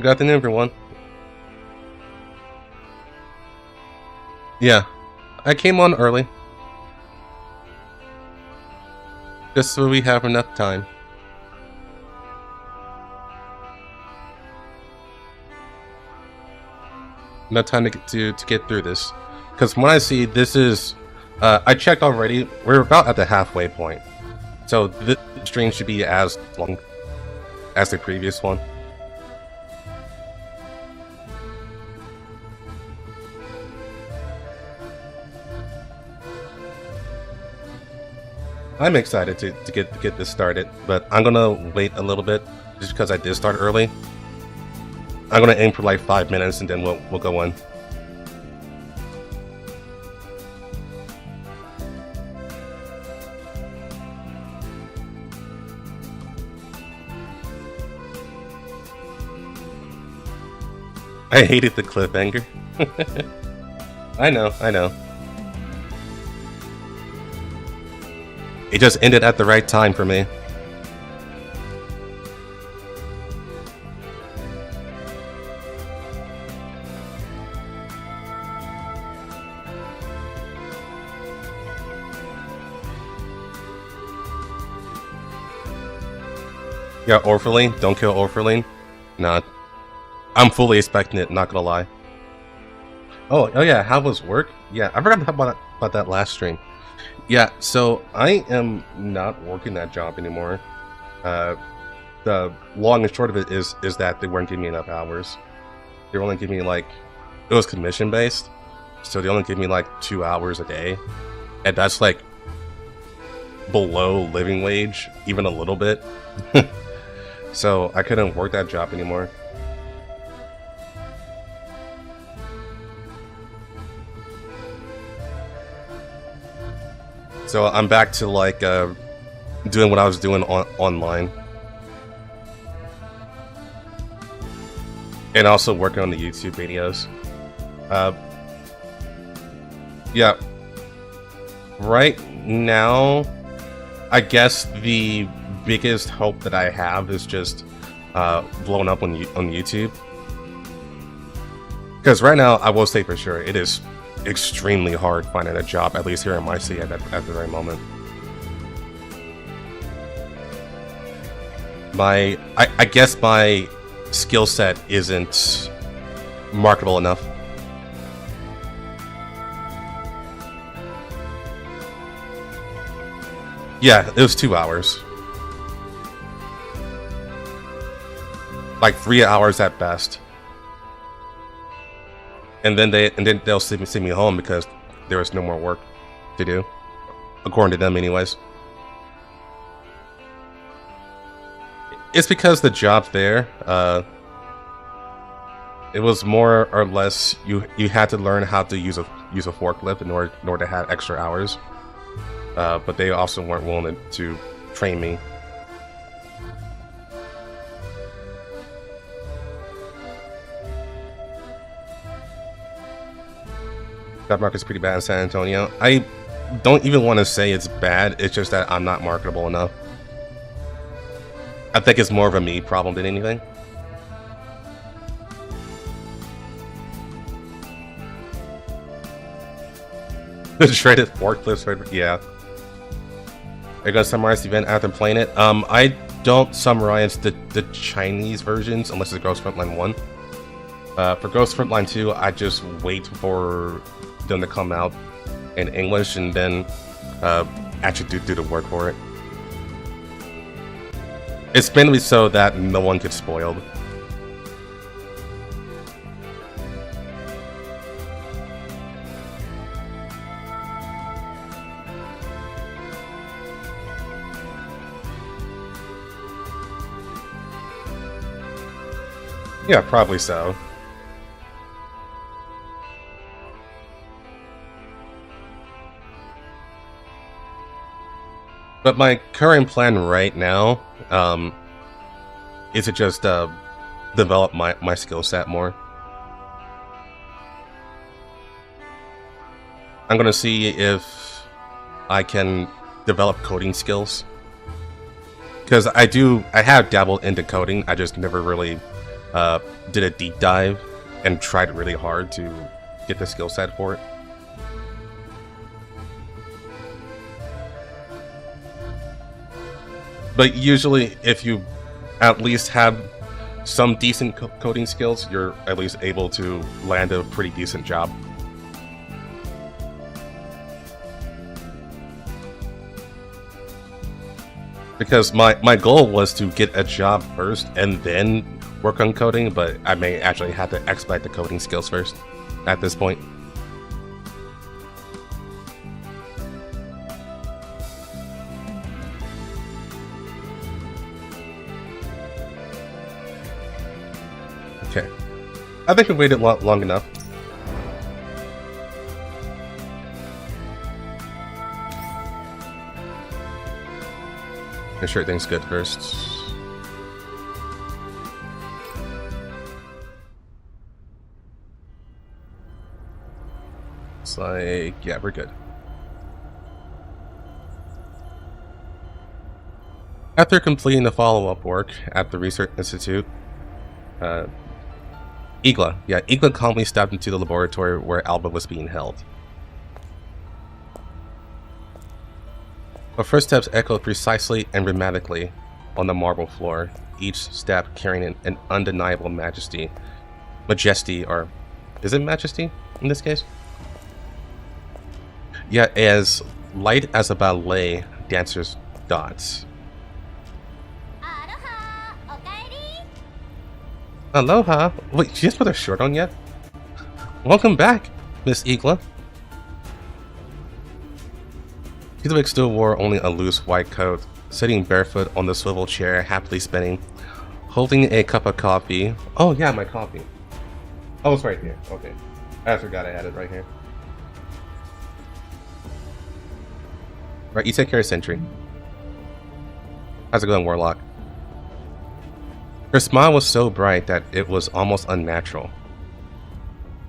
Good afternoon, everyone. Yeah, I came on early. Just so we have enough time. Enough time to get through this. Because when I see this is... I checked already, we're about at the halfway point. So this stream should be as long as the previous one. I'm excited to get this started, but I'm gonna wait a little bit just because I did start early. I'm gonna aim for like 5 minutes and then we'll go in. I hated the cliffhanger. I know. It just ended at the right time for me. Yeah, Orphaline. Don't kill Orphaline. Nah. I'm fully expecting it, not gonna lie. Oh yeah, how was work? Yeah, I forgot to talk about that last stream. Yeah, so I am not working that job anymore. The long and short of it is that they weren't giving me enough hours. They were only giving me like, it was commission based, so they only give me like 2 hours a day, and that's like below living wage, even a little bit. So I couldn't work that job anymore. So I'm back to like doing what I was doing online, and also working on the YouTube videos. Yeah, right now, I guess the biggest hope that I have is just blowing up on YouTube. Because right now, I will say for sure, it is extremely hard finding a job, at least here in my city at the very moment. I guess my skill set isn't marketable enough. Yeah, it was 2 hours. Like 3 hours at best. And then they'll send me home because there was no more work to do, according to them, anyways. It's because the job there, it was more or less you had to learn how to use a forklift in order to have extra hours, but they also weren't willing to train me. That market's pretty bad in San Antonio. I don't even want to say it's bad, it's just that I'm not marketable enough. I think it's more of a me problem than anything. The shredded forklift, yeah. Are you gonna summarize the event after playing it? I don't summarize the Chinese versions unless it's Ghost Frontline 1. For Ghost Frontline 2, I just wait for them to come out in English and then actually do the work for it. It's mainly so that no one gets spoiled. Yeah, probably so. But my current plan right now is to just develop my skill set more. I'm gonna see if I can develop coding skills, because I have dabbled into coding. I just never really did a deep dive and tried really hard to get the skill set for it. But usually, if you at least have some decent coding skills, you're at least able to land a pretty decent job. Because my goal was to get a job first and then work on coding, but I may actually have to expedite the coding skills first at this point. Okay, I think we waited long enough. Make sure everything's good first. It's like, yeah, we're good. After completing the follow-up work at the Research Institute, Eigla calmly stepped into the laboratory where Alba was being held. Her footsteps echoed precisely and rhythmically on the marble floor, each step carrying an undeniable majesty. Or is it majesty in this case? Yet as light as a ballet dancer's dots. Aloha! Wait, she just put her shirt on yet? Welcome back, Miss Eigla. Quilovig still wore only a loose white coat, sitting barefoot on the swivel chair, happily spinning, holding a cup of coffee. Oh yeah, my coffee. Oh, it's right here. Okay. I forgot I had it right here. Right, you take care of Sentry. How's it going, Warlock? Her smile was so bright that it was almost unnatural,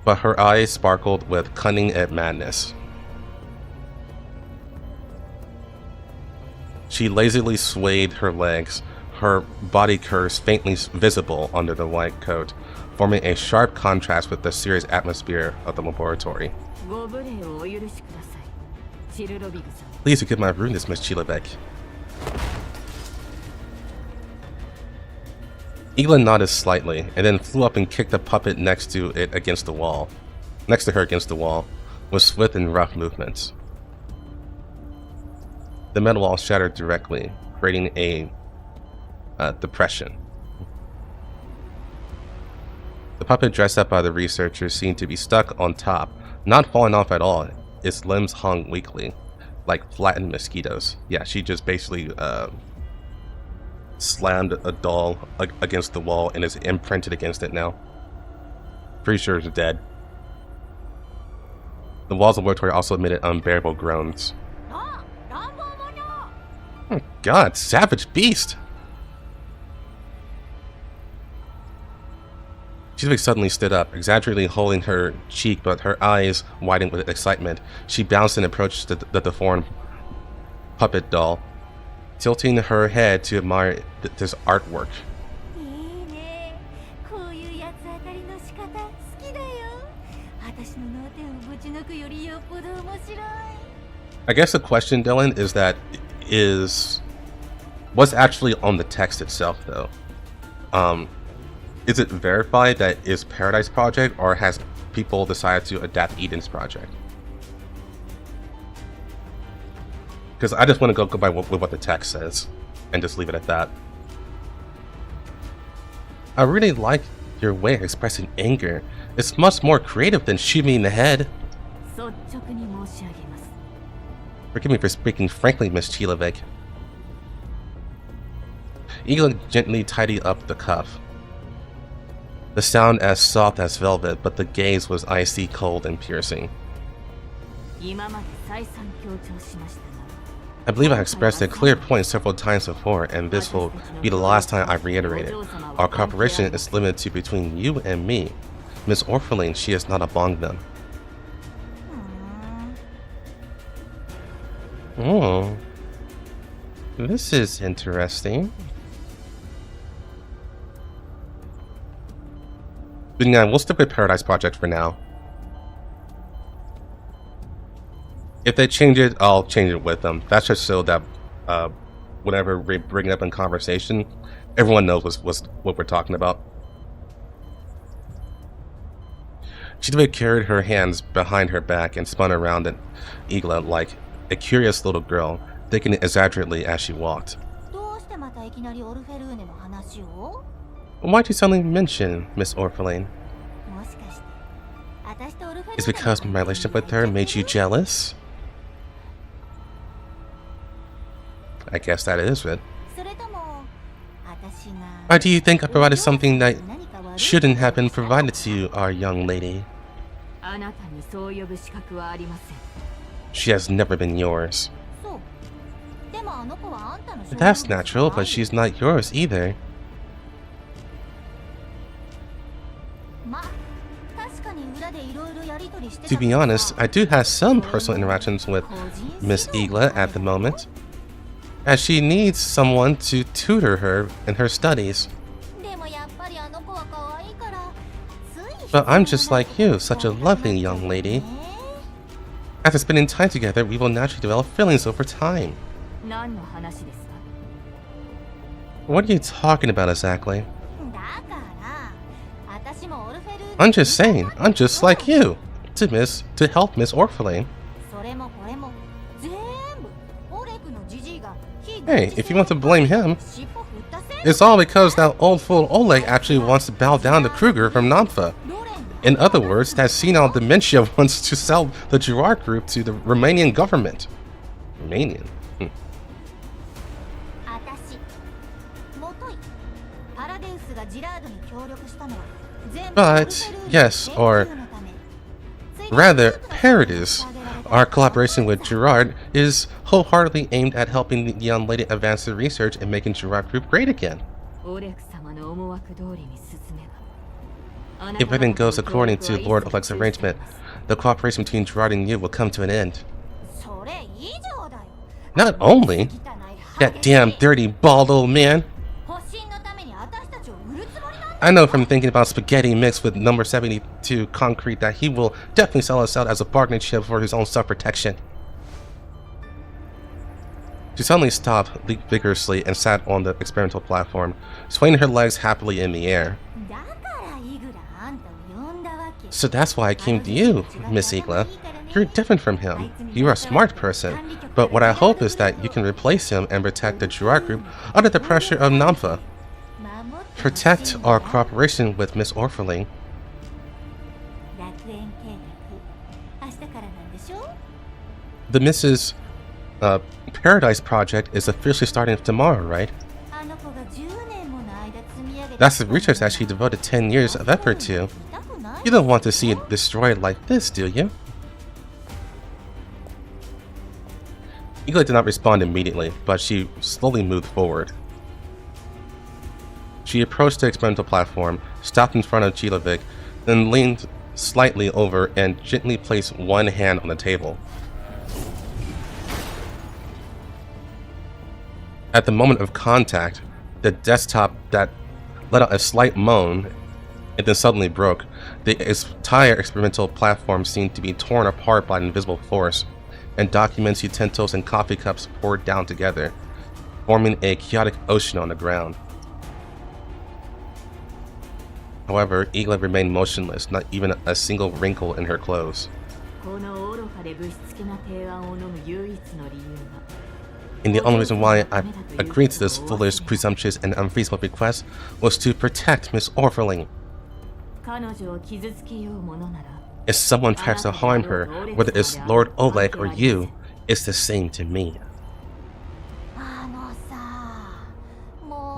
but her eyes sparkled with cunning and madness. She lazily swayed her legs, her body curves faintly visible under the white coat, forming a sharp contrast with the serious atmosphere of the laboratory. Please forgive my rudeness, Miss Quilovig. Eigla nodded slightly, and then flew up and kicked the puppet next to her against the wall, with swift and rough movements. The metal wall shattered directly, creating a depression. The puppet dressed up by the researchers seemed to be stuck on top, not falling off at all. Its limbs hung weakly, like flattened mosquitoes. Yeah, she just basically slammed a doll against the wall and is imprinted against it now. Pretty sure it's dead. The walls of the laboratory also emitted unbearable groans. Oh god, savage beast! Quilovig suddenly stood up, exaggeratedly holding her cheek, but her eyes widened with excitement. She bounced and approached the deformed puppet doll, tilting her head to admire this artwork. I guess the question, Dylan, is what's actually on the text itself, though? Is it verified that it's Paradeus project, or has people decided to adapt Eden's project? Because I just want to go by with what the text says and just leave it at that. I really like your way of expressing anger. It's much more creative than shooting me in the head. Forgive me for speaking frankly, Miss Quilovig. Eigla gently tidied up the cuff. The sound as soft as velvet, but the gaze was icy cold and piercing. I believe I expressed a clear point several times before, and this will be the last time I reiterate it. Our cooperation is limited to between you and me. Miss Orpheline, she is not among them. Oh, this is interesting. But yeah, we'll stick with Paradeus Project for now. If they change it, I'll change it with them. That's just so that whenever we bring it up in conversation, everyone knows what we're talking about. Quilovig carried her hands behind her back and spun around at Eigla like a curious little girl, thinking exaggerately as she walked. Why'd you suddenly mention Miss Orphelane? Is it because my relationship with her made you jealous? I guess that is it. Why do you think I provided something that shouldn't have been provided to you, our young lady? She has never been yours. That's natural, but she's not yours either. To be honest, I do have some personal interactions with Miss Eigla at the moment, as she needs someone to tutor her in her studies. But I'm just like you, such a lovely young lady. After spending time together, we will naturally develop feelings over time. What are you talking about exactly? I'm just saying, I'm just like you, to help Miss Orphelane. Hey, if you want to blame him, it's all because that old fool Oleg actually wants to bow down to Kruger from Namfa. In other words, that senile dementia wants to sell the Girard group to the Romanian government. Romanian? But, yes, or rather, Paradeus, our collaboration with Girard, is wholeheartedly aimed at helping the young lady advance the research and making Girard Group great again. If everything goes according to Lord Oleg's arrangement, the cooperation between Girard and you will come to an end. Not only, that damn dirty bald old man. I know from thinking about spaghetti mixed with number 72 concrete that he will definitely sell us out as a bargaining chip for his own self-protection. She suddenly stopped vigorously and sat on the experimental platform, swaying her legs happily in the air. So that's why I came to you, Miss Eigla. You're different from him. You're a smart person, but what I hope is that you can replace him and protect the Girard group under the pressure of Namfa. Protect our cooperation with Miss Orphelane. The Mrs. Paradeus Project is officially starting tomorrow, right? That's the research that she devoted 10 years of effort to. You don't want to see it destroyed like this, do you? Eigla did not respond immediately, but she slowly moved forward. She approached the experimental platform, stopped in front of Quilovig, then leaned slightly over and gently placed one hand on the table. At the moment of contact, the desktop that let out a slight moan and then suddenly broke. The entire experimental platform seemed to be torn apart by an invisible force, and documents, utensils, and coffee cups poured down together, forming a chaotic ocean on the ground. However, Eigla remained motionless, not even a single wrinkle in her clothes. And the only reason why I agreed to this foolish, presumptuous, and unfeasible request was to protect Miss Orphelane. If someone tries to harm her, whether it's Lord Oleg or you, it's the same to me.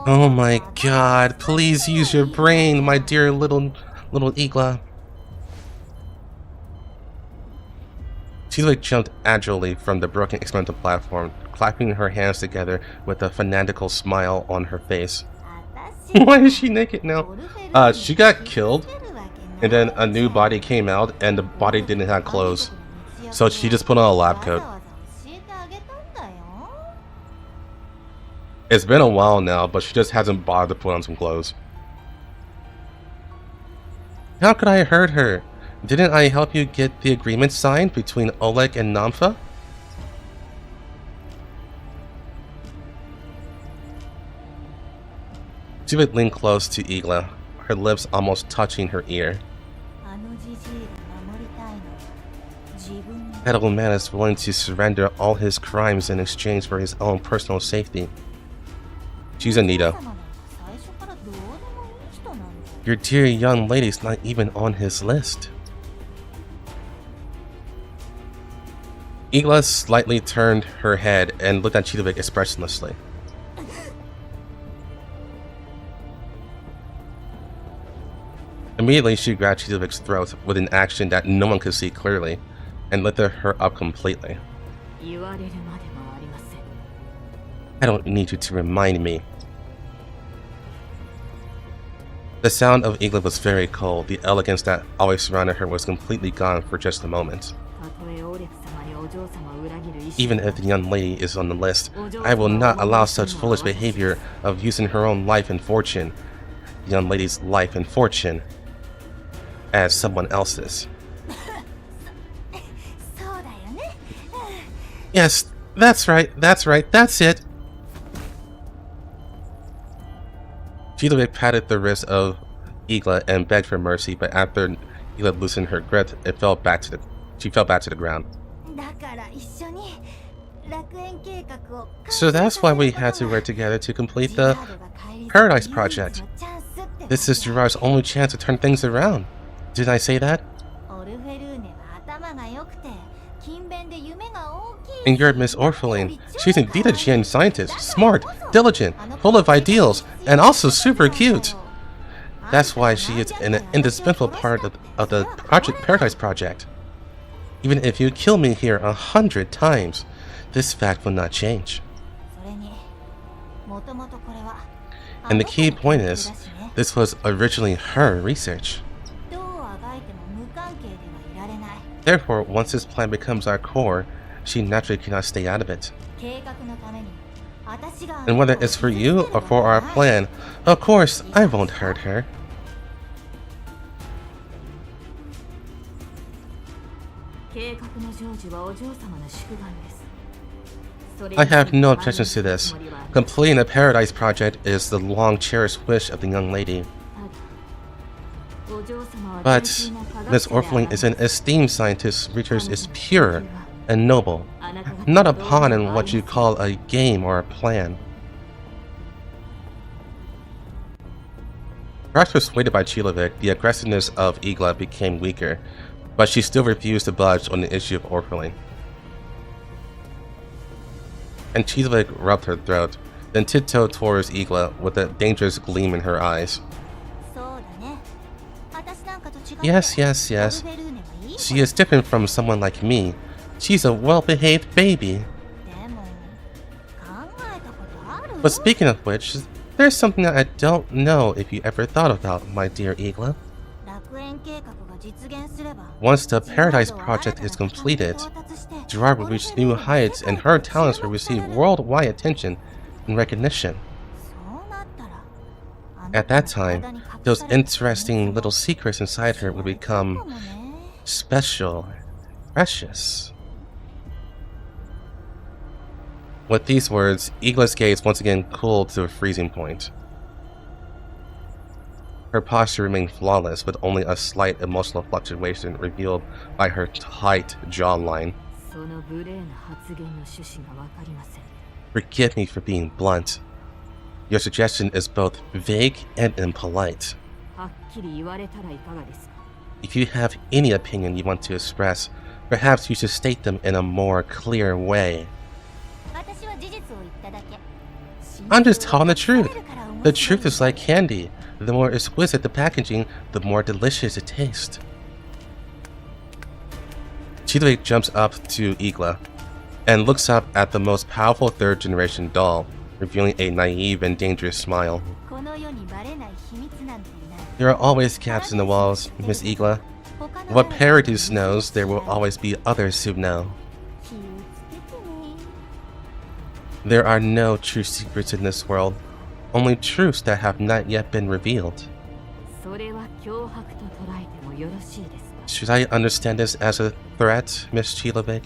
Oh my god, please use your brain, my dear little Eigla. Quilovig jumped agilely from the broken experimental platform, clapping her hands together with a fanatical smile on her face. Why is she naked now? She got killed, and then a new body came out, and the body didn't have clothes. So she just put on a lab coat. It's been a while now, but she just hasn't bothered to put on some clothes. How could I hurt her? Didn't I help you get the agreement signed between Oleg and Namfa? She would lean close to Eigla, her lips almost touching her ear. That old man is willing to surrender all his crimes in exchange for his own personal safety. She's Anita. Your dear young lady's not even on his list. Eigla slightly turned her head and looked at Quilovig expressionlessly. Immediately, she grabbed Quilovig's throat with an action that no one could see clearly, and lifted her up completely. I don't need you to remind me. The sound of Eigla was very cold. The elegance that always surrounded her was completely gone for just a moment. Even if the young lady is on the list, I will not allow such foolish behavior of using her own life and fortune, the young lady's life and fortune, as someone else's. Yes, that's right, that's it. Quilovig patted the wrist of Eigla and begged for mercy, but after Eigla loosened her grip, she fell back to the ground. So that's why we had to work together to complete the Paradeus project. This is Gerard's only chance to turn things around. Didn't I say that? And you're Miss Orpheline. She's indeed a genius scientist, smart, diligent, full of ideals, and also super cute. That's why she is an indispensable part of the Paradeus project. Even if you kill me here 100 times, this fact will not change. And the key point is, this was originally her research. Therefore, once this plan becomes our core, she naturally cannot stay out of it. And whether it's for you or for our plan, of course, I won't hurt her. I have no objections to this. Completing the Paradeus project is the long-cherished wish of the young lady. But Miss Orpheline is an esteemed scientist. Research is pure and noble, not a pawn in what you call a game or a plan. Perhaps persuaded by Quilovig, the aggressiveness of Eigla became weaker, but she still refused to budge on the issue of Orpheline. And Quilovig rubbed her throat, then tiptoed towards Eigla with a dangerous gleam in her eyes. Yes. She is different from someone like me. She's a well-behaved baby. But speaking of which, there's something that I don't know if you ever thought about, my dear Eigla. Once the Paradeus project is completed, Gerard will reach new heights and her talents will receive worldwide attention and recognition. At that time, those interesting little secrets inside her will become special, precious. With these words, Eigla's gaze once again cooled to a freezing point. Her posture remained flawless, with only a slight emotional fluctuation revealed by her tight jawline. Forgive me for being blunt. Your suggestion is both vague and impolite. If you have any opinion you want to express, perhaps you should state them in a more clear way. I'm just telling the truth. The truth is like candy. The more exquisite the packaging, the more delicious it tastes. Quilovig jumps up to Eigla and looks up at the most powerful third-generation doll, revealing a naive and dangerous smile. There are always gaps in the walls, Miss Eigla. What Paradeus knows, there will always be others who know. There are no true secrets in this world, only truths that have not yet been revealed. Should I understand this as a threat, Miss Quilovig?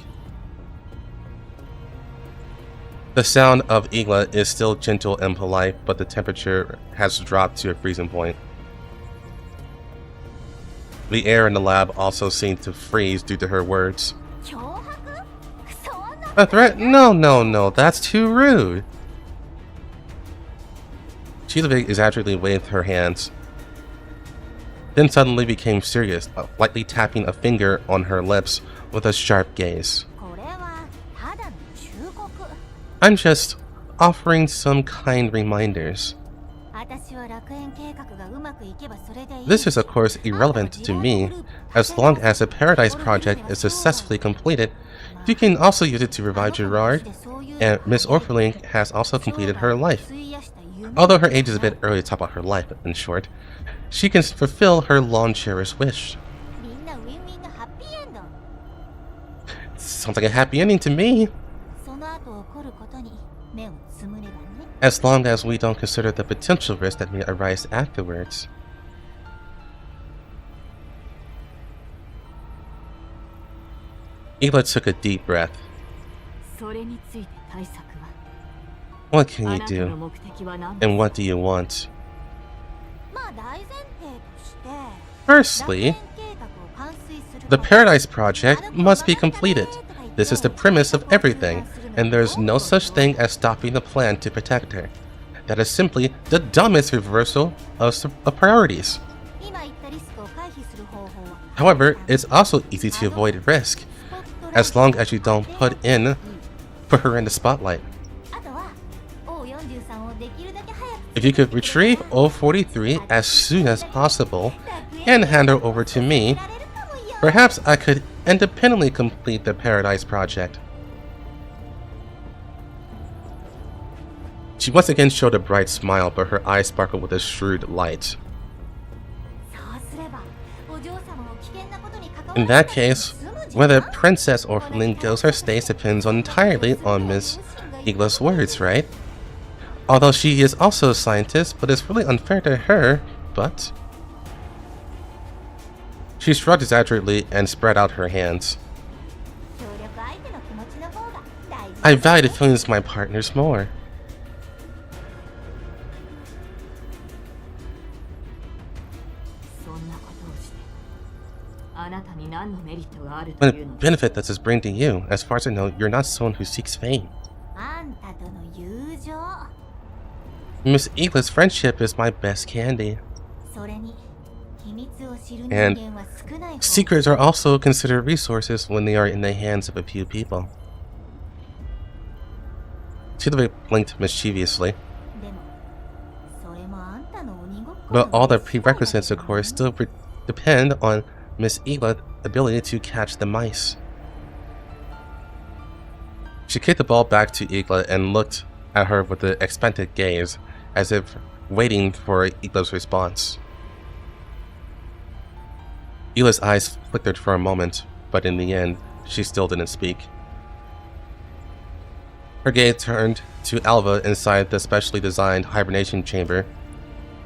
The sound of Eigla is still gentle and polite, but the temperature has dropped to a freezing point. The air in the lab also seemed to freeze due to her words. A threat? No, that's too rude. Quilovig exaggeratedly waved her hands, then suddenly became serious, lightly tapping a finger on her lips with a sharp gaze. I'm just offering some kind reminders. This is of course irrelevant to me. As long as the Paradeus project is successfully completed, you can also use it to revive Gerard, and Miss Orphaling has also completed her life. Although her age is a bit early to talk about her life, in short, she can fulfill her long-cherished wish. Sounds like a happy ending to me. As long as we don't consider the potential risk that may arise afterwards. Eigla took a deep breath. What can you do? And what do you want? Firstly, the Paradeus project must be completed. This is the premise of everything, and there is no such thing as stopping the plan to protect her. That is simply the dumbest reversal of priorities. However, it's also easy to avoid risk, as long as you don't put her in the spotlight. If you could retrieve 043 as soon as possible and hand her over to me, perhaps I could independently complete the Paradeus project. She once again showed a bright smile, but her eyes sparkled with a shrewd light. In that case, whether Princess Orphaling goes or stays depends entirely on Miss Eigla's words, right? Although she is also a scientist, but it's really unfair to her, but... She shrugged exaggeratedly and spread out her hands. I value the feelings of my partners more. What benefit does this bring to you? As far as I know, you're not someone who seeks fame. Miss Eigla's friendship is my best candy. And secrets are also considered resources when they are in the hands of a few people. Quilovig blinked mischievously. But all the prerequisites, of course, still depend on Miss Eigla's ability to catch the mice. She kicked the ball back to Eigla and looked at her with an expectant gaze, as if waiting for Eigla's response. Eigla's eyes flickered for a moment, but in the end, she still didn't speak. Her gaze turned to Alba inside the specially designed hibernation chamber.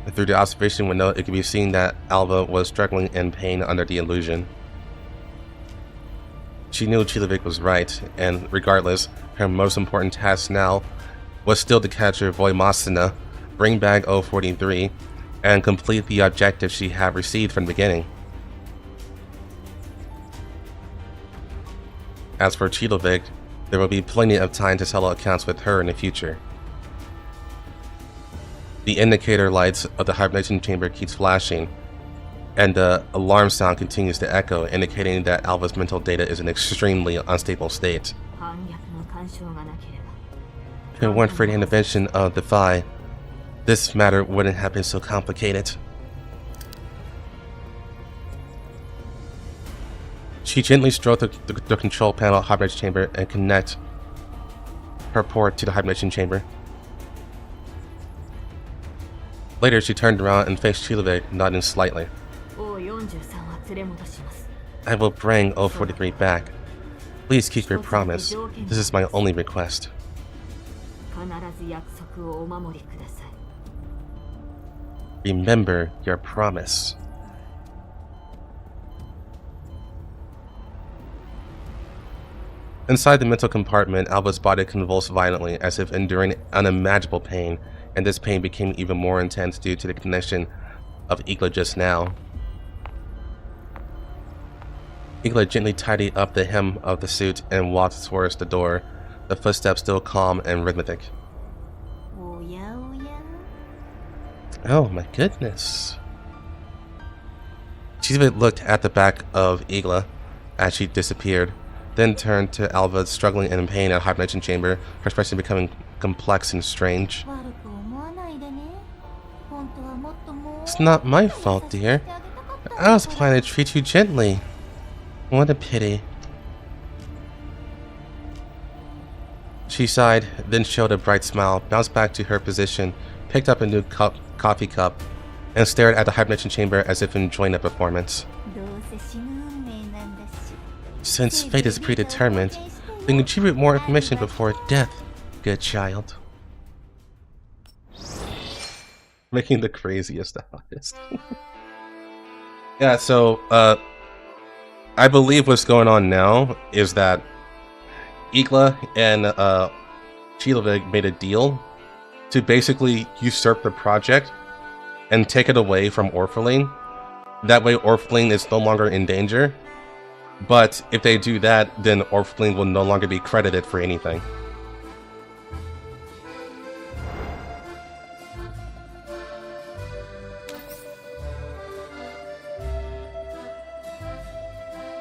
Through the observation window, it could be seen that Alba was struggling in pain under the illusion. She knew Quilovig was right, and regardless, her most important task now was still to capture Voimosina, bring back 043, and complete the objective she had received from the beginning. As for Quilovig, there will be plenty of time to settle accounts with her in the future. The indicator lights of the hibernation chamber keeps flashing, and the alarm sound continues to echo, indicating that Alba's mental data is in an extremely unstable state. If it weren't for the intervention of the Phi, this matter wouldn't have been so complicated. She gently stroked the control panel of the hibernation chamber and connect her port to the hibernation chamber. Later, she turned around and faced Quilovig, nodding slightly. I will bring 043 back. Please keep your promise. This is my only request. Remember your promise. Inside the mental compartment, Alba's body convulsed violently as if enduring unimaginable pain, and this pain became even more intense due to the connection of Eigla just now. Eigla gently tidied up the hem of the suit and walked towards the door, the footsteps still calm and rhythmic. Oh my goodness. She even looked at the back of Eigla as she disappeared, then turned to Alba, struggling and in pain at a hibernation chamber, her expression becoming complex and strange. It's not my fault, dear. I was planning to treat you gently. What a pity. She sighed, then showed a bright smile, bounced back to her position, picked up a new coffee cup, and stared at the hibernation chamber as if enjoying the performance. Since fate is predetermined, then contribute more information before death, good child. Making the craziest artist. Yeah, so, I believe what's going on now is that Eigla and Quilovig made a deal to basically usurp the project and take it away from Orpheline. That way Orpheline is no longer in danger. But if they do that, then Orpheline will no longer be credited for anything.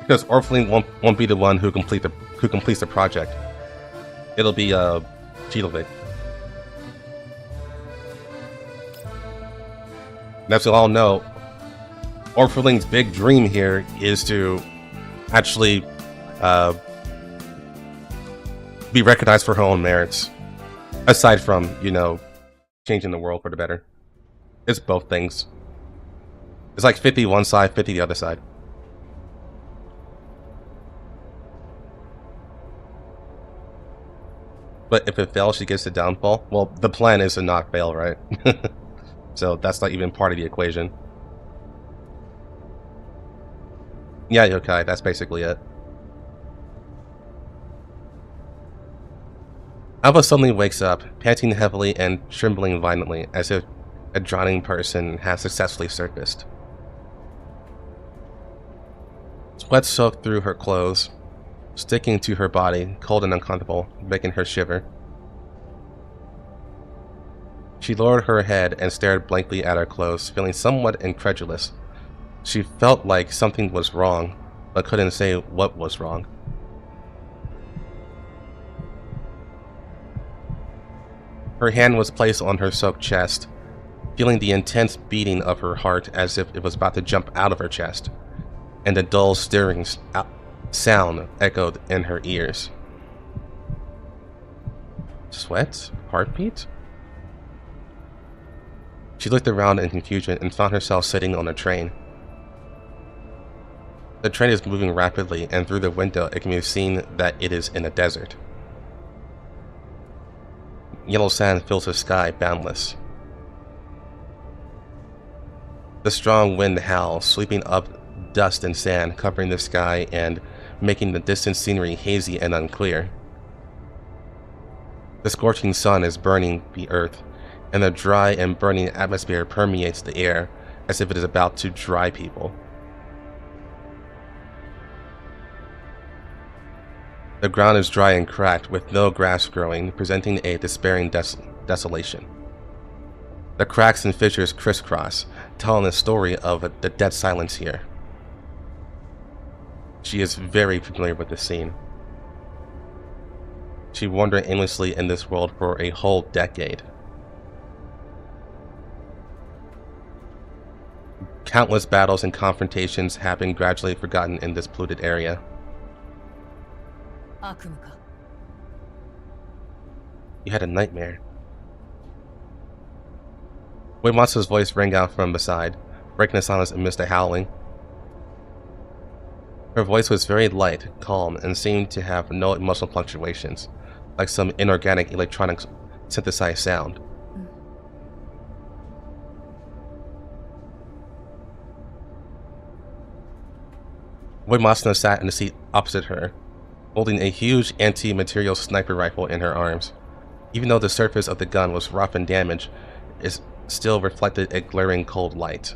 Because Orpheline won't be the one who completes the project. It'll be Quilovig. As we all know, Orpheline's big dream here is to actually be recognized for her own merits. Aside from, you know, changing the world for the better. It's both things. It's like 50 one side, 50 the other side. But if it fails, she gets the downfall. Well, the plan is to not fail, right? So that's not even part of the equation. Yeah, yokai, that's basically it. Alba suddenly wakes up, panting heavily and trembling violently, as if a drowning person has successfully surfaced. Sweat soaked through her clothes, sticking to her body, cold and uncomfortable, making her shiver. She lowered her head and stared blankly at her clothes, feeling somewhat incredulous. She felt like something was wrong, but couldn't say what was wrong. Her hand was placed on her soaked chest, feeling the intense beating of her heart as if it was about to jump out of her chest, and the dull stirring sound echoed in her ears. Sweat? Heartbeat? She looked around in confusion and found herself sitting on a train. The train is moving rapidly, and through the window it can be seen that it is in a desert. Yellow sand fills the sky boundless. The strong wind howls, sweeping up dust and sand, covering the sky and making the distant scenery hazy and unclear. The scorching sun is burning the earth, and the dry and burning atmosphere permeates the air as if it is about to dry people. The ground is dry and cracked, with no grass growing, presenting a despairing desolation. The cracks and fissures crisscross, telling the story of the dead silence here. She is very familiar with this scene. She wandered aimlessly in this world for a whole decade. Countless battles and confrontations have been gradually forgotten in this polluted area. You had a nightmare. Waymatsu's voice rang out from beside, breaking the silence amidst the howling. Her voice was very light, calm, and seemed to have no emotional fluctuations, like some inorganic electronic synthesized sound. Wipha sat in the seat opposite her, holding a huge anti-material sniper rifle in her arms. Even though the surface of the gun was rough and damaged, it still reflected a glaring cold light.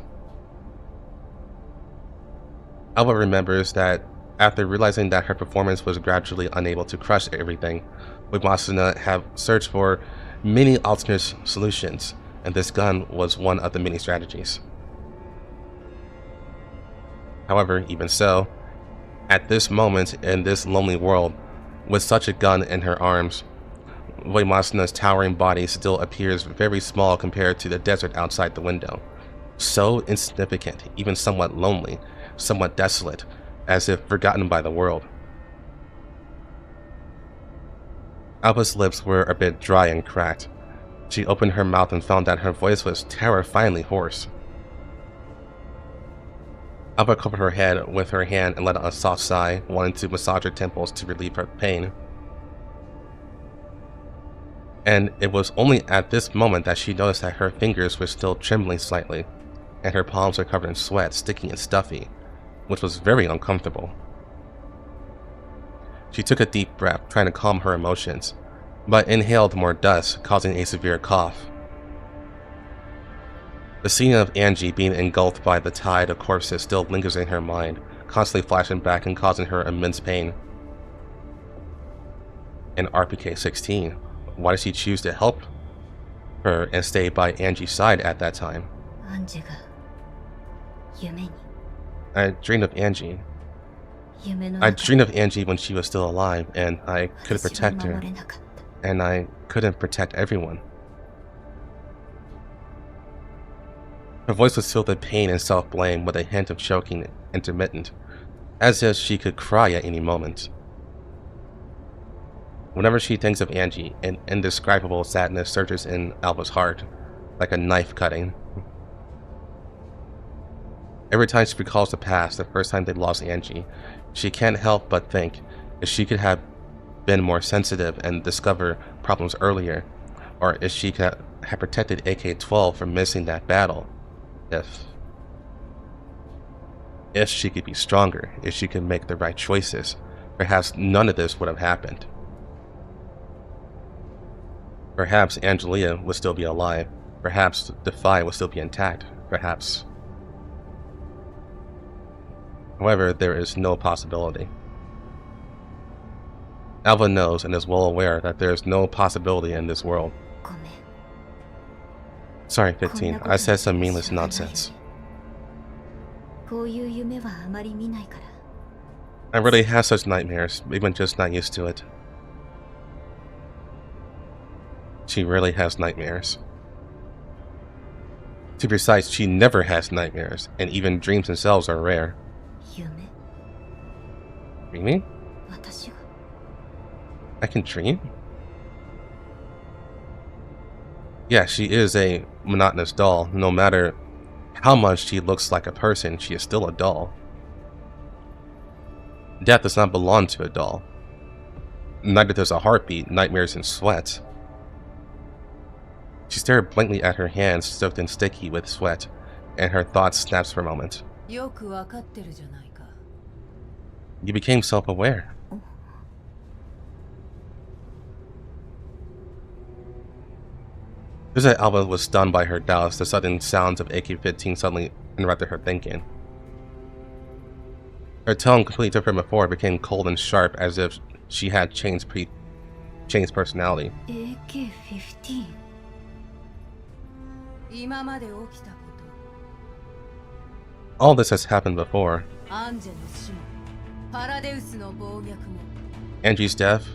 Alba remembers that after realizing that her performance was gradually unable to crush everything, Wipha have searched for many alternate solutions, and this gun was one of the many strategies. However, even so, at this moment in this lonely world, with such a gun in her arms, Wipha's towering body still appears very small compared to the desert outside the window. So insignificant, even somewhat lonely, somewhat desolate, as if forgotten by the world. Alba's lips were a bit dry and cracked. She opened her mouth and found that her voice was terrifyingly hoarse. Alba covered her head with her hand and let out a soft sigh, wanting to massage her temples to relieve her pain. And it was only at this moment that she noticed that her fingers were still trembling slightly, and her palms were covered in sweat, sticky and stuffy, which was very uncomfortable. She took a deep breath, trying to calm her emotions, but inhaled more dust, causing a severe cough. The scene of Anjie being engulfed by the tide of corpses still lingers in her mind, constantly flashing back and causing her immense pain. In RPK-16, why did she choose to help her and stay by Anjie's side at that time? I dreamed of Anjie. I dreamed of Anjie when she was still alive, and I couldn't protect her, and I couldn't protect everyone. Her voice was filled with pain and self-blame, with a hint of choking intermittent, as if she could cry at any moment. Whenever she thinks of Anjie, an indescribable sadness surges in Alba's heart, like a knife cutting. Every time she recalls the past, the first time they lost Anjie, she can't help but think if she could have been more sensitive and discover problems earlier, or if she could have protected AK-12 from missing that battle. If she could be stronger, if she could make the right choices, perhaps none of this would have happened. Perhaps Angelia would still be alive. Perhaps Defy would still be intact. Perhaps. However, there is no possibility. Alba knows and is well aware that there is no possibility in this world. Sorry, 15. I said some meaningless nonsense. I really have such nightmares, even just not used to it. She really has nightmares. To be precise, she never has nightmares, and even dreams themselves are rare. Dreaming? I can dream? Yeah, she is a monotonous doll. No matter how much she looks like a person, she is still a doll. Death does not belong to a doll. Neither does a heartbeat, nightmares, and sweat. She stared blankly at her hands, soaked and sticky with sweat, and her thoughts snapped for a moment. You became self-aware. Just as Alba was stunned by her doubts, the sudden sounds of AK-15 suddenly interrupted her thinking. Her tone, completely different before, it became cold and sharp, as if she had changed personality. AK-15. All this has happened before. Anjie's death,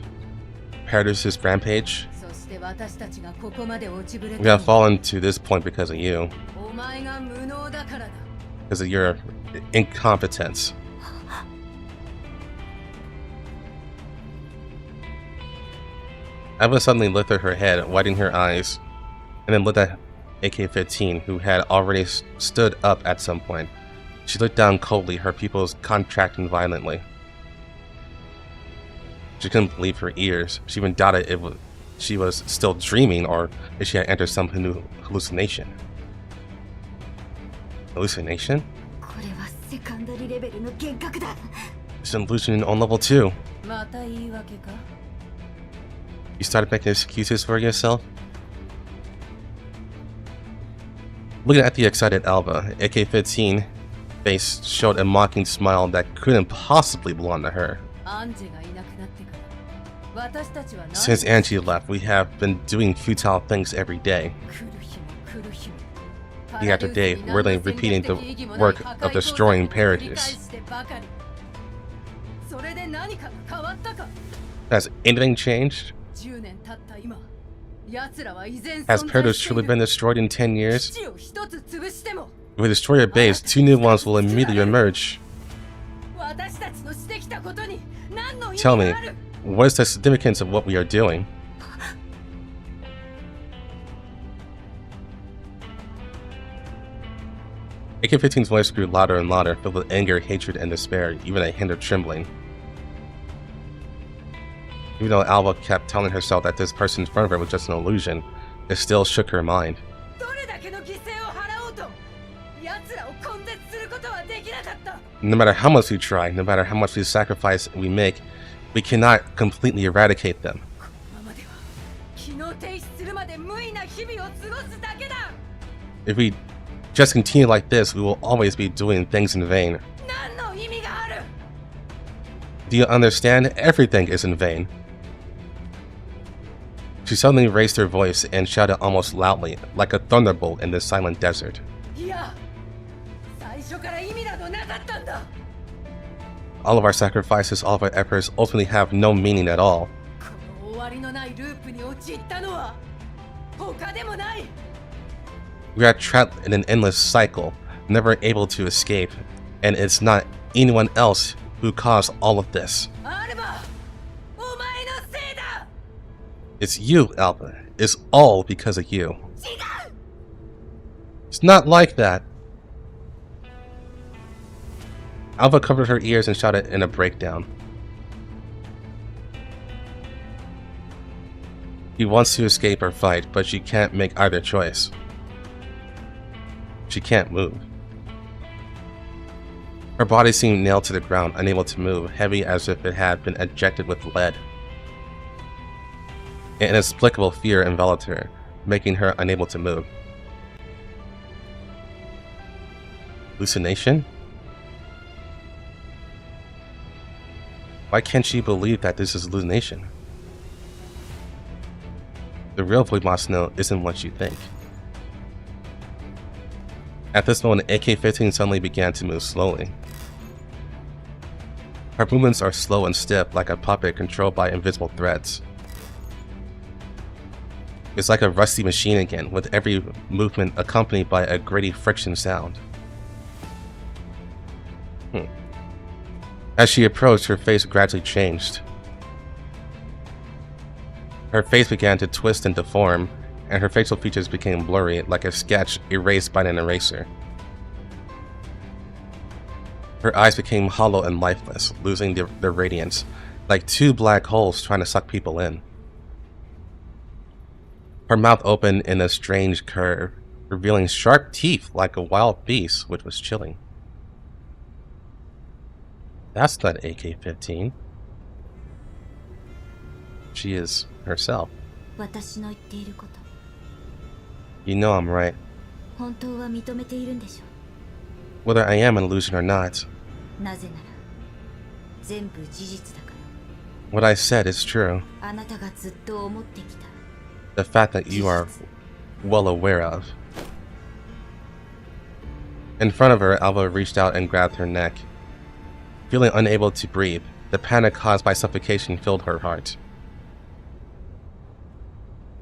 Paradeus' rampage. We have fallen to this point because of you. Because of your incompetence. Alba suddenly lifted her head, widening her eyes, and then looked at AK-15, who had already stood up at some point. She looked down coldly, her pupils contracting violently. She couldn't believe her ears. She even doubted if she was still dreaming or if she had entered some new hallucination. Hallucination? It's an illusion on level 2. また言い訳か? You started making excuses for yourself? Looking at the excited Alba, AK-15 face showed a mocking smile that couldn't possibly belong to her. Since Anjie left, we have been doing futile things every day. Day after day, really repeating the work of destroying Paradeus. Has anything changed? Has Paradeus truly been destroyed in 10 years? If we destroy your base, 2 new ones will immediately emerge. Tell me, what is the significance of what we are doing? AK-15's voice grew louder and louder, filled with anger, hatred, and despair, even a hint of trembling. Even though Alba kept telling herself that this person in front of her was just an illusion, it still shook her mind. No matter how much we try, no matter how much we sacrifice we make, we cannot completely eradicate them. If we just continue like this, we will always be doing things in vain. Do you understand? Everything is in vain. She suddenly raised her voice and shouted almost loudly, like a thunderbolt in the silent desert. All of our sacrifices, all of our efforts ultimately have no meaning at all. We are trapped in an endless cycle, never able to escape, and it's not anyone else who caused all of this. It's you, Alba. It's all because of you. It's not like that. Alba covered her ears and shouted in a breakdown. She wants to escape or fight, but she can't make either choice. She can't move. Her body seemed nailed to the ground, unable to move, heavy as if it had been ejected with lead. An inexplicable fear enveloped her, making her unable to move. Hallucination? Why can't she believe that this is hallucination? The real Wipha isn't what you think. At this moment, AK-15 suddenly began to move slowly. Her movements are slow and stiff, like a puppet controlled by invisible threads. It's like a rusty machine again, with every movement accompanied by a gritty friction sound. As she approached, her face gradually changed. Her face began to twist and deform, and her facial features became blurry, like a sketch erased by an eraser. Her eyes became hollow and lifeless, losing their radiance, like 2 black holes trying to suck people in. Her mouth opened in a strange curve, revealing sharp teeth like a wild beast, which was chilling. That's not AK-15. She is herself. You know I'm right. Whether I am an illusion or not. What I said is true. The fact that you are well aware of. In front of her, Alba reached out and grabbed her neck. Feeling unable to breathe, the panic caused by suffocation filled her heart.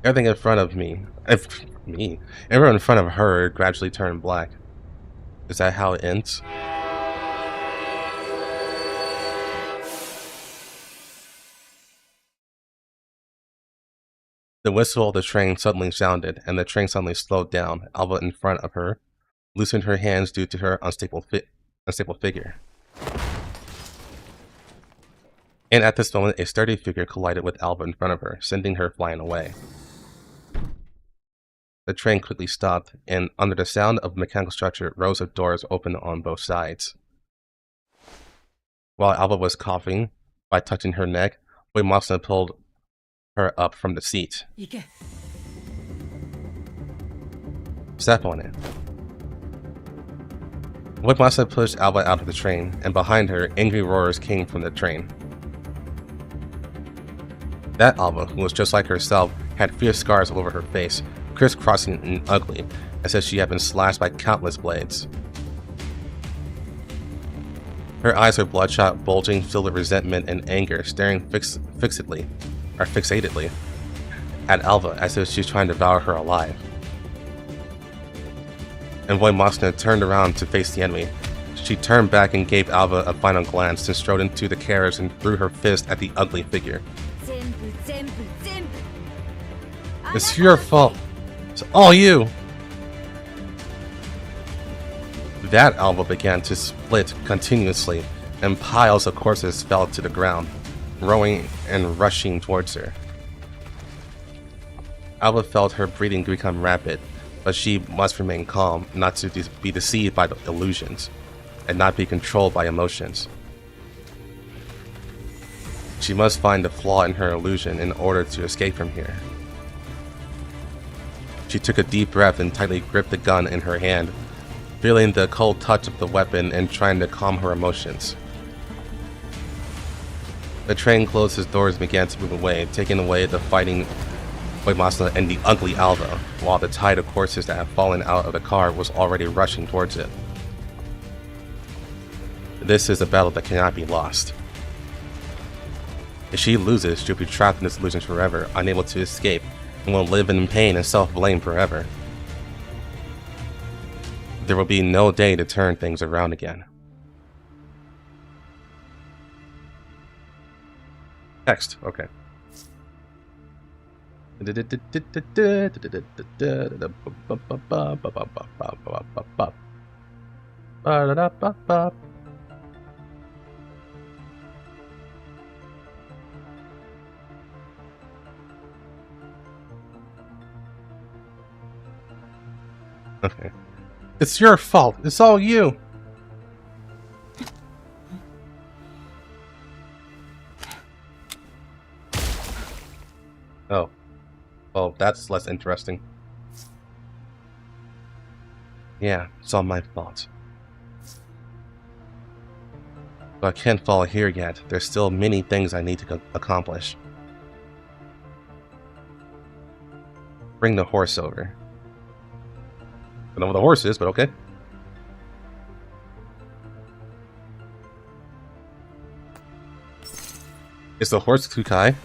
Everything in front of everyone in front of her gradually turned black. Is that how it ends? The whistle of the train suddenly sounded, and the train suddenly slowed down. Alba in front of her loosened her hands due to her unstable figure. And at this moment, a sturdy figure collided with Alba in front of her, sending her flying away. The train quickly stopped, and under the sound of mechanical structure, rows of doors opened on both sides. While Alba was coughing by touching her neck, Wipha pulled her up from the seat. 行け。 Step on it. Wipha pushed Alba out of the train, and behind her, angry roars came from the train. That Alba, who was just like herself, had fierce scars all over her face, crisscrossing and ugly, as if she had been slashed by countless blades. Her eyes were bloodshot, bulging, filled with resentment and anger, staring fixatedly at Alba as if she was trying to devour her alive. And when Wipha turned around to face the enemy, she turned back and gave Alba a final glance, then strode into the carriage and threw her fist at the ugly figure. It's your fault. It's all you. That Alba began to split continuously, and piles of corpses fell to the ground, rowing and rushing towards her. Alba felt her breathing become rapid, but she must remain calm, not to be deceived by the illusions, and not be controlled by emotions. She must find the flaw in her illusion in order to escape from here. She took a deep breath and tightly gripped the gun in her hand, feeling the cold touch of the weapon and trying to calm her emotions. The train closed its doors and began to move away, taking away the fighting Wipha and the ugly Alba, while the tide of corpses that had fallen out of the car was already rushing towards it. This is a battle that cannot be lost. If she loses, she'll be trapped in this illusion forever, unable to escape, and will live in pain and self-blame forever. There will be no day to turn things around again. Text, okay. Okay. It's your fault. It's all you. Oh. Oh, that's less interesting. Yeah, it's all my fault. But I can't fall here yet. There's still many things I need to accomplish. Bring the horse over. I don't know what the horse is, but okay. Is the horse Kukai?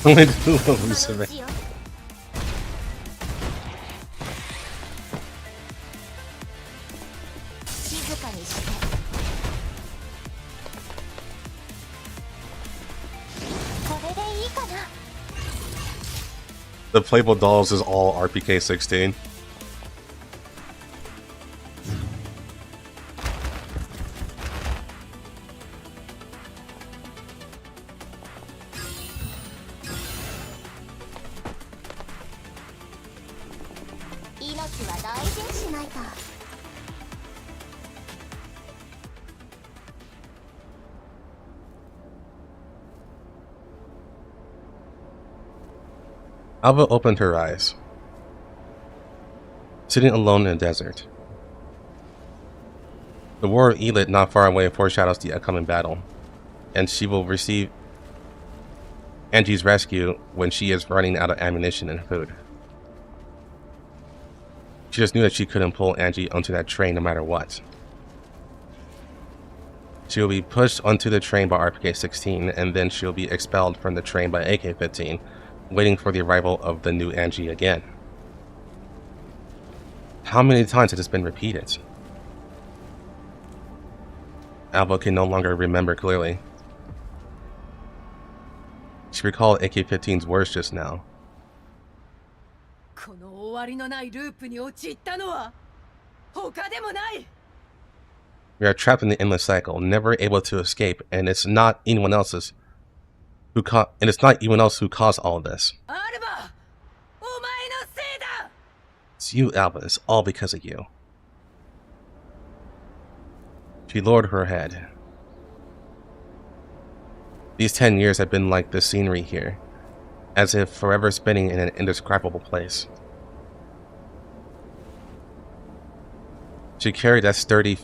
Only do hallucinate. The Playable Dolls is all RPK 16. Alba opened her eyes. Sitting alone in the desert. The war of Eigla not far away foreshadows the upcoming battle, and she will receive Anjie's rescue when she is running out of ammunition and food. She just knew that she couldn't pull Anjie onto that train no matter what. She will be pushed onto the train by RPK-16, and then she will be expelled from the train by AK-15, waiting for the arrival of the new Anjie again. How many times has this been repeated? Alba can no longer remember clearly. she recalled AK-15's words just now. この終わりのないループに陥ったのは他でもない。 We are trapped in the endless cycle, never able to escape, and it's not anyone else who caused all of this. アルバ、お前のせいだ。 It's you, Alba. It's all because of you. She lowered her head. These 10 years have been like the scenery here, as if forever spinning in an indescribable place. She carried that sturdy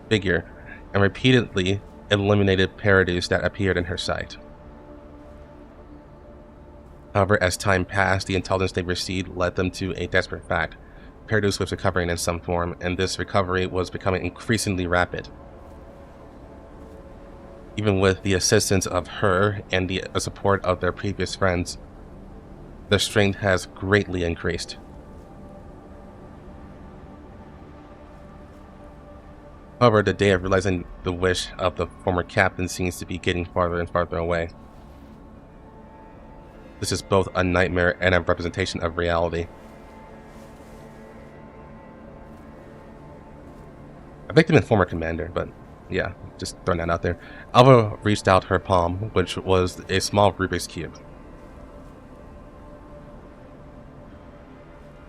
figure and repeatedly eliminated Paradeus that appeared in her sight. However, as time passed, the intelligence they received led them to a desperate fact. Paradeus was recovering in some form, and this recovery was becoming increasingly rapid. Even with the assistance of her and the support of their previous friends, their strength has greatly increased. However, the day of realizing the wish of the former captain seems to be getting farther and farther away. This is both a nightmare and a representation of reality. I think they've been former commander, but yeah, just throwing that out there. Alba reached out her palm, which was a small Rubik's Cube.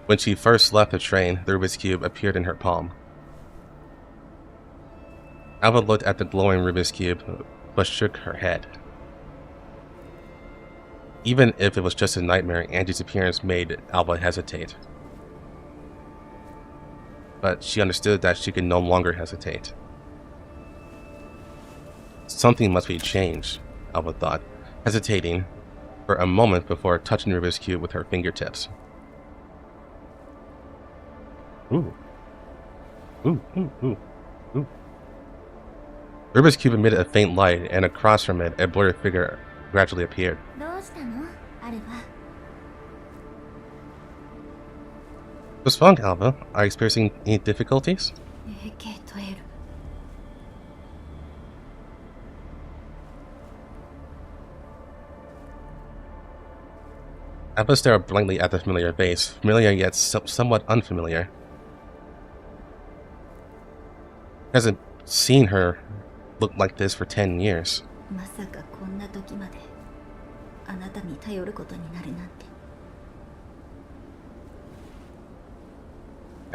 When she first left the train, the Rubik's Cube appeared in her palm. Alba looked at the glowing Rubik's Cube, but shook her head. Even if it was just a nightmare, Anjie's appearance made Alba hesitate. But she understood that she could no longer hesitate. Something must be changed, Alba thought, hesitating for a moment before touching Rubik's Cube with her fingertips. Ooh. Ooh, ooh, ooh, ooh. Rubik's Cube emitted a faint light, and across from it, a blurry figure gradually appeared. What's wrong, Alba? Are you experiencing any difficulties? Alba stared blankly at the familiar face, familiar yet somewhat unfamiliar. Hasn't seen her look like this for 10 years.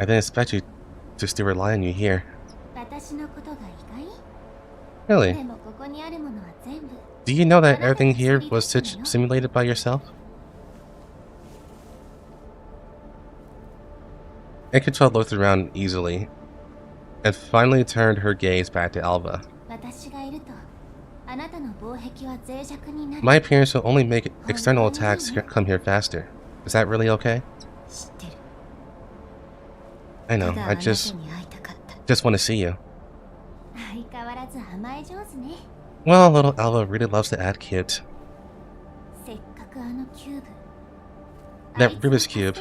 I didn't expect you to still rely on you here. Really? Do you know that everything here was simulated by yourself? Anjie looked around easily, and finally turned her gaze back to Alba. My appearance will only make external attacks come here faster. Is that really okay? I know, I just want to see you. Well, little Alba really loves to act cute. That Rubik's Cube.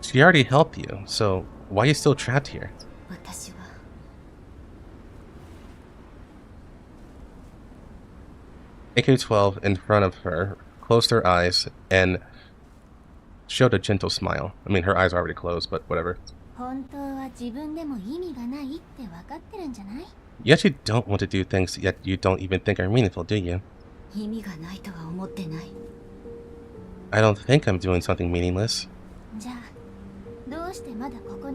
She already helped you, so why are you still trapped here? AK-12 in front of her closed her eyes and showed a gentle smile. I mean, her eyes are already closed, but whatever. You actually don't want to do things yet you don't even think are meaningful, do you? I don't think I'm doing something meaningless.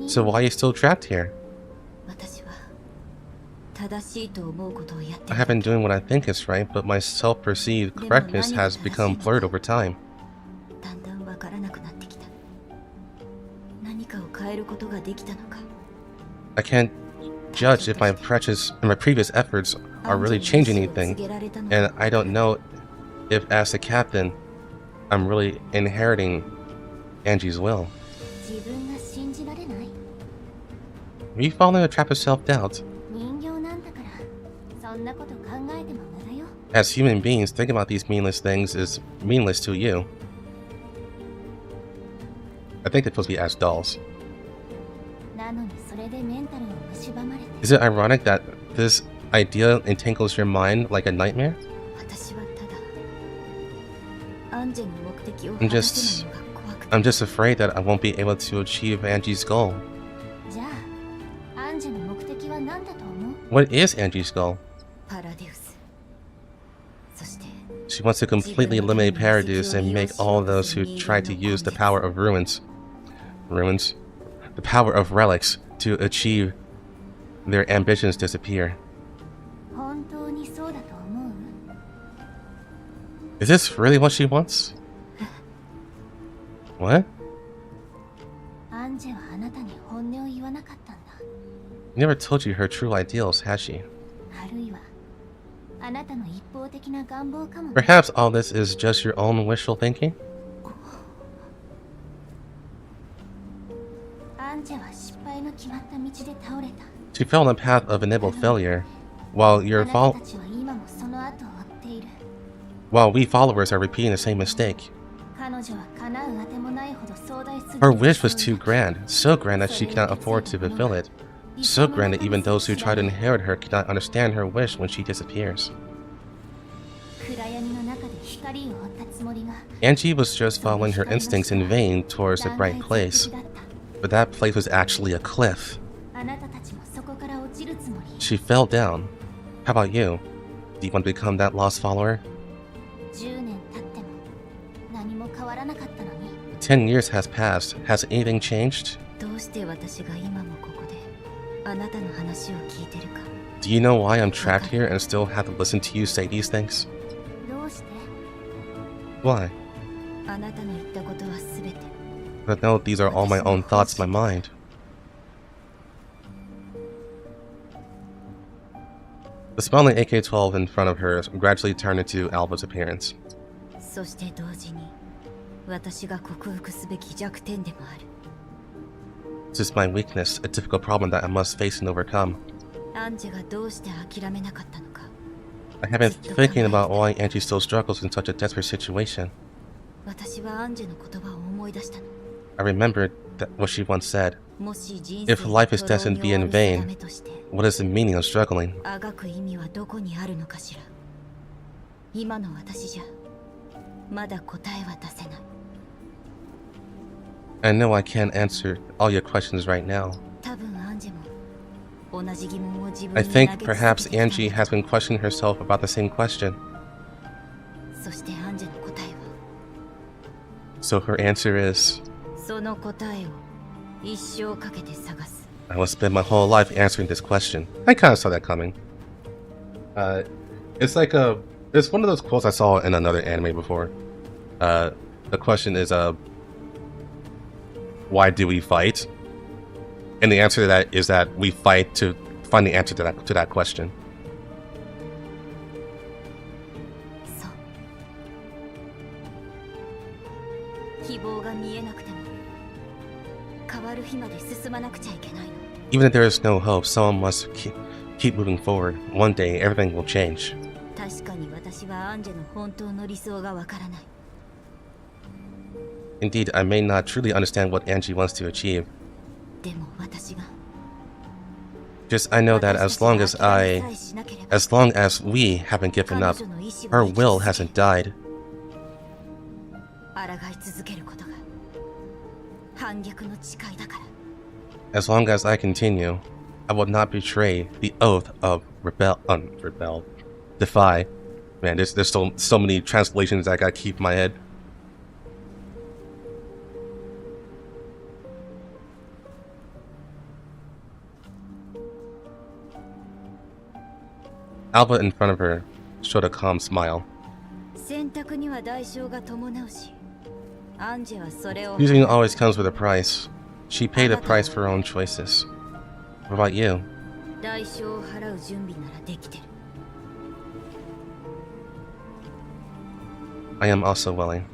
So why are you still trapped here? I have been doing what I think is right, but my self-perceived correctness has become blurred over time. I can't judge if my previous efforts are really changing anything, and I don't know if, as the captain, I'm really inheriting Anjie's will. Are you falling in a trap of self-doubt? As human beings, thinking about these meaningless things is meaningless to you. I think they're supposed to be as dolls. Is it ironic that this idea entangles your mind like a nightmare? I'm just afraid that I won't be able to achieve Anjie's goal. What is Anjie's goal? She wants to completely eliminate Paradeus and make all those who try to use the power of the power of relics to achieve their ambitions disappear. Is this really what she wants? What? Never told you her true ideals, has she? Perhaps all this is just your own wishful thinking? She fell on the path of inevitable failure, while we followers are repeating the same mistake. Her wish was too grand, so grand that she cannot afford to fulfill it. So grand that even those who try to inherit her cannot understand her wish when she disappears. Anjie was just following her instincts in vain towards the bright place, but that place was actually a cliff. She fell down. How about you? Do you want to become that lost follower? 10 years has passed. Has anything changed? Do you know why I'm trapped here and still have to listen to you say these things? Why? But no, these are all my own thoughts in my mind. The smiling AK-12 in front of her gradually turned into Alba's appearance. This is my weakness, a difficult problem that I must face and overcome. I have been thinking about why Anjie still struggles in such a desperate situation. I remembered what she once said. If life is destined to be in vain, what is the meaning of struggling? I know I can't answer all your questions right now. I think perhaps Anjie has been questioning herself about the same question. So her answer is, I will spend my whole life answering this question. I kind of saw that coming. It's one of those quotes I saw in another anime before. The question is, why do we fight? And the answer to that is that we fight to find the answer to that question. Even if there is no hope, someone must keep moving forward. One day, everything will change. Indeed, I may not truly understand what Anjie wants to achieve. Just I know that as long as we haven't given up, her will hasn't died. As long as I continue, I will not betray the oath of defy. Man, there's so many translations I gotta keep in my head. Alba in front of her showed a calm smile. Choosing always comes with a price. She paid a price for her own choices. What about you? I am also willing.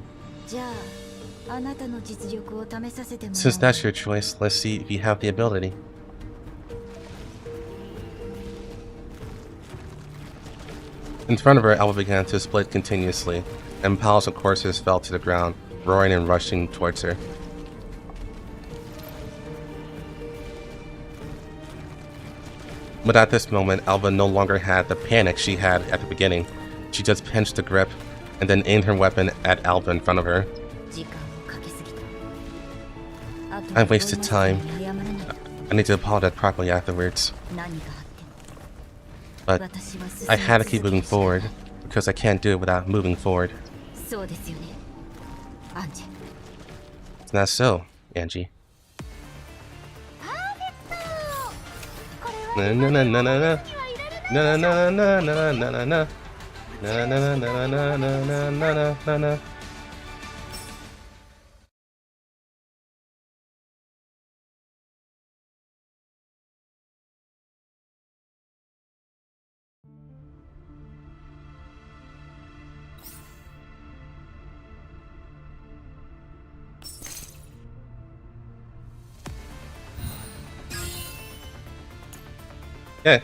Since that's your choice, let's see if you have the ability. In front of her, Alba began to split continuously, and piles of corpses fell to the ground, roaring and rushing towards her. But at this moment, Alba no longer had the panic she had at the beginning. She just pinched the grip and then aimed her weapon at Alba in front of her. I wasted time. I need to apologize properly afterwards. But I had to keep moving forward, because I can't do it without moving forward. It's not so, Anjie. Na na na na na na na na na na na na na na na na na na na na. Yeah.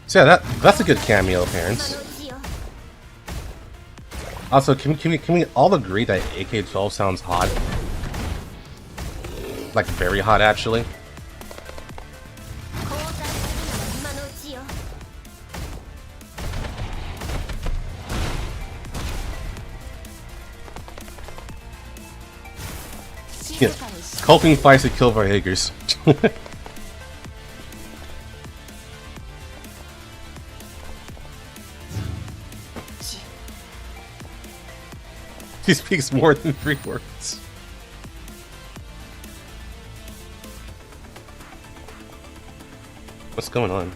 So yeah, that's a good cameo appearance. Also, can we all agree that AK-12 sounds hot? Like very hot, actually. Yeah. Coping fights to kill Jaegers. He speaks more than 3 words. What's going on?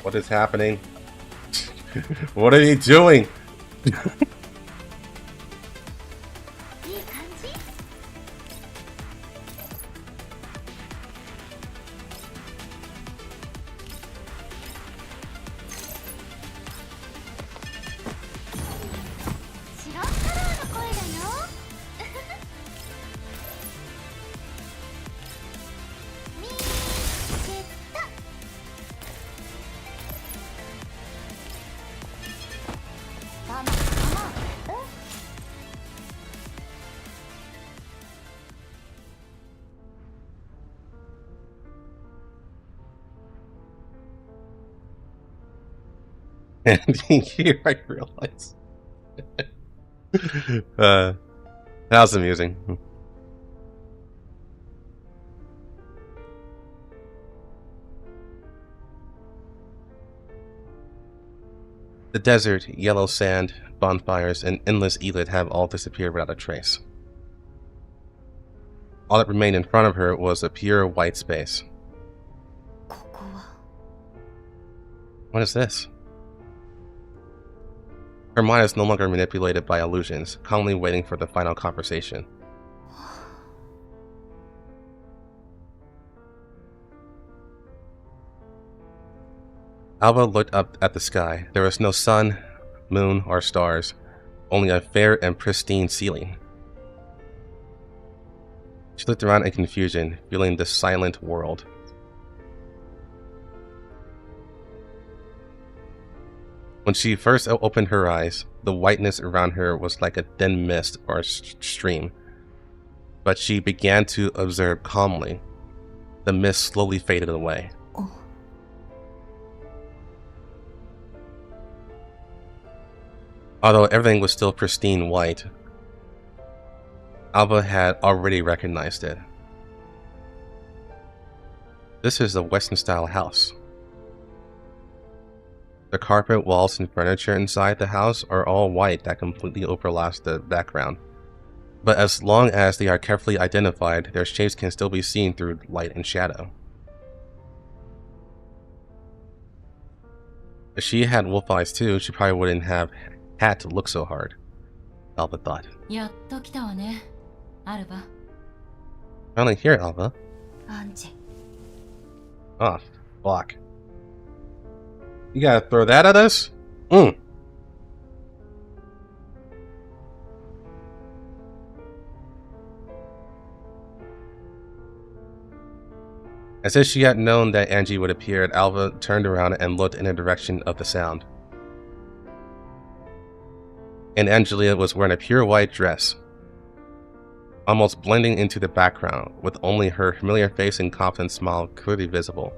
What is happening? What are you doing? And here I realize. That was amusing. The desert, yellow sand, bonfires, and endless Elid have all disappeared without a trace. All that remained in front of her was a pure white space. What is this? Her mind is no longer manipulated by illusions, calmly waiting for the final conversation. Alba looked up at the sky. There was no sun, moon, or stars, only a fair and pristine ceiling. She looked around in confusion, feeling the silent world. When she first opened her eyes, the whiteness around her was like a thin mist or stream. But she began to observe calmly. The mist slowly faded away. Although everything was still pristine white, Alba had already recognized it. This is a Western-style house. The carpet, walls, and furniture inside the house are all white that completely overlaps the background. But as long as they are carefully identified, their shapes can still be seen through light and shadow. If she had wolf eyes too, she probably wouldn't have had to look so hard, Alba thought. Finally here, Alba. Oh, fuck. You gotta throw that at us? As if she had known that Anjie would appear, Alba turned around and looked in the direction of the sound. And Angelia was wearing a pure white dress. almost blending into the background, with only her familiar face and confident smile clearly visible.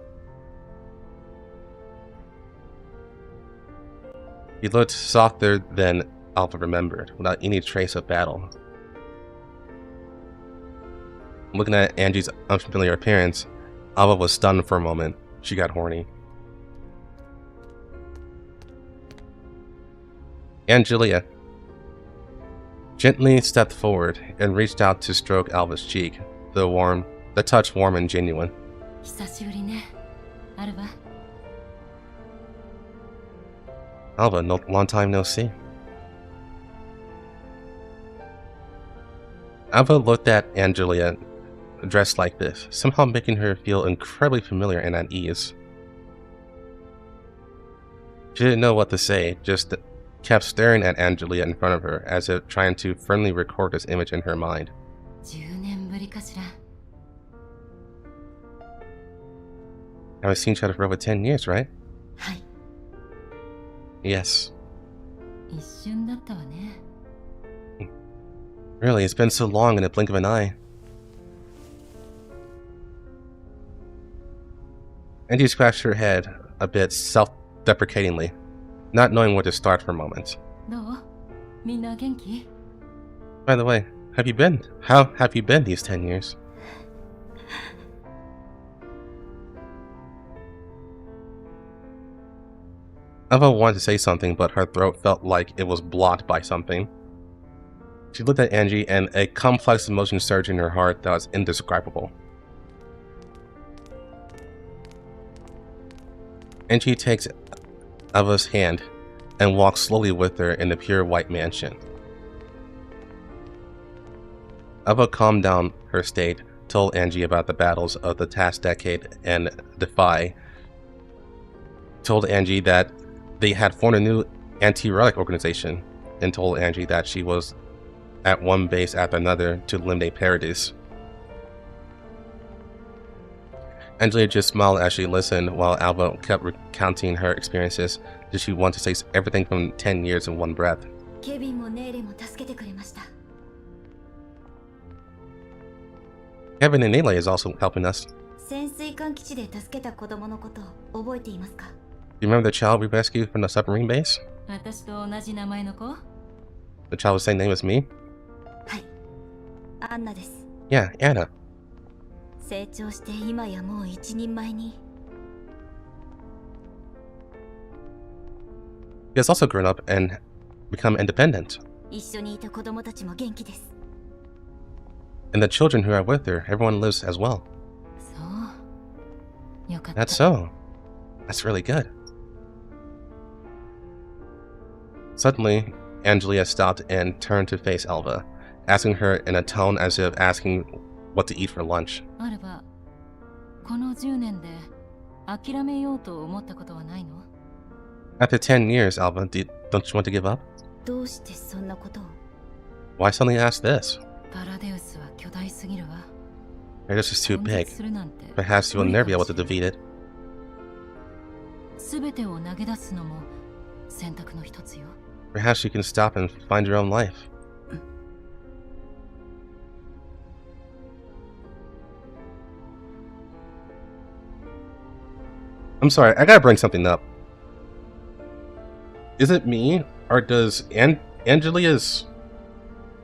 He looked softer than Alba remembered, without any trace of battle. Looking at Anjie's unfamiliar appearance, Alba was stunned for a moment. She got horny. Angelia gently stepped forward and reached out to stroke Alba's cheek, the touch warm and genuine. Alba, long time no see. Alba looked at Angelia dressed like this, somehow making her feel incredibly familiar and at ease. She didn't know what to say, just kept staring at Angelia in front of her, as if trying to firmly record this image in her mind. Haven't seen each other for over 10 years, right? Yes. Really, it's been so long in a blink of an eye. Anjie scratched her head a bit self-deprecatingly, not knowing where to start for a moment. By the way, how have you been these 10 years? Alba wanted to say something, but her throat felt like it was blocked by something. She looked at Anjie, and a complex emotion surged in her heart that was indescribable. Anjie takes Alba's hand and walks slowly with her in the pure white mansion. Alba calmed down her state, told Anjie about the battles of the past decade and Defy, told Anjie that they had formed a new anti-relic organization, and told Anjie that she was at one base after another to eliminate Paradeus. Angelia just smiled as she listened while Alba kept recounting her experiences. Did she want to say everything from 10 years in one breath? Kevin and Neela is also helping us. Do you remember the child we rescued from the submarine base? The child was the same name as me? Yeah, Anna. He has also grown up and become independent. And the children who are with her, everyone lives as well. That's so. That's really good. Suddenly, Angelia stopped and turned to face Alba, asking her in a tone as if asking what to eat for lunch. After 10 years, Alba, don't you want to give up? Why suddenly ask this? Paradeus is too big. Perhaps you will never be able to defeat it. Perhaps you can stop and find your own life. I'm sorry, I gotta bring something up. Is it me, or does Angelia's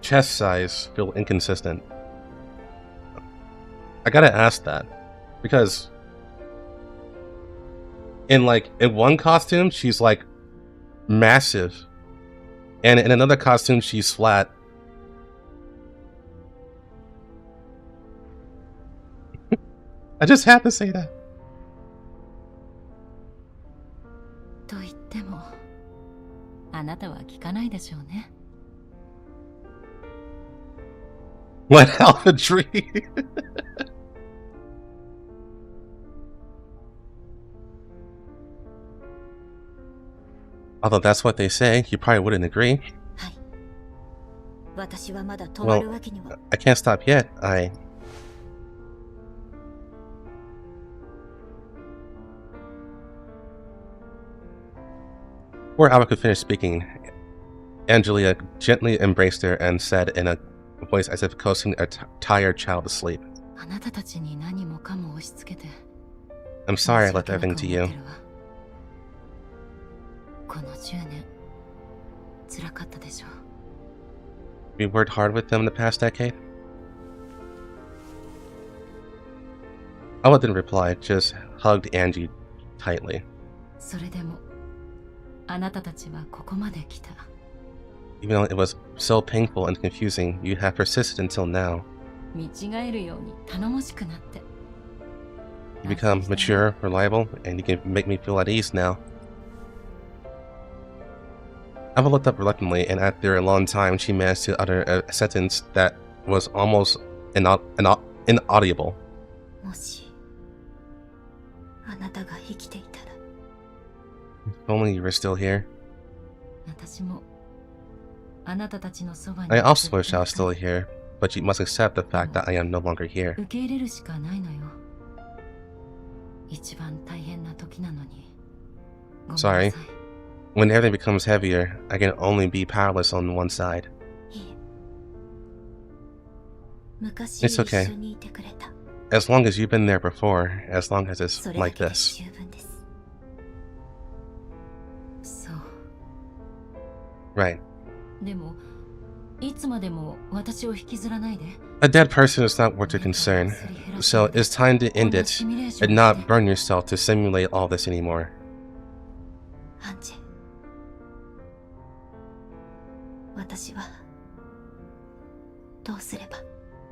chest size feel inconsistent? I gotta ask that, because in one costume she's like massive, and in another costume she's flat. I just have to say that. What Alpha Tree? Although that's what they say, you probably wouldn't agree. Well, I can't stop yet. Before Alba could finish speaking, Angelia gently embraced her and said in a a voice as if coaxing a tired child to sleep. I'm sorry I left everything to you. You worked hard with them the past decade? Alba didn't reply, just hugged Anjie tightly. Even though it was so painful and confusing, you have persisted until now. You become mature, reliable, and you can make me feel at ease now. Alba looked up reluctantly, and after a long time, she managed to utter a sentence that was almost inaudible. If only you were still here. I also wish I was still here, but you must accept the fact that I am no longer here. Sorry. When everything becomes heavier, I can only be powerless on one side. It's okay. As long as you've been there before, as long as it's like this. Right. A dead person is not worth your concern, so it's time to end it and not burn yourself to simulate all this anymore.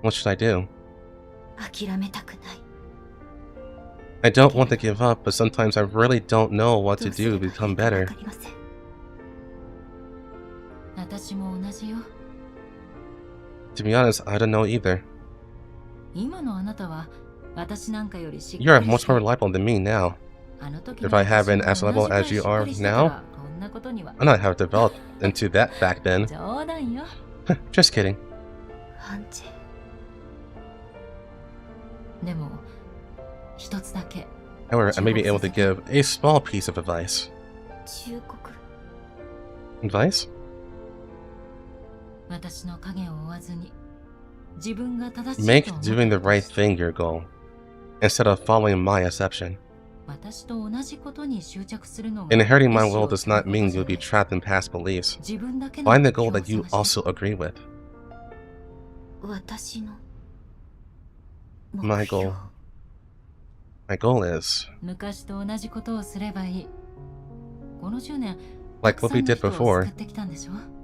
What should I do? I don't want to give up, but sometimes I really don't know what to do to become better. To be honest, I don't know either. You're much more reliable than me now. If I have been as reliable as you are now, I might have developed into that back then. Just kidding. However, I may be able to give a small piece of advice. Advice? Make doing the right thing your goal, instead of following my exception. Inheriting my will does not mean you'll be trapped in past beliefs. Find the goal that you also agree with. My goal is... like what we did before,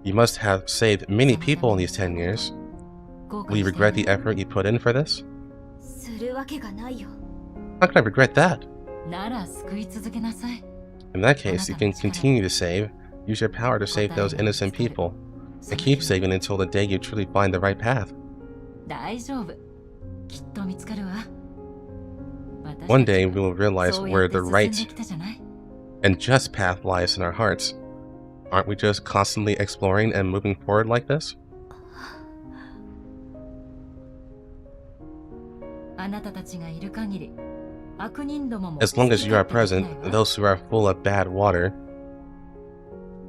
you must have saved many people in these 10 years. Will you regret the effort you put in for this? How can I regret that? In that case, you can continue to save, use your power to save those innocent people, and keep saving until the day you truly find the right path. One day we will realize where the right and just path lies in our hearts. Aren't we just constantly exploring and moving forward like this? As long as you are present, those who are full of bad water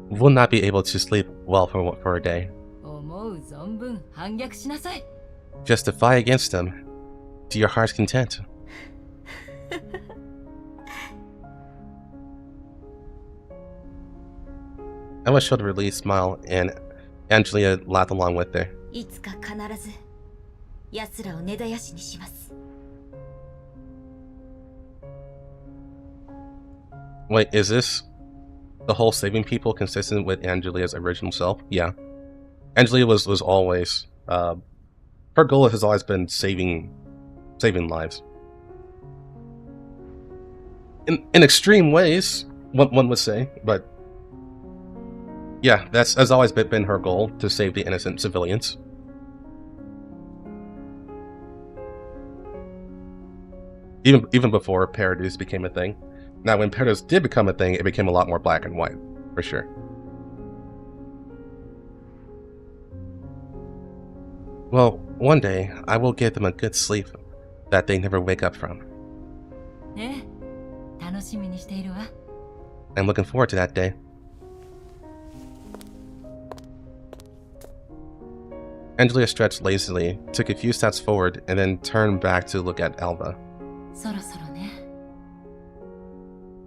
will not be able to sleep well for a day. Just to fight against them, to your heart's content. Alba showed a relieved smile, and Anjie laughed along with her. Wait, is this the whole saving people consistent with Anjelia's original self? Yeah. Anjie was always... her goal has always been saving lives. In extreme ways, one would say, but... yeah, that's always been her goal, to save the innocent civilians. Even before Paradeus became a thing. Now, when Paradeus did become a thing, it became a lot more black and white, for sure. Well, one day, I will give them a good sleep that they never wake up from. I'm looking forward to that day. Anjie stretched lazily, took a few steps forward, and then turned back to look at Alba. そろそろね。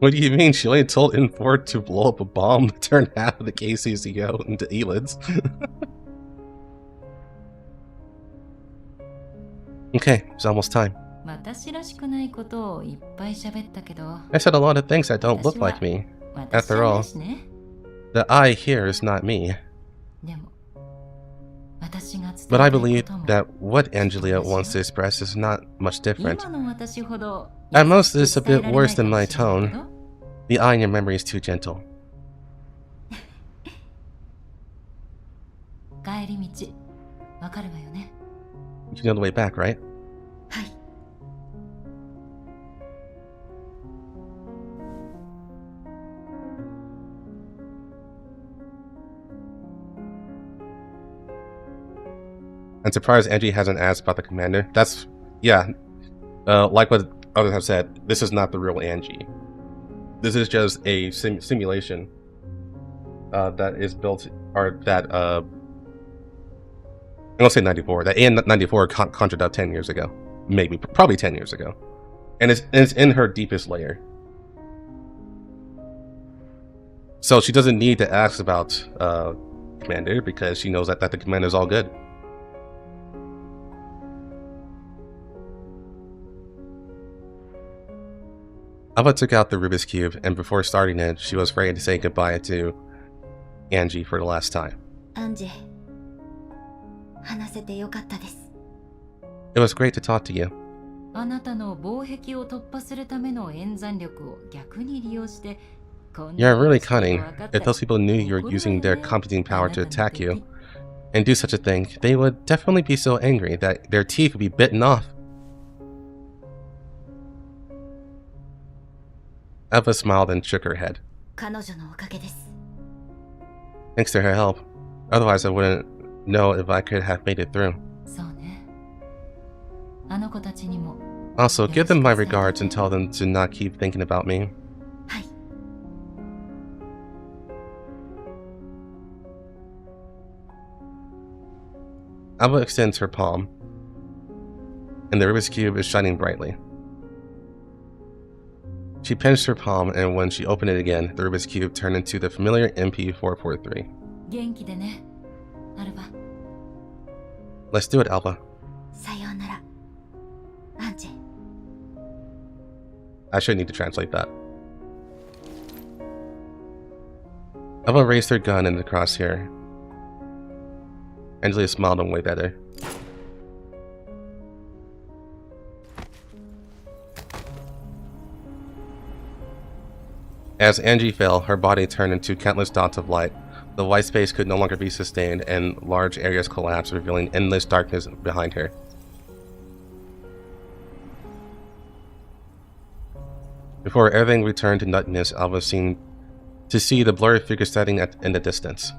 What do you mean? She only told Infor to blow up a bomb to turn half of the KCCO into elids. Okay, it's almost time. 私らしくないことをいっぱい喋ったけど。 I said a lot of things that don't look like me. After all, the I here is not me. But I believe that what Angelia wants to express is not much different. At most, it's a bit worse than my tone. The I in your memory is too gentle. You know the way back, right? I'm surprised Anjie hasn't asked about the commander. That's, yeah, like what others have said, this is not the real Anjie. This is just a simulation that is built, or that, I'm gonna say 94, that AN-94 conjured up 10 years ago. Maybe, probably 10 years ago. And it's in her deepest layer. So she doesn't need to ask about commander, because she knows that the commander is all good. Alba took out the Rubik's Cube, and before starting it, she was ready to say goodbye to Anjie for the last time. Anjie, it was great to talk to you. You're really cunning. If those people knew you were using their computing power to attack you, and do such a thing, they would definitely be so angry that their teeth would be bitten off. Alba smiled and shook her head. Thanks to her help. Otherwise I wouldn't know if I could have made it through. Also, give them my regards and tell them to not keep thinking about me. Alba extends her palm, and the Rubik's Cube is shining brightly. She pinched her palm, and when she opened it again, the Rubik's Cube turned into the familiar MP443. Let's do it, Alba. I should need to translate that. Alba raised her gun in the crosshair. Angelia smiled and waved at her. As Anjie fell, her body turned into countless dots of light. The white space could no longer be sustained, and large areas collapsed, revealing endless darkness behind her. Before everything returned to nothingness, Alba seemed to see the blurry figure standing in the distance.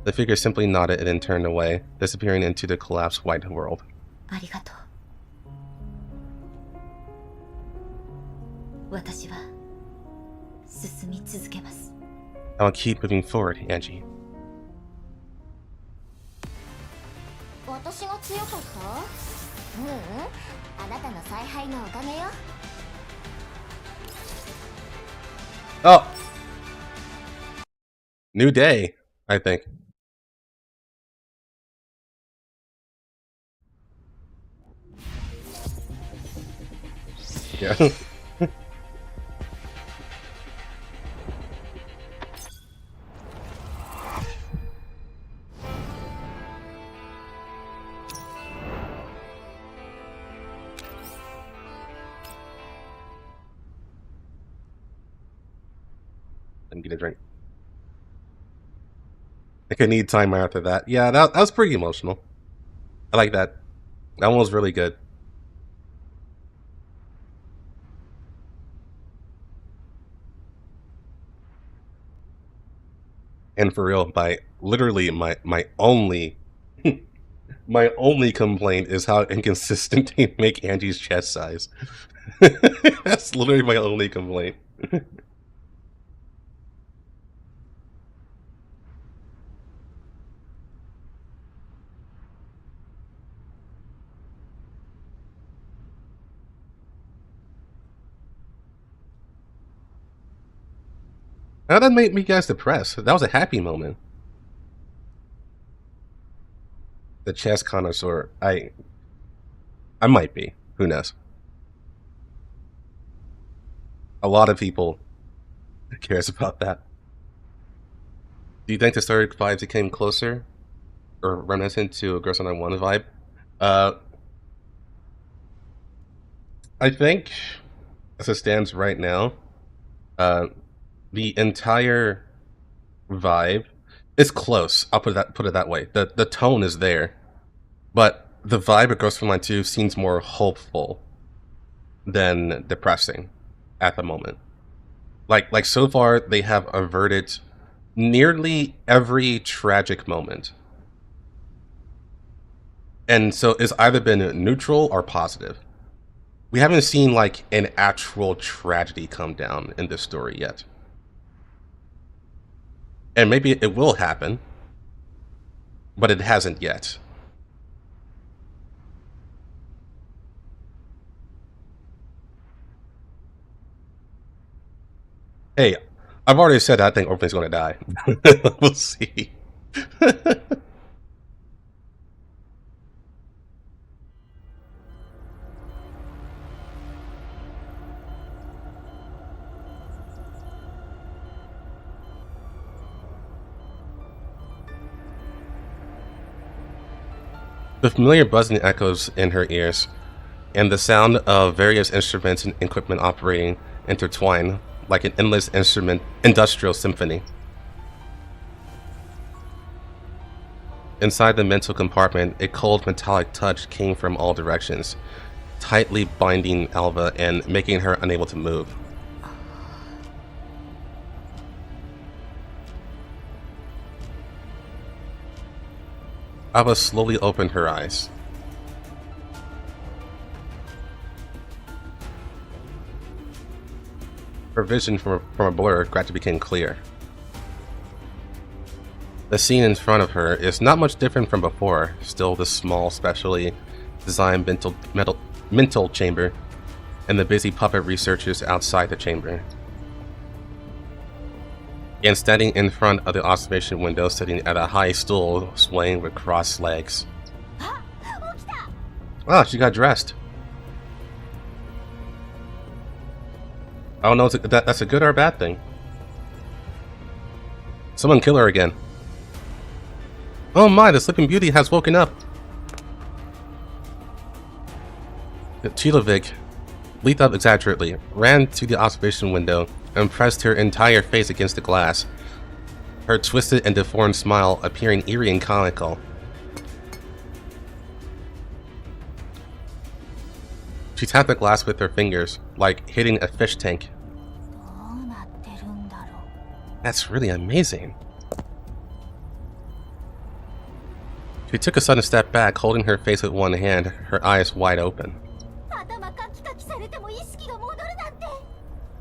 The figure simply nodded and then turned away, disappearing into the collapsed white world. I'll keep moving forward, Anjie. Oh! New day, I think. Yeah. And get a drink. I could need time after that. Yeah, that was pretty emotional. I like that. That one was really good. And for real, literally my only my only complaint is how inconsistent they make Angie's chest size. That's literally my only complaint. How that made me guys depressed? That was a happy moment. The chess connoisseur. I might be. Who knows? A lot of people cares about that. Do you think the story vibes became closer or reminiscent to a Girls on One vibe? I think, as it stands right now, the entire vibe is close. I'll put it that way. The tone is there, but the vibe of Girls from Line 2 seems more hopeful than depressing at the moment. Like so far, they have averted nearly every tragic moment. And so it's either been neutral or positive. We haven't seen like an actual tragedy come down in this story yet. And maybe it will happen, but it hasn't yet. Hey, I've already said I think Orphan's going to die. We'll see. The familiar buzzing echoes in her ears, and the sound of various instruments and equipment operating intertwine like an endless industrial symphony. Inside the mental compartment, a cold metallic touch came from all directions, tightly binding Alba and making her unable to move. Alba slowly opened her eyes. Her vision from a blur gradually became clear. The scene in front of her is not much different from before, still the small, specially designed mental chamber, and the busy puppet researchers outside the chamber. And standing in front of the observation window, sitting at a high stool, swaying with crossed legs. Wow, she got dressed. I don't know if that's a good or a bad thing. Someone kill her again. Oh my, the Sleeping Beauty has woken up. Quilovig leaped up exaggerately, ran to the observation window, and pressed her entire face against the glass, her twisted and deformed smile appearing eerie and comical. She tapped the glass with her fingers, like hitting a fish tank. That's really amazing. She took a sudden step back, holding her face with one hand, her eyes wide open.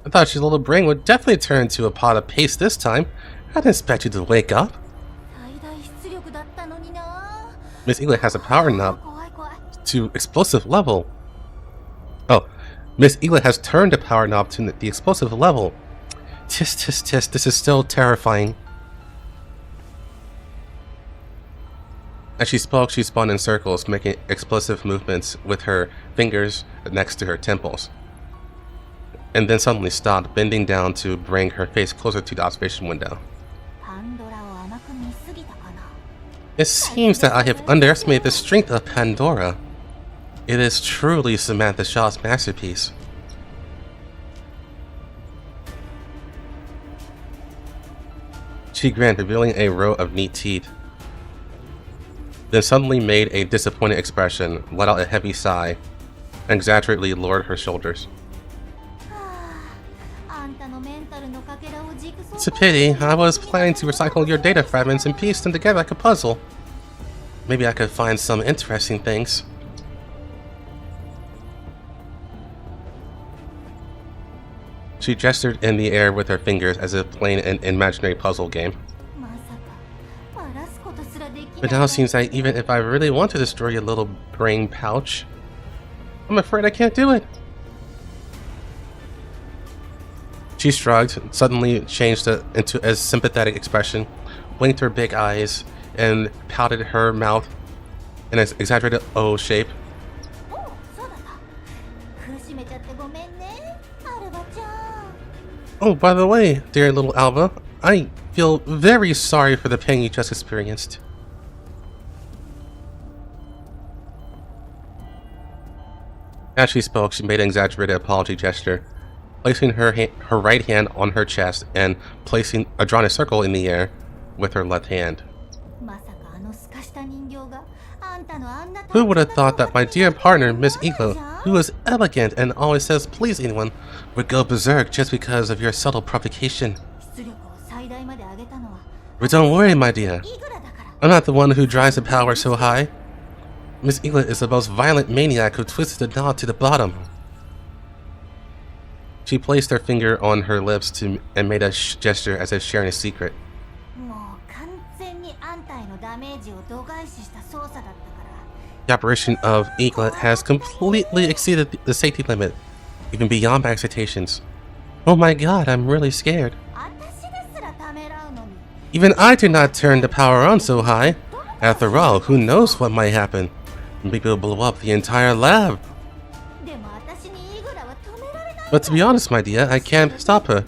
I thought your little brain would definitely turn into a pot of paste this time. I didn't expect you to wake up. Miss Eigla has a power knob to explosive level. Oh, Miss Eigla has turned the power knob to the explosive level. Tisk, tisk, tisk, this is still terrifying. As she spoke, she spun in circles, making explosive movements with her fingers next to her temples. And then suddenly stopped, bending down to bring her face closer to the observation window. It seems that I have underestimated the strength of Pandora. It is truly Samantha Shaw's masterpiece. She grinned, revealing a row of neat teeth. Then suddenly made a disappointed expression, let out a heavy sigh, and exaggeratedly lowered her shoulders. It's a pity. I was planning to recycle your data fragments and piece them together like a puzzle. Maybe I could find some interesting things. She gestured in the air with her fingers as if playing an imaginary puzzle game. But now it seems like even if I really want to destroy your little brain pouch, I'm afraid I can't do it. She shrugged, suddenly changed it into a sympathetic expression, blinked her big eyes, and pouted her mouth in an exaggerated O shape. Oh, by the way, dear little Alba, I feel very sorry for the pain you just experienced. As she spoke, she made an exaggerated apology gesture, placing her right hand on her chest and drawing a circle in the air with her left hand. Who would have thought that my dear partner, Miss Eigla, who is elegant and always says please anyone, would go berserk just because of your subtle provocation? But don't worry, my dear. I'm not the one who drives the power so high. Miss Eigla is the most violent maniac who twisted the knot to the bottom. She placed her finger on her lips and made a gesture as if sharing a secret. The operation of Eigla has completely exceeded the safety limit, even beyond my expectations. Oh my god, I'm really scared. Even I did not turn the power on so high. After all, who knows what might happen? Maybe it'll blow up the entire lab. But to be honest, my dear, I can't stop her.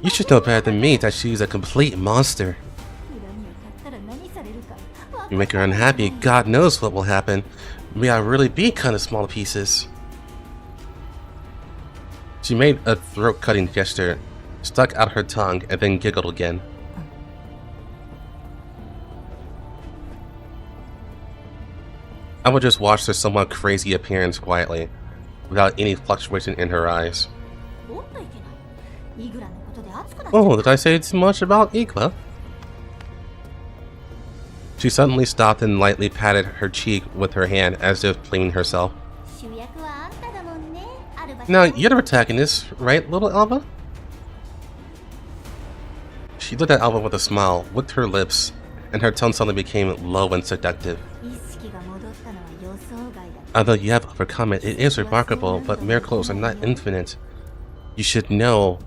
You should know better than me that she's a complete monster. You make her unhappy, God knows what will happen. May I really be cut in small pieces. She made a throat-cutting gesture, stuck out her tongue, and then giggled again. I would just watch her somewhat crazy appearance quietly, without any fluctuation in her eyes. Oh, did I say too much about Eigla? She suddenly stopped and lightly patted her cheek with her hand as if blaming herself. Now, you're the protagonist, right, little Alba? She looked at Alba with a smile, licked her lips, and her tone suddenly became low and seductive. Although you have overcome it, it is remarkable, but miracles are not infinite. You should know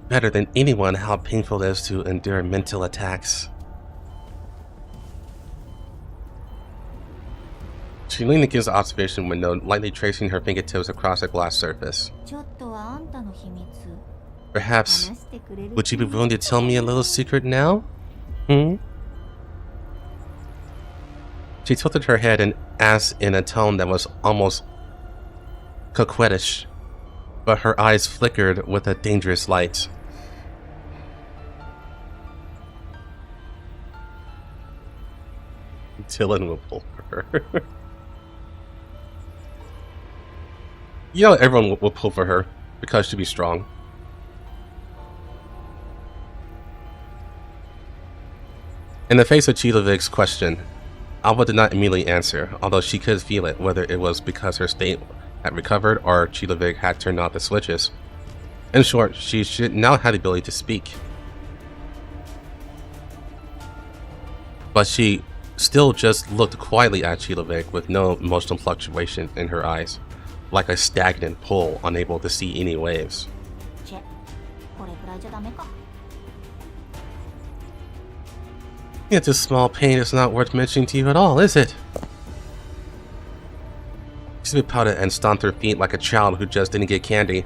better than anyone how painful it is to endure mental attacks. She leaned against the observation window, lightly tracing her fingertips across the glass surface. Perhaps, would you be willing to tell me a little secret now? She tilted her head and asked in a tone that was almost coquettish, but her eyes flickered with a dangerous light. Dylan will pull for her. You know everyone will pull for her, because she'll be strong. In the face of Quilovig's question, Alba did not immediately answer, although she could feel it, whether it was because her state had recovered or Quilovig had turned off the switches. In short, she should now have the ability to speak. But she still just looked quietly at Quilovig with no emotional fluctuation in her eyes, like a stagnant pool unable to see any waves. It's a small pain is not worth mentioning to you at all, is it? She pouted and stomped her feet like a child who just didn't get candy.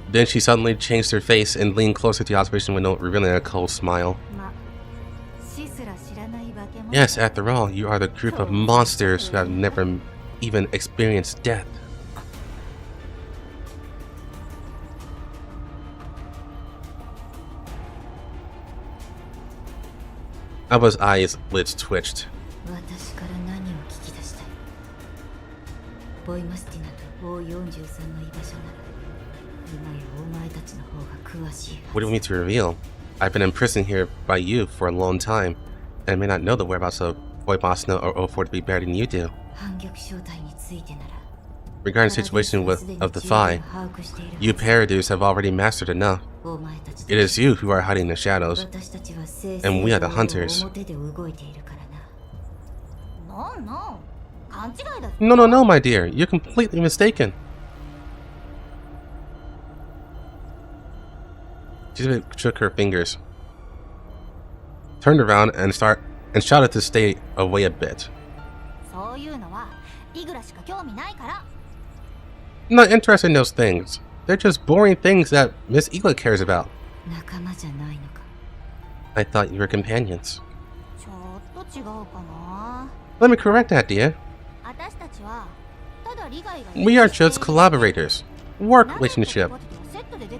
Then she suddenly changed her face and leaned closer to the observation window, revealing a cold smile. Yes, after all, you are the group of monsters who have never even experienced death. Alba's eyelids twitched. What do you mean to reveal? I've been imprisoned here by you for a long time, and may not know the whereabouts of Wipha or 04 to be better than you do. Regarding the situation of the Phi, you Paradeus have already mastered enough. It is you who are hiding in the shadows, and we are the hunters. No, my dear, you're completely mistaken. She shook her fingers, turned around, and shouted to stay away a bit. I'm not interested in those things. They're just boring things that Miss Eigla cares about. I thought you were companions. Let me correct that, dear. We are just collaborators. Work relationship.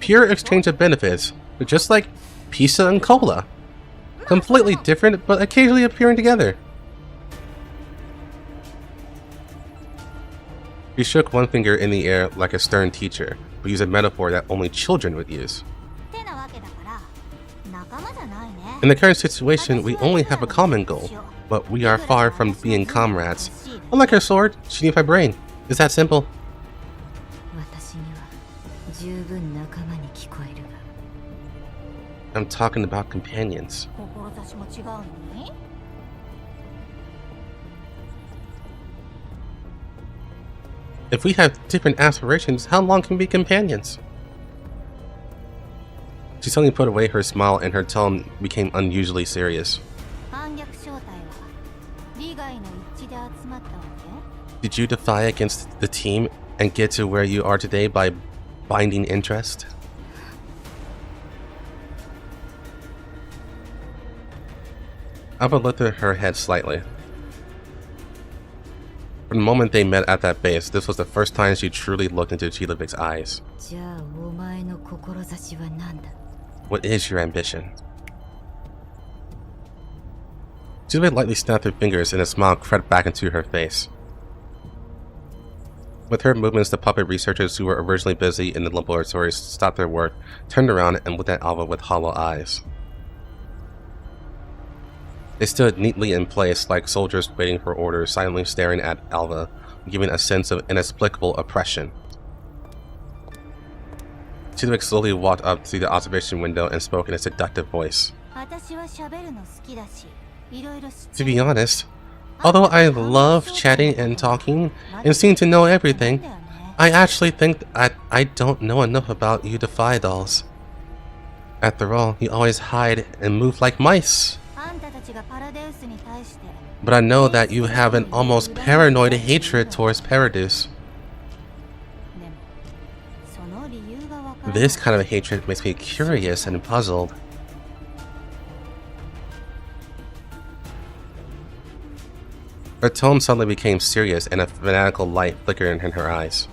Pure exchange of benefits, but just like pizza and cola. Completely different, but occasionally appearing together. He shook one finger in the air like a stern teacher, but used a metaphor that only children would use. In the current situation, we only have a common goal, but we are far from being comrades. Unlike her sword, she needs my brain. It's that simple. I'm talking about companions. If we have different aspirations, how long can we be companions? She suddenly put away her smile and her tone became unusually serious. Did you defy against the team and get to where you are today by binding interest? Alba lifted her head slightly. From the moment they met at that base, this was the first time she truly looked into Quilovig's eyes. What is your ambition? Quilovig lightly snapped her fingers and a smile crept back into her face. With her movements, the puppet researchers who were originally busy in the laboratory stopped their work, turned around, and looked at Alba with hollow eyes. They stood neatly in place like soldiers waiting for orders, silently staring at Alba, giving a sense of inexplicable oppression. Quilovig slowly walked up to the observation window and spoke in a seductive voice. To be honest, although I love chatting and talking and seem to know everything, I actually think that I don't know enough about you Defy dolls. After all, you always hide and move like mice. But I know that you have an almost paranoid hatred towards Paradeus. This kind of hatred makes me curious and puzzled. Her tone suddenly became serious and a fanatical light flickered in her eyes.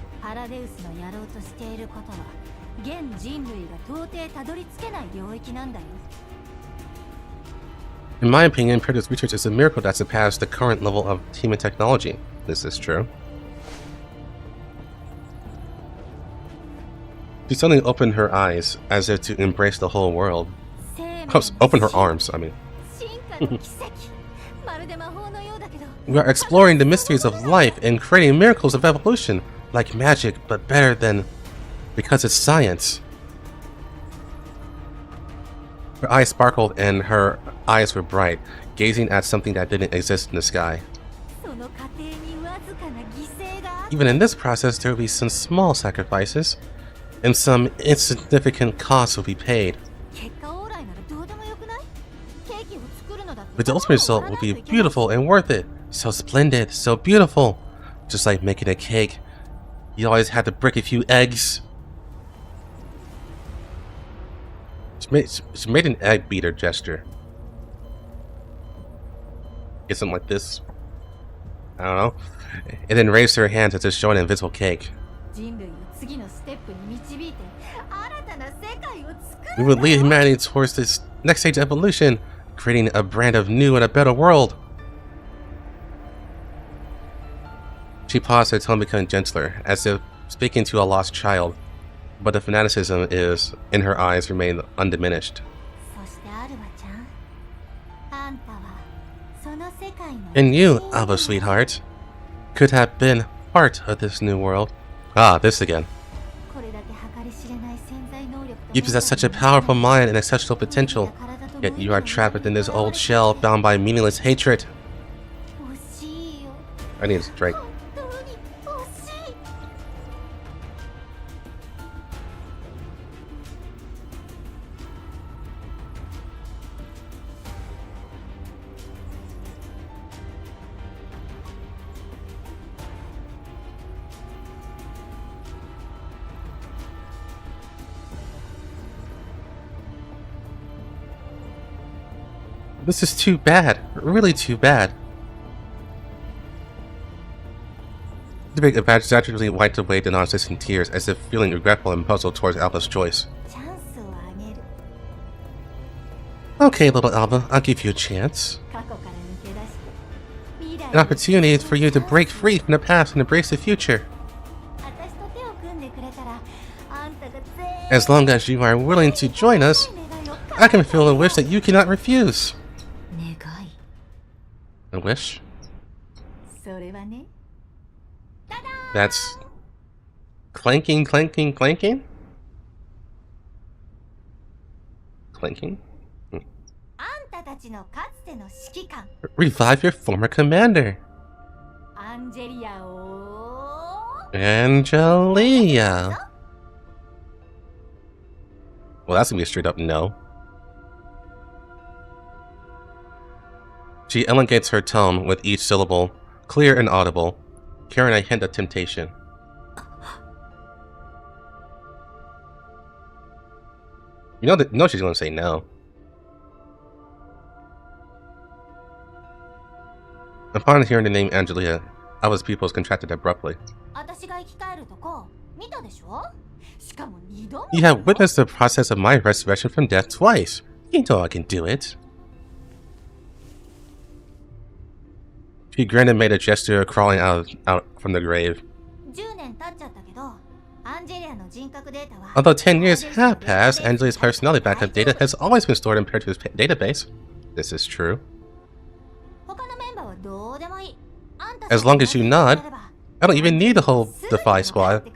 In my opinion, Paradeus research is a miracle that surpassed the current level of human technology. This is true. She suddenly opened her eyes, as if to embrace the whole world. Open her arms, I mean. We are exploring the mysteries of life and creating miracles of evolution, like magic, but better than... because it's science. Her eyes sparkled and her eyes were bright, gazing at something that didn't exist in the sky. Even in this process, there will be some small sacrifices, and some insignificant costs will be paid. But the ultimate result will be beautiful and worth it. So splendid, so beautiful. Just like making a cake, you always have to break a few eggs. She made an egg beater gesture. Get something like this. I don't know. And then raised her hands as if showing an invisible cake. We will lead humanity towards this next stage of evolution, creating a brand of new and a better world. She paused, her tone becoming gentler, as if speaking to a lost child, but the fanaticism in her eyes remained undiminished. And you, Alba sweetheart, could have been part of this new world. Ah, this again. You possess such a powerful mind and exceptional potential, yet you are trapped within this old shell bound by meaningless hatred. I need a drink. This is too bad. Really too bad. The big exaggeratedly wiped away the non-existent tears as if feeling regretful and puzzled towards Alba's choice. Okay, little Alba, I'll give you a chance. An opportunity for you to break free from the past and embrace the future. As long as you are willing to join us, I can fulfill a wish that you cannot refuse. A wish? That's... clanking, clanking, clanking? Clanking? Revive your former commander. Anjie. Well, that's gonna be a straight up no. She elongates her tone with each syllable, clear and audible, carrying a hint of temptation. You know she's gonna say no. Upon hearing the name Angelia, Alba's pupils contracted abruptly. You have witnessed the process of my resurrection from death twice. You know I can do it. She grinned and made a gesture of crawling out from the grave. Although 10 years have passed, Angelia's personality backup data has always been stored in Paradeus' database. This is true. As long as you nod, I don't even need the whole Defy squad.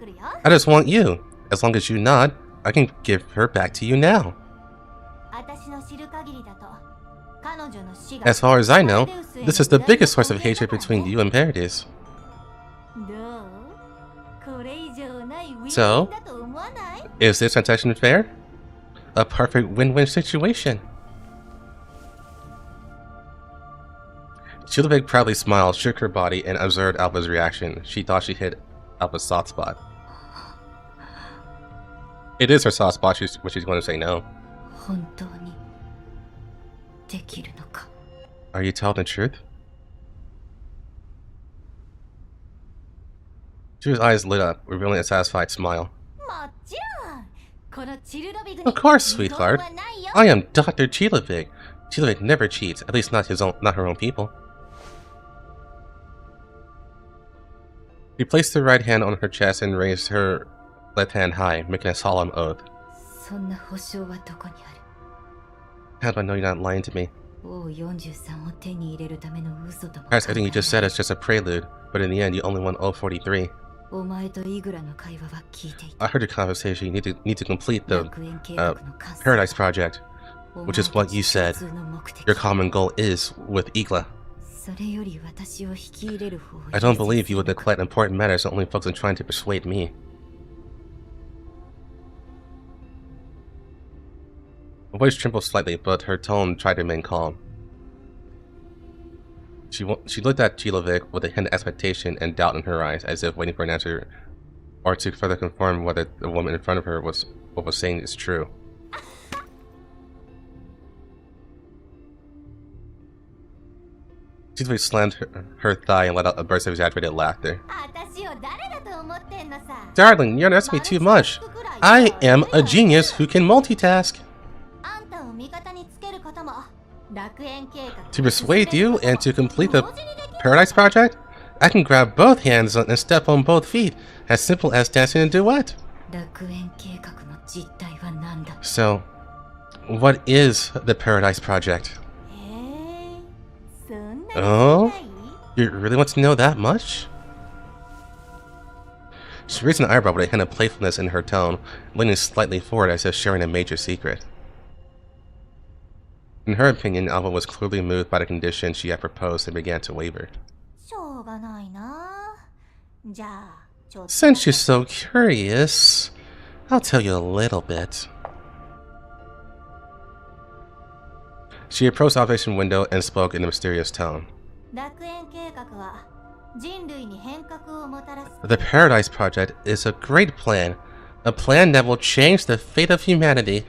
I just want you. As long as you nod, I can give her back to you now. As far as I know, this is the biggest source of hatred between you and Paradeus. So, is this transaction fair? A perfect win-win situation. Quilovig proudly smiled, shook her body, and observed Alba's reaction. She thought she hit Alba's soft spot. It is her soft spot, which she's going to say no. Are you telling the truth? Chill's eyes lit up, revealing a satisfied smile. Of course, sweetheart. I am Dr. Quilovig. Quilovig never cheats, at least not her own people. She placed her right hand on her chest and raised her left hand high, making a solemn oath. How do I know you're not lying to me? Perhaps everything you just said is just a prelude, but in the end you only won 043. I heard your conversation. You need to complete the Paradeus project, which is what you said. Your common goal is with Eigla. I don't believe you would neglect important matters and only focus on trying to persuade me. Her voice trembled slightly, but her tone tried to remain calm. She looked at Quilovig with a hint of expectation and doubt in her eyes, as if waiting for an answer or to further confirm whether the woman in front of her what was saying is true. Quilovig slammed her thigh and let out a burst of exaggerated laughter. Darling, you underestimate too much. I am a genius who can multitask. To persuade you and to complete the Paradeus project, I can grab both hands and step on both feet, as simple as dancing a duet. So, what is the Paradeus project? Oh? You really want to know that much? She raised an eyebrow with a hint of playfulness in her tone, leaning slightly forward as if sharing a major secret. In her opinion, Alba was clearly moved by the condition she had proposed and began to waver. Since you're so curious, I'll tell you a little bit. She approached the observation window and spoke in a mysterious tone. The Paradeus Project is a great plan. A plan that will change the fate of humanity.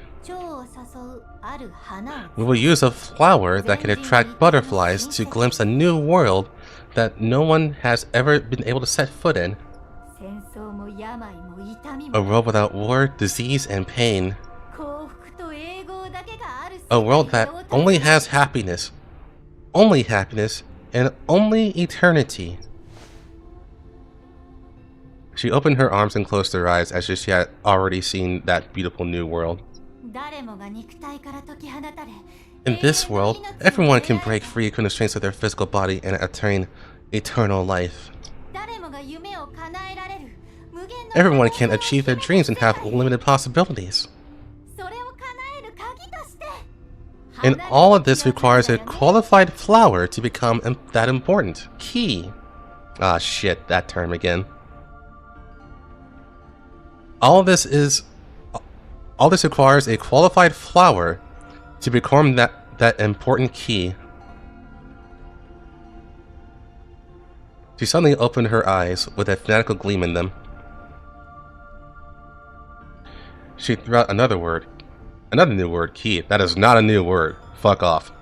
We will use a flower that can attract butterflies to glimpse a new world that no one has ever been able to set foot in. A world without war, disease, and pain. A world that only has happiness, and only eternity. She opened her arms and closed her eyes as if she had already seen that beautiful new world. In this world, everyone can break free from the constraints of their physical body and attain eternal life. Everyone can achieve their dreams and have limited possibilities. And all of this requires a qualified flower to become that important. Key. Ah, shit, that term again. All this requires a qualified flower to become that important key. She suddenly opened her eyes with a fanatical gleam in them. She threw out another word. Another new word, key. That is not a new word. Fuck off.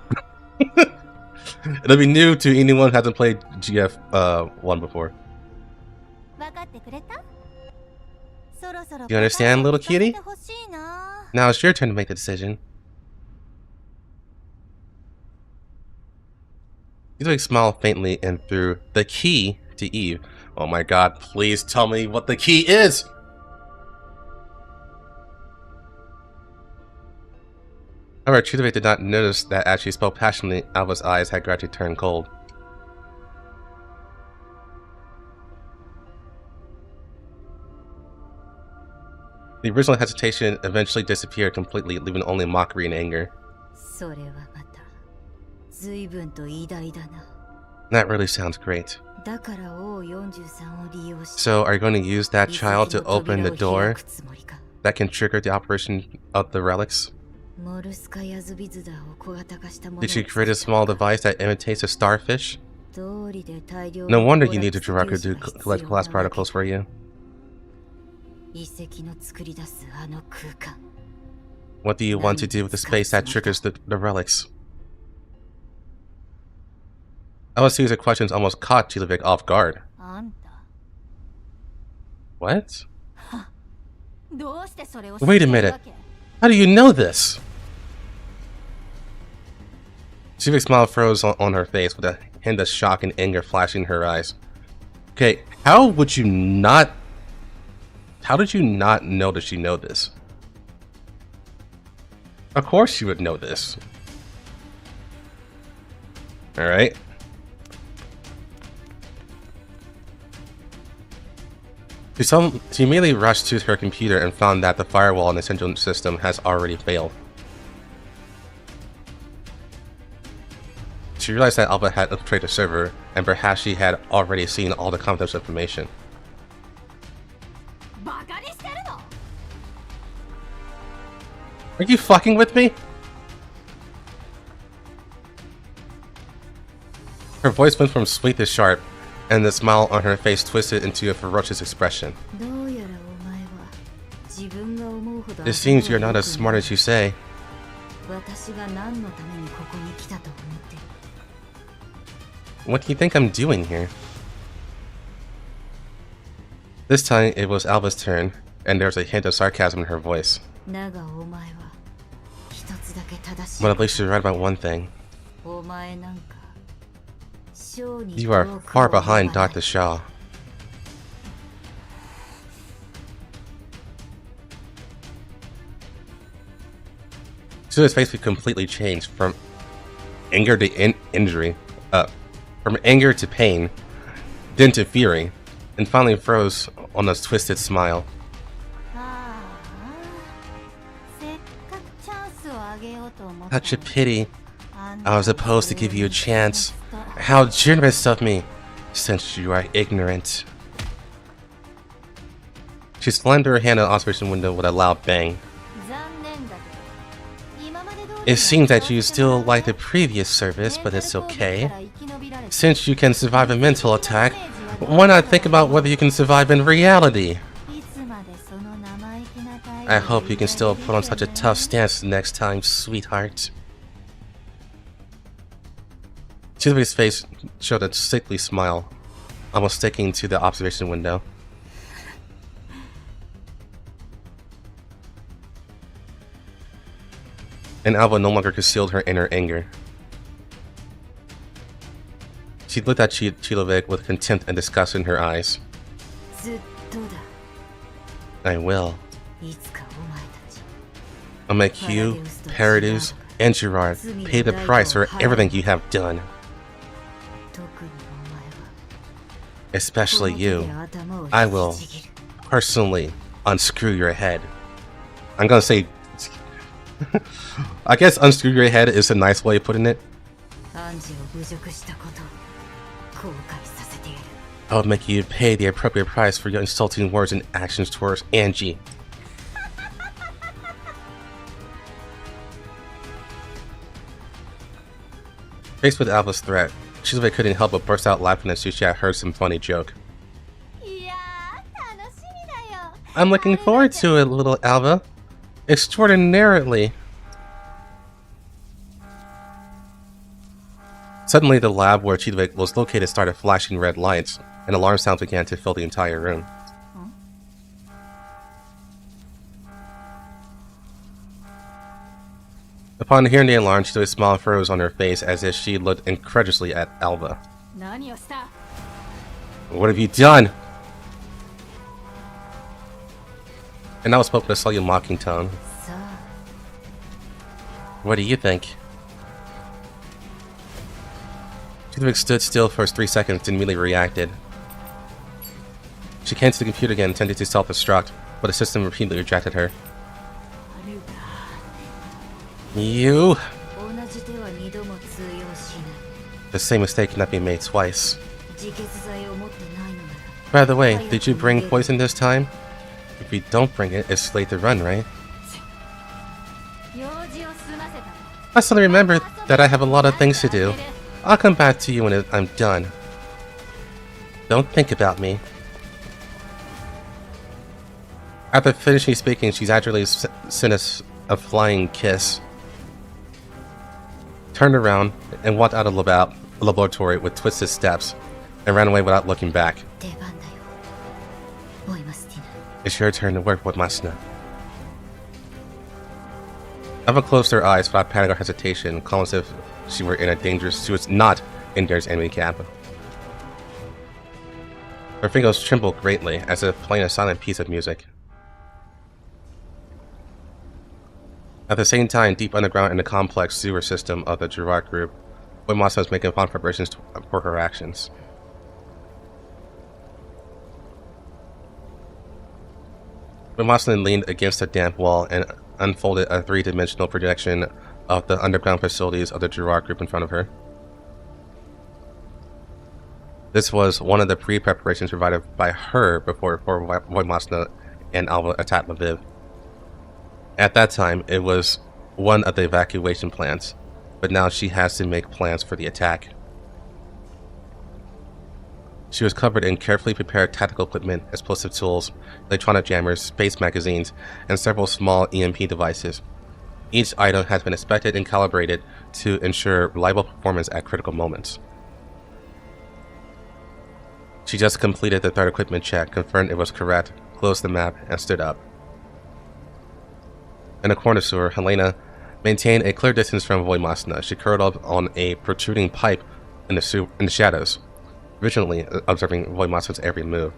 It'll be new to anyone who hasn't played GF1 before. You understand, little kitty? Now it's your turn to make the decision. Quilovig smiled faintly and threw the key to Eve. Oh my god, please tell me what the key is! However, Quilovig did not notice that as she spoke passionately, Alba's eyes had gradually turned cold. The original hesitation eventually disappeared completely, leaving only mockery and anger. That really sounds great. So, are you going to use that child to open the door that can trigger the operation of the relics? Did she create a small device that imitates a starfish? No wonder you need a director to collect glass particles for you. What do you want to do with the space that triggers the relics? Alba's series of questions almost caught Quilovig off guard. What? Wait a minute. How do you know this? Quilovig's smile froze on her face with a hint of shock and anger flashing in her eyes. Okay, how did you not know that she know this? Of course she would know this. Alright. She immediately rushed to her computer and found that the firewall in the central system has already failed. She realized that Alba had infiltrated the server, and perhaps she had already seen all the confidential information. Are you fucking with me? Her voice went from sweet to sharp, and the smile on her face twisted into a ferocious expression. It seems you're not as smart as you say. What do you think I'm doing here? This time it was Alba's turn, and there was a hint of sarcasm in her voice. But at least you're right about one thing. You are far behind Dr. Shaw. So his face would completely changed from anger to injury, from anger to pain, then to fury, and finally froze on a twisted smile. Such a pity. I was supposed to give you a chance. How generous of me, since you are ignorant. She slammed her hand on the observation window with a loud bang. It seems that you still like the previous service, but it's okay. Since you can survive a mental attack, why not think about whether you can survive in reality? I hope you can still put on such a tough stance next time, sweetheart. Chilovig's face showed a sickly smile, almost sticking to the observation window. And Alba no longer concealed her inner anger. She looked at Chilovig with contempt and disgust in her eyes. I will. I'll make you, Paradeus, and Gerard pay the price for everything you have done. Especially you. I will personally unscrew your head. I'm gonna say... I guess unscrew your head is a nice way of putting it. I'll make you pay the appropriate price for your insulting words and actions towards Anjie. Faced with Alba's threat, Chilovig couldn't help but burst out laughing as she had heard some funny joke. I'm looking forward to it, little Alba. Extraordinarily. Suddenly, the lab where Chilovig was located started flashing red lights, and alarm sounds began to fill the entire room. Upon hearing the alarm, Chilovig's smile froze on her face as if she looked incredulously at Alba. What have you done? And Alba spoke with a slightly mocking tone. What do you think? Chilovig stood still for 3 seconds and immediately reacted. She came to the computer again, intending to self-destruct, but the system repeatedly rejected her. You? The same mistake cannot be made twice. By the way, did you bring poison this time? If you don't bring it, it's late to run, right? I suddenly remembered that I have a lot of things to do. I'll come back to you when I'm done. Don't think about me. After finishing speaking, she's actually sent us a flying kiss, turned around, and walked out of the laboratory with twisted steps, and ran away without looking back. It's your turn to work, Wipha. Alba closed her eyes without panic or hesitation, calm as if she was not in dangerous enemy camp. Her fingers trembled greatly, as if playing a silent piece of music. At the same time, deep underground in the complex sewer system of the Gerard group, Wipha was making fond preparations for her actions. Wipha leaned against a damp wall and unfolded a three-dimensional projection of the underground facilities of the Gerard group in front of her. This was one of the pre-preparations provided by her before Wipha and Alba attacked Lviv. At that time, it was one of the evacuation plans, but now she has to make plans for the attack. She was covered in carefully prepared tactical equipment, explosive tools, electronic jammers, space magazines, and several small EMP devices. Each item has been inspected and calibrated to ensure reliable performance at critical moments. She just completed the third equipment check, confirmed it was correct, closed the map, and stood up. In the corner sewer, Helena maintained a clear distance from Wipha. She curled up on a protruding pipe in the shadows, vigilantly observing Wipha's every move.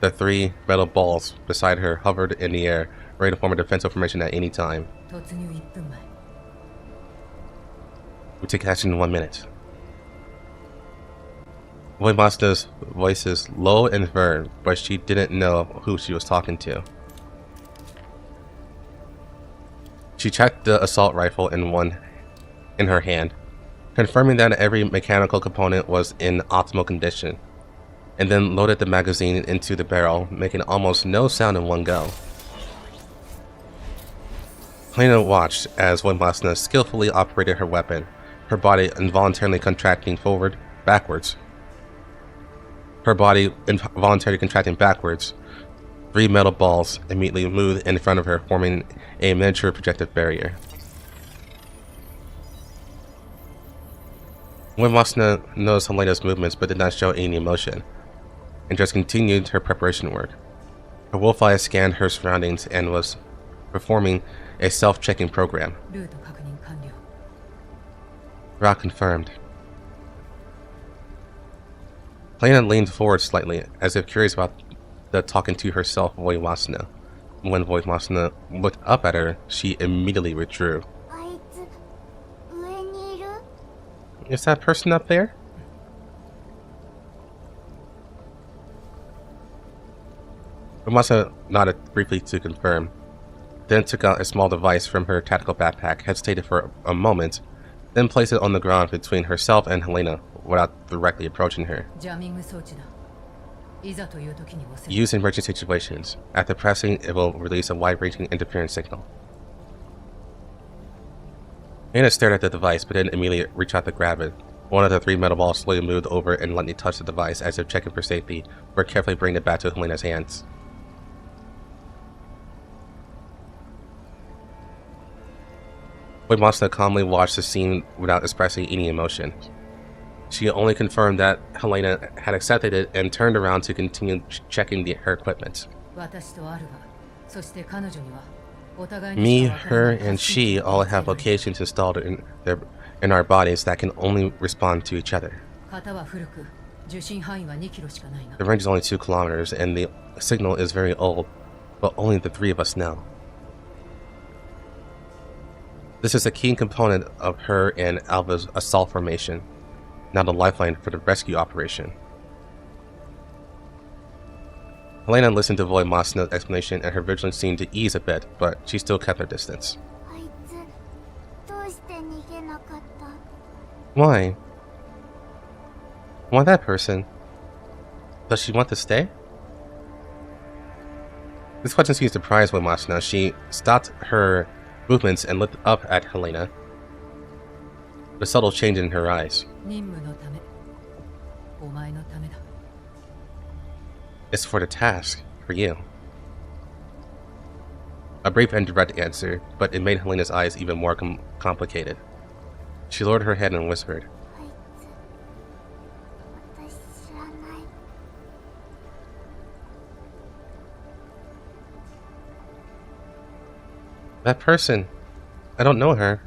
The three metal balls beside her hovered in the air, ready to form a defensive formation at any time. We take action in 1 minute. Wipha's voice is low and firm, but she didn't know who she was talking to. She checked the assault rifle in her hand, confirming that every mechanical component was in optimal condition, and then loaded the magazine into the barrel, making almost no sound in one go. Helena watched as Wipha skillfully operated her weapon, her body involuntarily contracting backwards. 3 metal balls immediately moved in front of her, forming a miniature projective barrier. Wipha noticed Helena's movements but did not show any emotion, and just continued her preparation work. Her wolf eye scanned her surroundings and was performing a self-checking program. Route confirmed. Helena leaned forward slightly, as if curious about the talking to herself Wipha. When Wipha looked up at her, she immediately withdrew. Is that person up there? Wipha nodded briefly to confirm, then took out a small device from her tactical backpack, hesitated for a moment, then placed it on the ground between herself and Helena without directly approaching her. Used in emergency situations. After pressing, it will release a wide-ranging interference signal. Helena stared at the device, but didn't immediately reach out to grab it. One of the 3 metal balls slowly moved over and lightly touched the device, as if checking for safety, before carefully bringing it back to Helena's hands. Wipha calmly watched the scene without expressing any emotion. She only confirmed that Helena had accepted it and turned around to continue checking her equipment. Me, her, and she all have locations installed in our bodies that can only respond to each other. The range is only 2 kilometers, and the signal is very old, but only the 3 of us know. This is a key component of her and Alba's assault formation, now the lifeline for the rescue operation. Helena listened to Wipha's explanation, and her vigilance seemed to ease a bit, but she still kept her distance. Why? Why that person? Does she want to stay? This question seemed to surprise Wipha. She stopped her movements and looked up at Helena, the subtle change in her eyes. It's for the task, for you. A brief and direct answer, but it made Helena's eyes even more complicated. She lowered her head and whispered, "That person, I don't know her."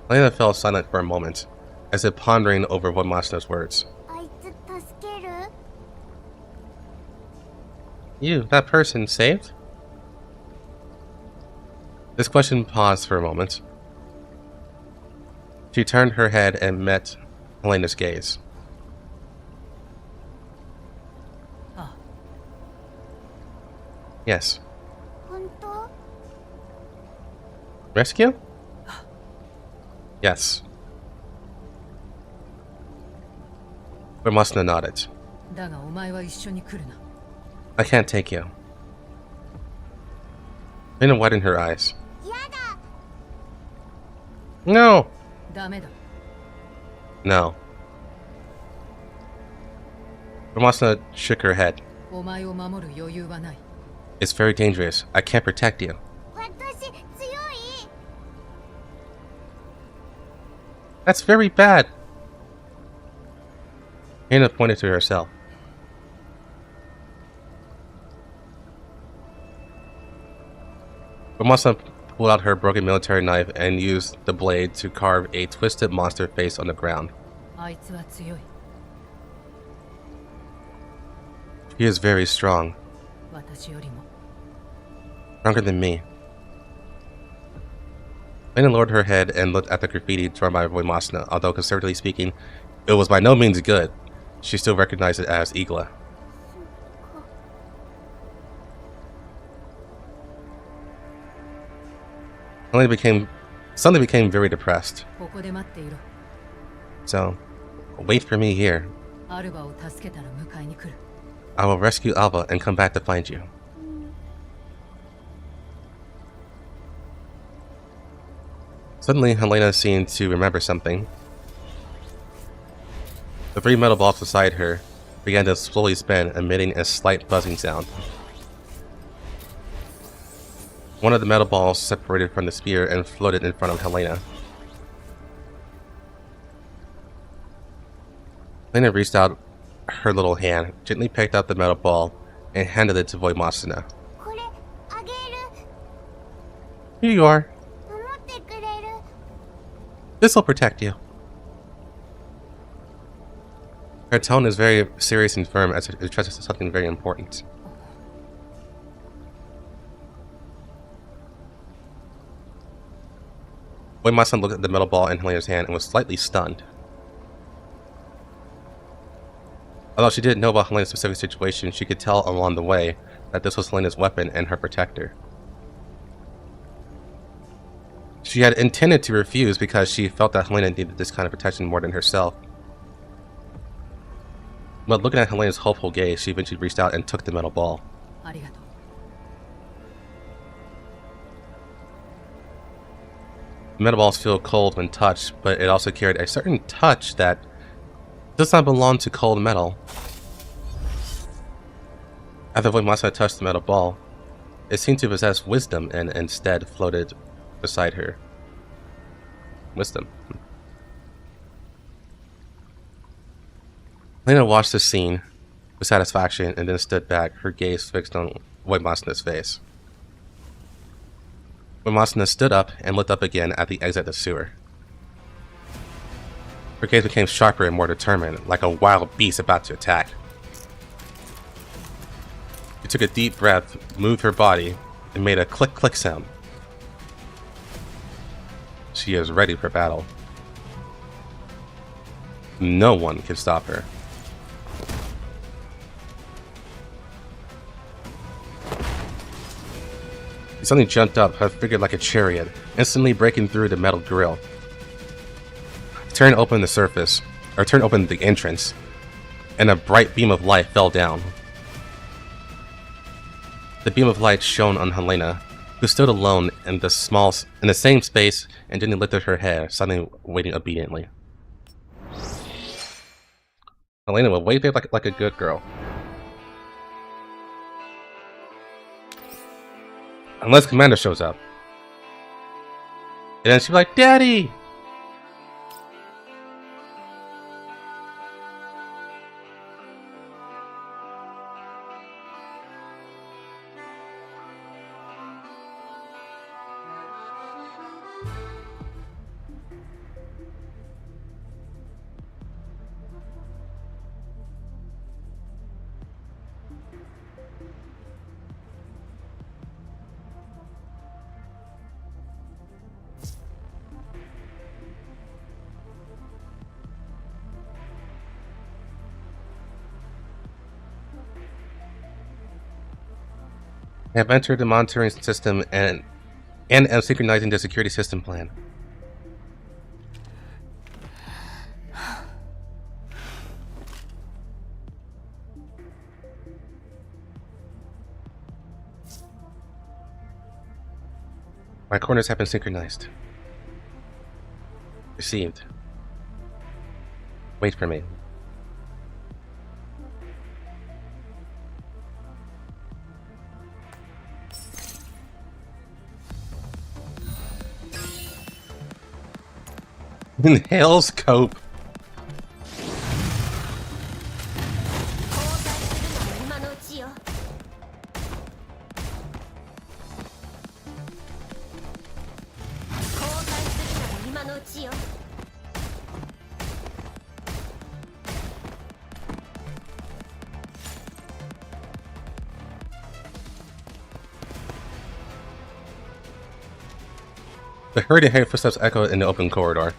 Helena fell silent for a moment, as if pondering over Wipha's words. You, that person, saved? This question paused for a moment. She turned her head and met Helena's gaze. Yes. Rescue? Yes. Wipha nodded. I can't take you. Helena widened her eyes. No! No. Wipha shook her head. It's very dangerous. I can't protect you. That's very bad. Helena pointed to herself. Wipha pulled out her broken military knife and used the blade to carve a twisted monster face on the ground. He is very strong. Stronger than me. Helena lowered her head and looked at the graffiti drawn by Wipha. Although conservatively speaking, it was by no means good, she still recognized it as Eigla. Helena suddenly became very depressed. So, wait for me here. I will rescue Alba and come back to find you. Suddenly, Helena seemed to remember something. The 3 metal balls beside her began to slowly spin, emitting a slight buzzing sound. One of the metal balls separated from the spear and floated in front of Helena. Helena reached out her little hand, gently picked up the metal ball, and handed it to Wipha. Here you are. This will protect you. Her tone is very serious and firm as it addresses something very important. Wipha looked at the metal ball in Helena's hand and was slightly stunned. Although she didn't know about Helena's specific situation, she could tell along the way that this was Helena's weapon and her protector. She had intended to refuse because she felt that Helena needed this kind of protection more than herself. But looking at Helena's hopeful gaze, she eventually reached out and took the metal ball. Metal balls feel cold when touched, but it also carried a certain touch that does not belong to cold metal. After Wipha touched the metal ball, it seemed to possess wisdom and instead floated beside her. Wisdom. Helena watched the scene with satisfaction and then stood back, her gaze fixed on Wipha's face. Wipha stood up and looked up again at the exit of the sewer. Her gaze became sharper and more determined, like a wild beast about to attack. She took a deep breath, moved her body, and made a click-click sound. She is ready for battle. No one can stop her. She suddenly jumped up, her figure like a chariot, instantly breaking through the metal grill. Turned open the entrance, and a bright beam of light fell down. The beam of light shone on Helena, who stood alone in the same space and gently lifted her head, suddenly waiting obediently. Helena will wait there like a good girl. Unless Commander shows up. And then she'll be like, Daddy! I have entered the monitoring system and am synchronizing the security system plan. My corners have been synchronized. Received. Wait for me. Inhales cope. The hurried and heavy footsteps echoed in the open corridor.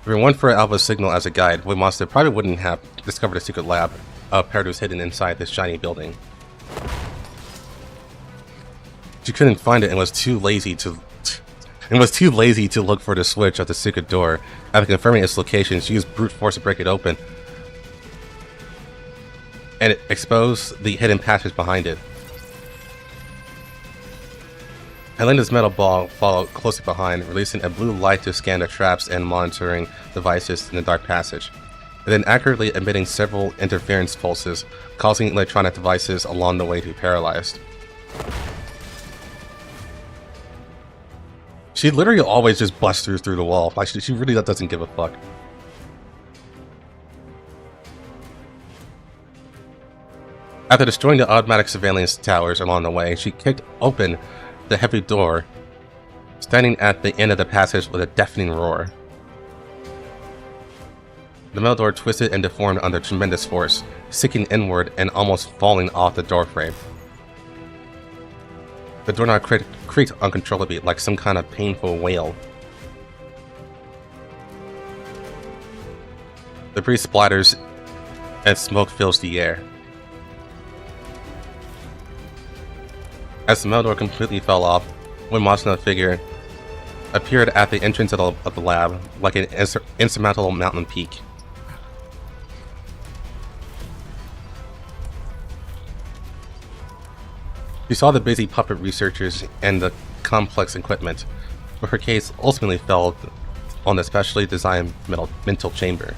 If it weren't for Alba's signal as a guide, Wipha probably wouldn't have discovered a secret lab of Paradeus hidden inside this shiny building. She couldn't find it and was too lazy to look for the switch at the secret door. After confirming its location, she used brute force to break it open and it exposed the hidden passage behind it. Helena's metal ball followed closely behind, releasing a blue light to scan the traps and monitoring devices in the dark passage, and then accurately emitting several interference pulses, causing electronic devices along the way to be paralyzed. She literally always just busts through the wall. Like, she really doesn't give a fuck. After destroying the automatic surveillance towers along the way, she kicked open the heavy door, standing at the end of the passage with a deafening roar. The metal door twisted and deformed under tremendous force, sinking inward and almost falling off the doorframe. The doorknob creaked uncontrollably like some kind of painful wail. Debris splatters and smoke fills the air. As the metal door completely fell off, one Machina figure appeared at the entrance of the lab like an insurmountable mountain peak. She saw the busy puppet researchers and the complex equipment, but her gaze ultimately fell on the specially designed mental chamber.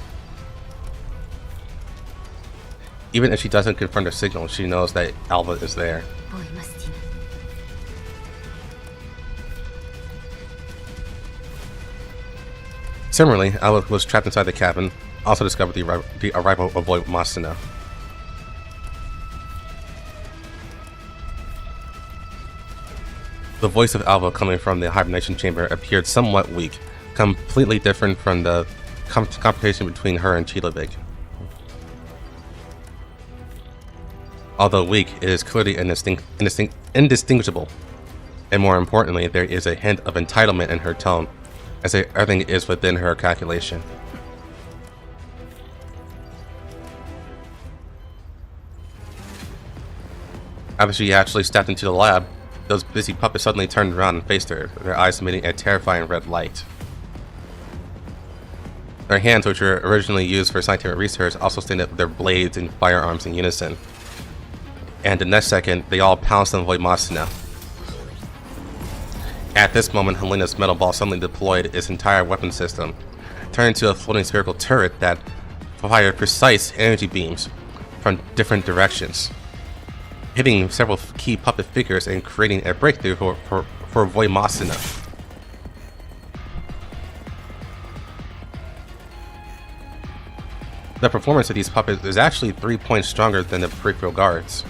Even if she doesn't confront the signal, she knows that Alba is there. Similarly, Alba was trapped inside the cabin, also discovered the arrival of Wipha. The voice of Alba coming from the hibernation chamber appeared somewhat weak, completely different from the confrontation between her and Quilovig. Although weak, it is clearly indistinguishable, and more importantly, there is a hint of entitlement in her tone, as everything is within her calculation. After she actually stepped into the lab, those busy puppets suddenly turned around and faced her, their eyes emitting a terrifying red light. Their hands, which were originally used for scientific research, also extended with their blades and firearms in unison. And the next second, they all pounced on Wipha. At this moment, Helena's metal ball suddenly deployed its entire weapon system, turning into a floating spherical turret that fired precise energy beams from different directions, hitting several key puppet figures and creating a breakthrough for Wipha. The performance of these puppets is actually 3 points stronger than the peripheral guards.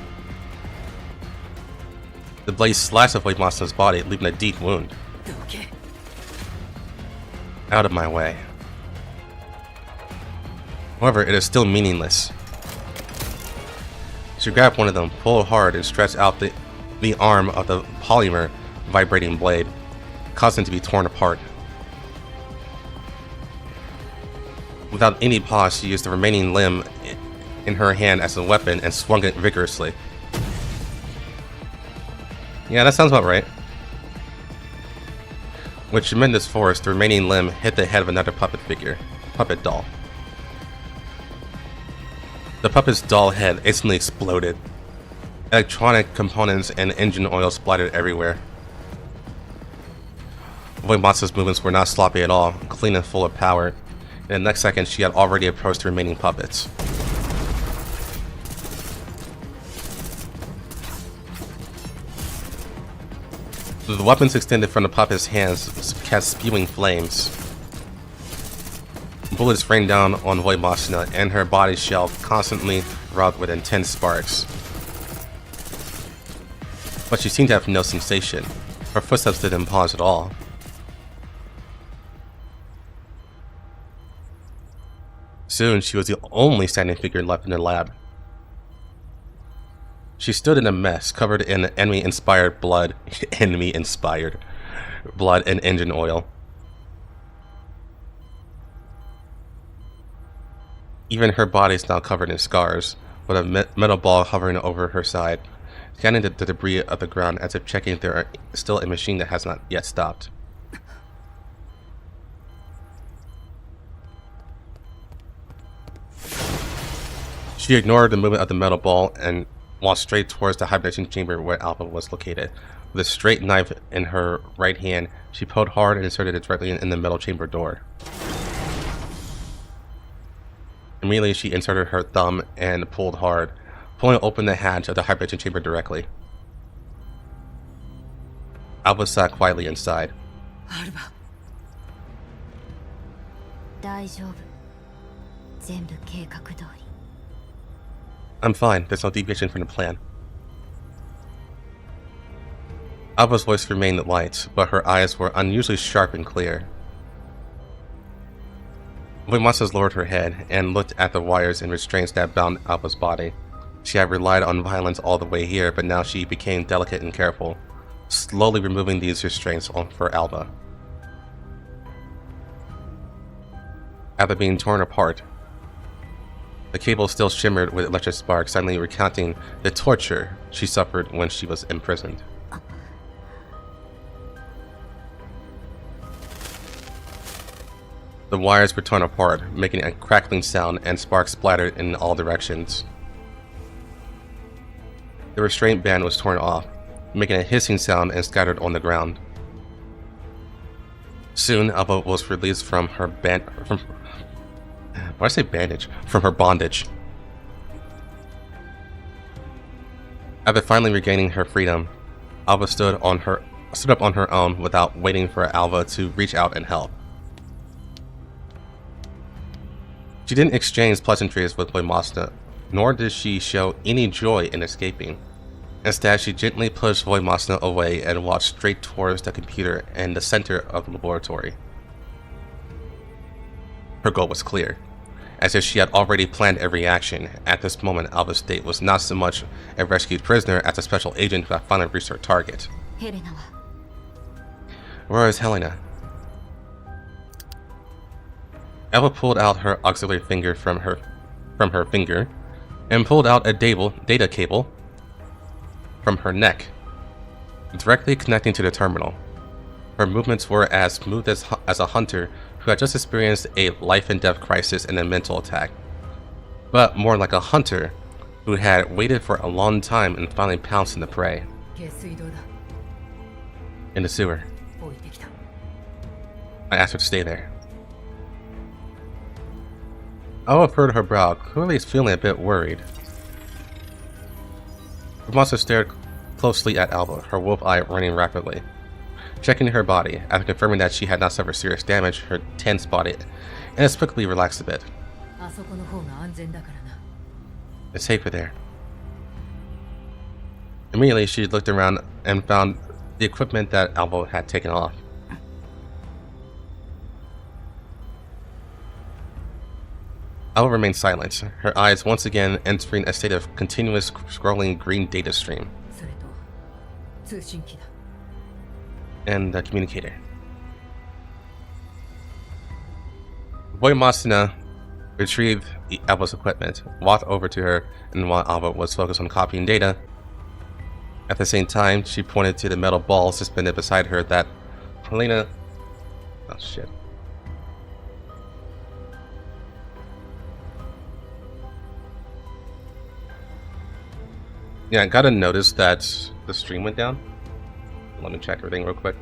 The blade slashed of Wipha's body, leaving a deep wound. Out of my way. However, it is still meaningless. She grabbed one of them, pulled hard, and stretched out the arm of the polymer vibrating blade, causing it to be torn apart. Without any pause, she used the remaining limb in her hand as a weapon and swung it vigorously. Yeah, that sounds about right. With tremendous force, the remaining limb hit the head of another puppet doll. The puppet's doll head instantly exploded. Electronic components and engine oil splattered everywhere. Wipha's movements were not sloppy at all, clean and full of power. In the next second, she had already approached the remaining puppets. The weapons extended from the puppet's hands cast spewing flames. Bullets rained down on Wipha, and her body shell constantly rubbed with intense sparks. But she seemed to have no sensation. Her footsteps didn't pause at all. Soon, she was the only standing figure left in the lab. She stood in a mess, covered in enemy-inspired blood and engine oil. Even her body is now covered in scars, with a metal ball hovering over her side, scanning the debris of the ground as if checking if there are still a machine that has not yet stopped. She ignored the movement of the metal ball and walked straight towards the hibernation chamber where Alba was located, With a straight knife in her right hand, she pulled hard and inserted it directly in the metal chamber door. Immediately, she inserted her thumb and pulled hard, pulling open the hatch of the hibernation chamber directly. Alba sat quietly inside. Alba. 大丈夫。全部計画通り。 I'm fine. There's no deviation from the plan. Alba's voice remained light, but her eyes were unusually sharp and clear. Wipha lowered her head and looked at the wires and restraints that bound Alba's body. She had relied on violence all the way here, but now she became delicate and careful, slowly removing these restraints for Alba. After being torn apart, the cable still shimmered with electric sparks, suddenly recounting the torture she suffered when she was imprisoned. The wires were torn apart, making a crackling sound, and sparks splattered in all directions. The restraint band was torn off, making a hissing sound and scattered on the ground. Soon, Alba was released from her from her bondage. After finally regaining her freedom, Alba stood up on her own without waiting for Alba to reach out and help. She didn't exchange pleasantries with Wipha, nor did she show any joy in escaping. Instead, she gently pushed Wipha away and walked straight towards the computer in the center of the laboratory. Her goal was clear. As if she had already planned every action, at this moment Alba's state was not so much a rescued prisoner as a special agent who had finally reached her target. Helena. Where is Helena? Alba pulled out her auxiliary finger from her finger and pulled out a data cable from her neck, directly connecting to the terminal. Her movements were as smooth as a hunter who had just experienced a life-and-death crisis and a mental attack, but more like a hunter who had waited for a long time and finally pounced on the prey. In the sewer. I asked her to stay there. Alba furrowed her brow, clearly feeling a bit worried. Wipha stared closely at Alba, her wolf eye running rapidly. Checking her body, after confirming that she had not suffered serious damage, her tense body inexplicably relaxed a bit. It's safer there. Immediately, she looked around and found the equipment that Alba had taken off. Alba remained silent, her eyes once again entering a state of continuous scrolling green data stream. And the communicator. Wipha retrieved Alba's equipment, walked over to her, and while Alba was focused on copying data, at the same time, she pointed to the metal ball suspended beside her that Helena... Oh shit. Yeah, I gotta notice that the stream went down. Let me check everything real quick.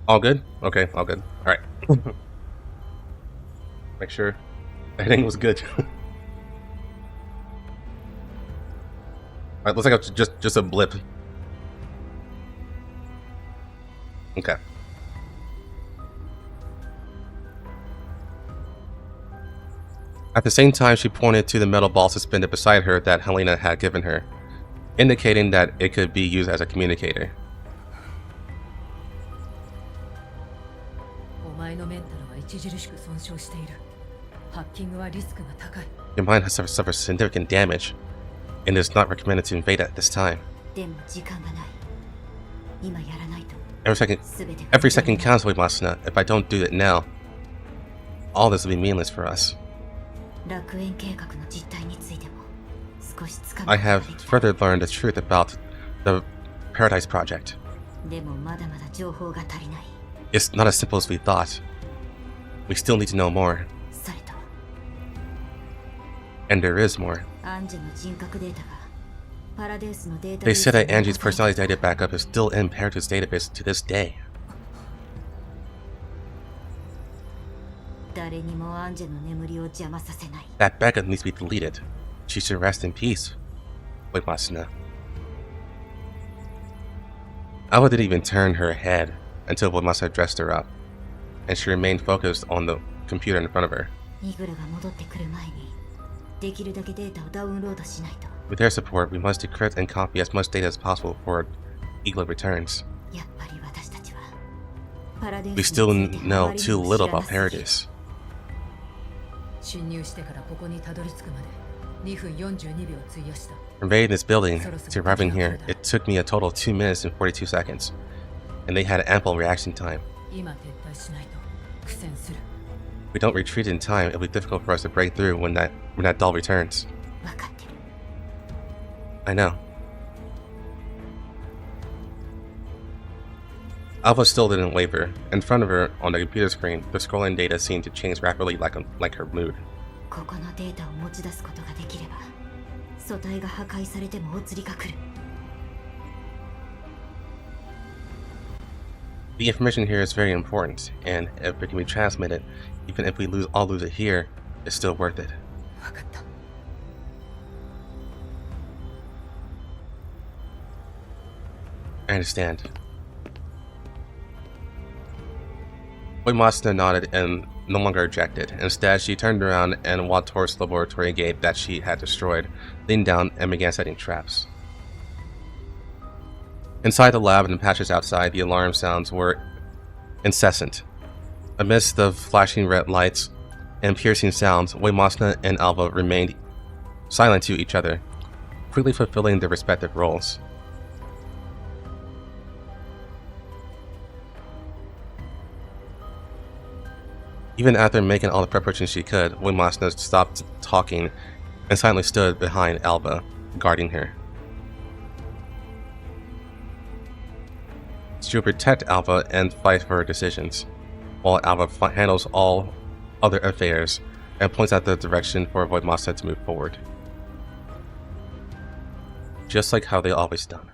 All good? Okay, all good. Alright. Make sure everything was good. Alright, looks like it's just a blip. Okay. At the same time, she pointed to the metal ball suspended beside her that Helena had given her, indicating that it could be used as a communicator. Your mind has suffered significant damage, and it is not recommended to invade at this time. でも時間がない。今やらないと。Every second counts, Wipha. If I don't do it now, all this will be meaningless for us. I have further learned the truth about the Paradise Project. It's not as simple as we thought. We still need to know more. And there is more. They said that Anjie's personality data backup is still in Paradeus' database to this day. That backup needs to be deleted. She should rest in peace. Wipha. Alba didn't even turn her head until Wipha dressed her up, and she remained focused on the computer in front of her. With their support, we must decrypt and copy as much data as possible before Eigla returns. We still know too little about Paradeus. From invading this building to arriving here, it took me a total of 2 minutes and 42 seconds, and they had ample reaction time. If we don't retreat in time, it'll be difficult for us to break through when that doll returns. I know. Alba still didn't waver. In front of her, on the computer screen, the scrolling data seemed to change rapidly like her mood. The information here is very important, and if it can be transmitted, even if we all lose it here, it's still worth it. I understand. Wipha nodded and no longer objected. Instead, she turned around and walked towards the laboratory gate that she had destroyed, leaned down and began setting traps. Inside the lab and the patches outside, the alarm sounds were incessant. Amidst the flashing red lights and piercing sounds, Wipha and Alba remained silent to each other, quickly fulfilling their respective roles. Even after making all the preparations she could, Wipha stopped talking and silently stood behind Alba, guarding her. She will protect Alba and fight for her decisions, while Alba handles all other affairs and points out the direction for Wipha to move forward. Just like how they always done.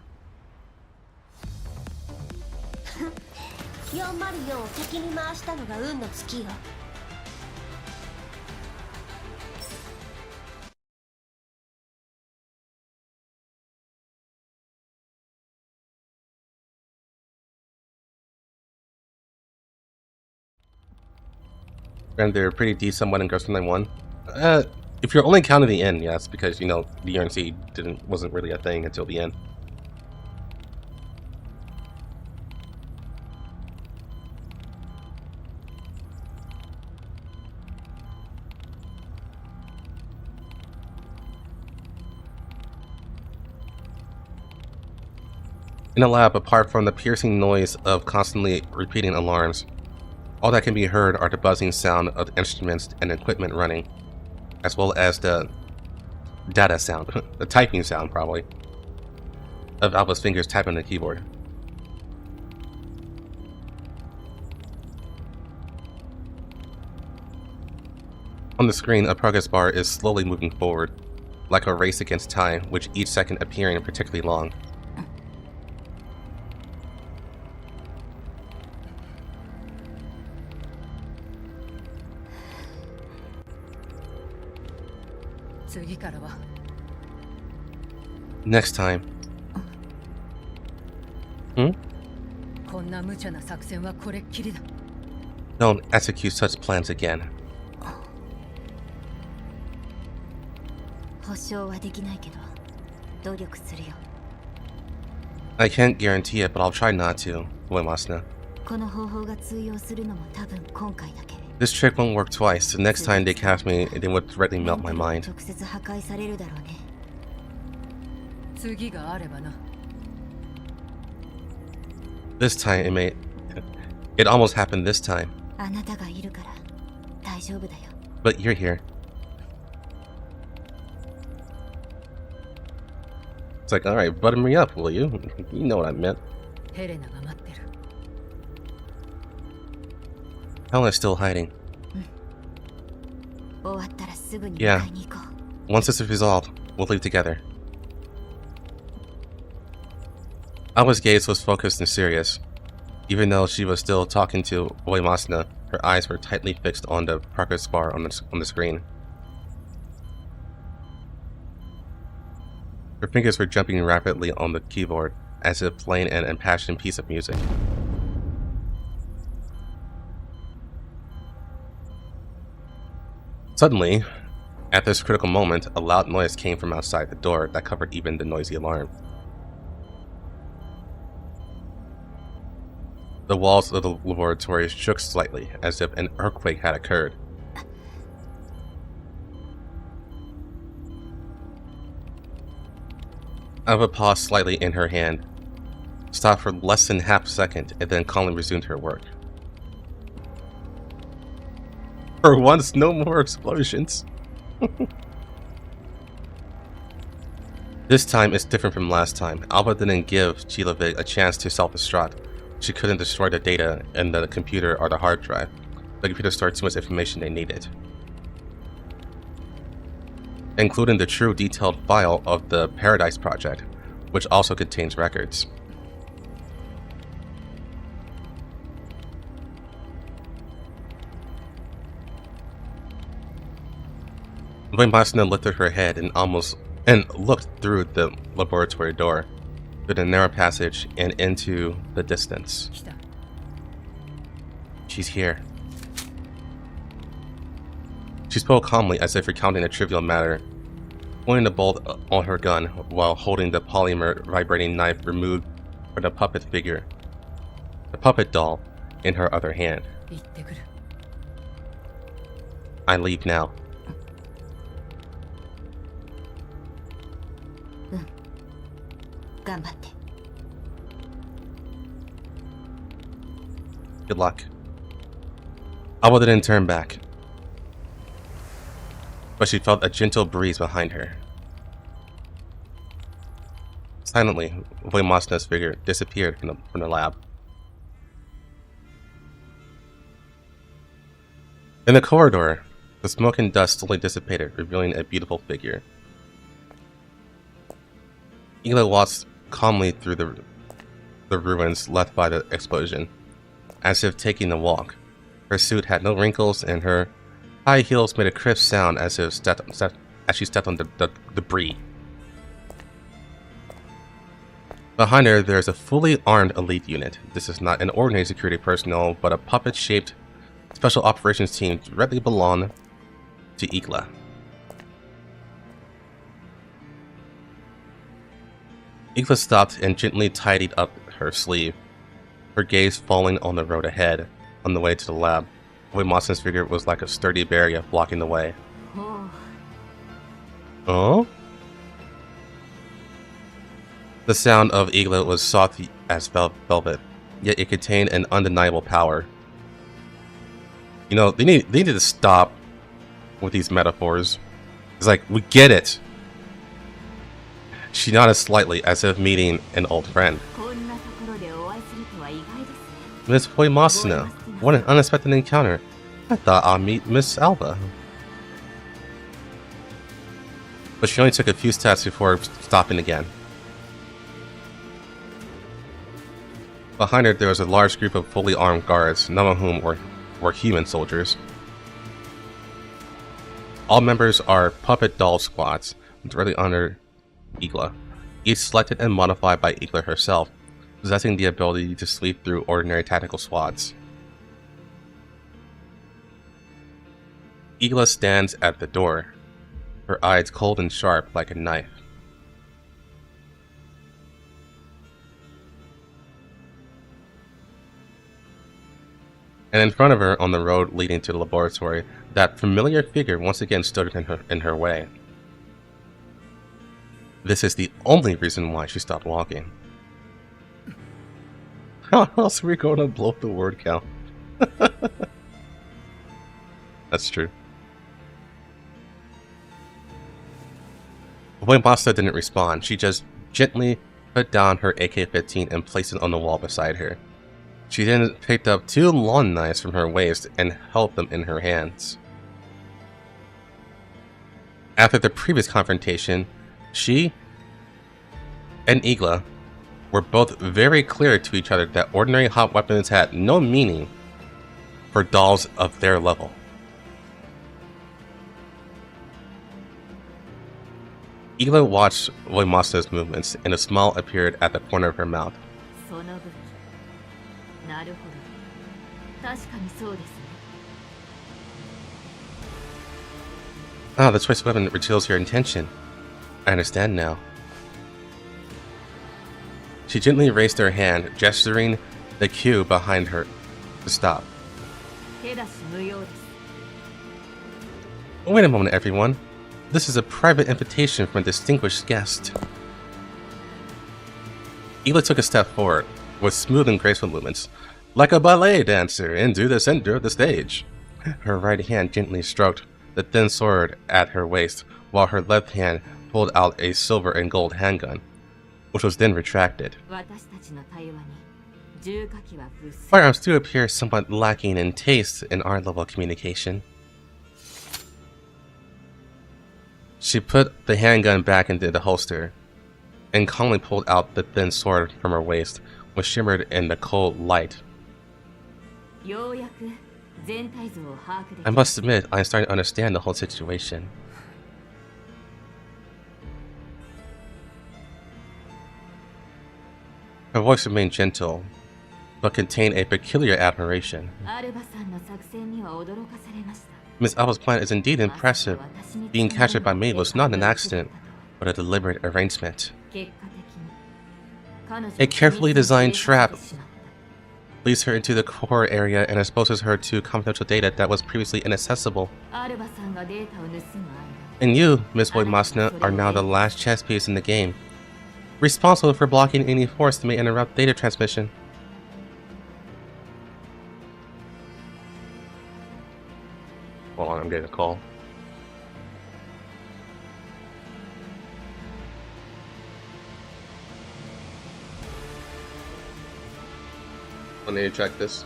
404を敵に回したのが運の尽きよ。And they're pretty decent one in Ghost 191. If you're only counting the end, yes, because, you know, the UNC wasn't really a thing until the end. In the lab, apart from the piercing noise of constantly repeating alarms, all that can be heard are the buzzing sound of the instruments and equipment running, as well as the data sound, the typing sound probably, of Alba's fingers tapping on the keyboard. On the screen, a progress bar is slowly moving forward, like a race against time, with each second appearing particularly long. Next time. Don't execute such plans again. I can't guarantee it, but I'll try not to, Wipha. This trick won't work twice. The next time they catch me, they would directly melt my mind. This time it almost happened this time. あなたがいるから大丈夫だよ。 But you're here. It's like, alright, butter me up, will you? You know what I meant. ヘレナが待ってる。 Helena's still hiding. 終わったらすぐに Yeah. 迎えに行こう。 Once this is resolved, we'll leave together. Alba's gaze was focused and serious. Even though she was still talking to Wipha, her eyes were tightly fixed on the progress bar on the screen. Her fingers were jumping rapidly on the keyboard, as if playing an impassioned piece of music. Suddenly, at this critical moment, a loud noise came from outside the door that covered even the noisy alarm. The walls of the laboratory shook slightly, as if an earthquake had occurred. Alba paused slightly in her hand, stopped for less than half a second, and then calmly resumed her work. For once, no more explosions. This time is different from last time. Alba didn't give Quilovig a chance to self-destruct. She couldn't destroy the data in the computer or the hard drive. The computer stored too much information they needed, including the true detailed file of the Paradeus project, which also contains records. Wipha lifted her head and looked through the laboratory door, through the narrow passage and into the distance. 来た。 She's here. She spoke calmly, as if recounting a trivial matter, pointing the bolt on her gun while holding the polymer vibrating knife removed from the puppet figure, the puppet doll, in her other hand. 行ってくる。 I leave now. 頑張って。 Good luck. Alba didn't turn back, but she felt a gentle breeze behind her. Silently, Wipha's figure disappeared from the lab. In the corridor, the smoke and dust slowly dissipated, revealing a beautiful figure. Eigla walked calmly through the ruins left by the explosion, as if taking a walk. Her suit had no wrinkles, and her high heels made a crisp sound as if as she stepped on the debris. Behind her, there is a fully armed elite unit. This is not an ordinary security personnel, but a puppet-shaped special operations team directly belong to Eigla. Eigla stopped and gently tidied up her sleeve, her gaze falling on the road ahead, on the way to the lab. Wipha's figure was like a sturdy barrier blocking the way. Oh? The sound of Eigla was soft as velvet, yet it contained an undeniable power. You know, they need to stop with these metaphors. It's like, we get it! She nodded slightly, as if meeting an old friend. Miss Wipha, what an unexpected encounter. I thought I'd meet Miss Alba. But she only took a few steps before stopping again. Behind her, there was a large group of fully armed guards, none of whom were human soldiers. All members are puppet doll squads, directly under Eigla, each selected and modified by Eigla herself, possessing the ability to sleep through ordinary tactical squads. Eigla stands at the door, her eyes cold and sharp like a knife. And in front of her, on the road leading to the laboratory, that familiar figure once again stood in her way. This is the only reason why she stopped walking. How else are we going to blow up the word count? That's true. Wipha didn't respond. She just gently put down her AK-15 and placed it on the wall beside her. She then picked up 2 long knives from her waist and held them in her hands. After the previous confrontation, she and Eigla were both very clear to each other that ordinary hot weapons had no meaning for dolls of their level. Eigla watched Wipha's movements, and a smile appeared at the corner of her mouth. Ah, the choice of weapon reveals your intention. I understand now. She gently raised her hand, gesturing the cue behind her to stop. Wait a moment, everyone. This is a private invitation from a distinguished guest. Eigla took a step forward, with smooth and graceful movements, like a ballet dancer into the center of the stage. Her right hand gently stroked the thin sword at her waist, while her left hand pulled out a silver and gold handgun, which was then retracted. Firearms do appear somewhat lacking in taste in our level of communication. She put the handgun back into the holster, and calmly pulled out the thin sword from her waist, which shimmered in the cold light. I must admit, I am starting to understand the whole situation. Her voice remained gentle, but contained a peculiar admiration. Miss Alba's plan is indeed impressive. Being captured by me was not an accident, but a deliberate arrangement. A carefully designed trap leads her into the core area and exposes her to confidential data that was previously inaccessible. And you, Miss Wipha, are now the last chess piece in the game, responsible for blocking any force that may interrupt data transmission. Hold on, I'm getting a call. I need to check this.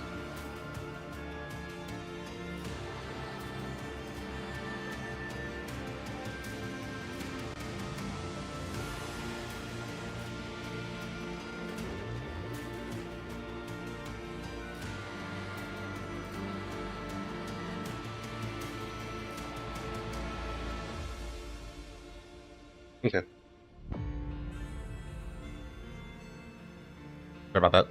Okay. Sorry about that.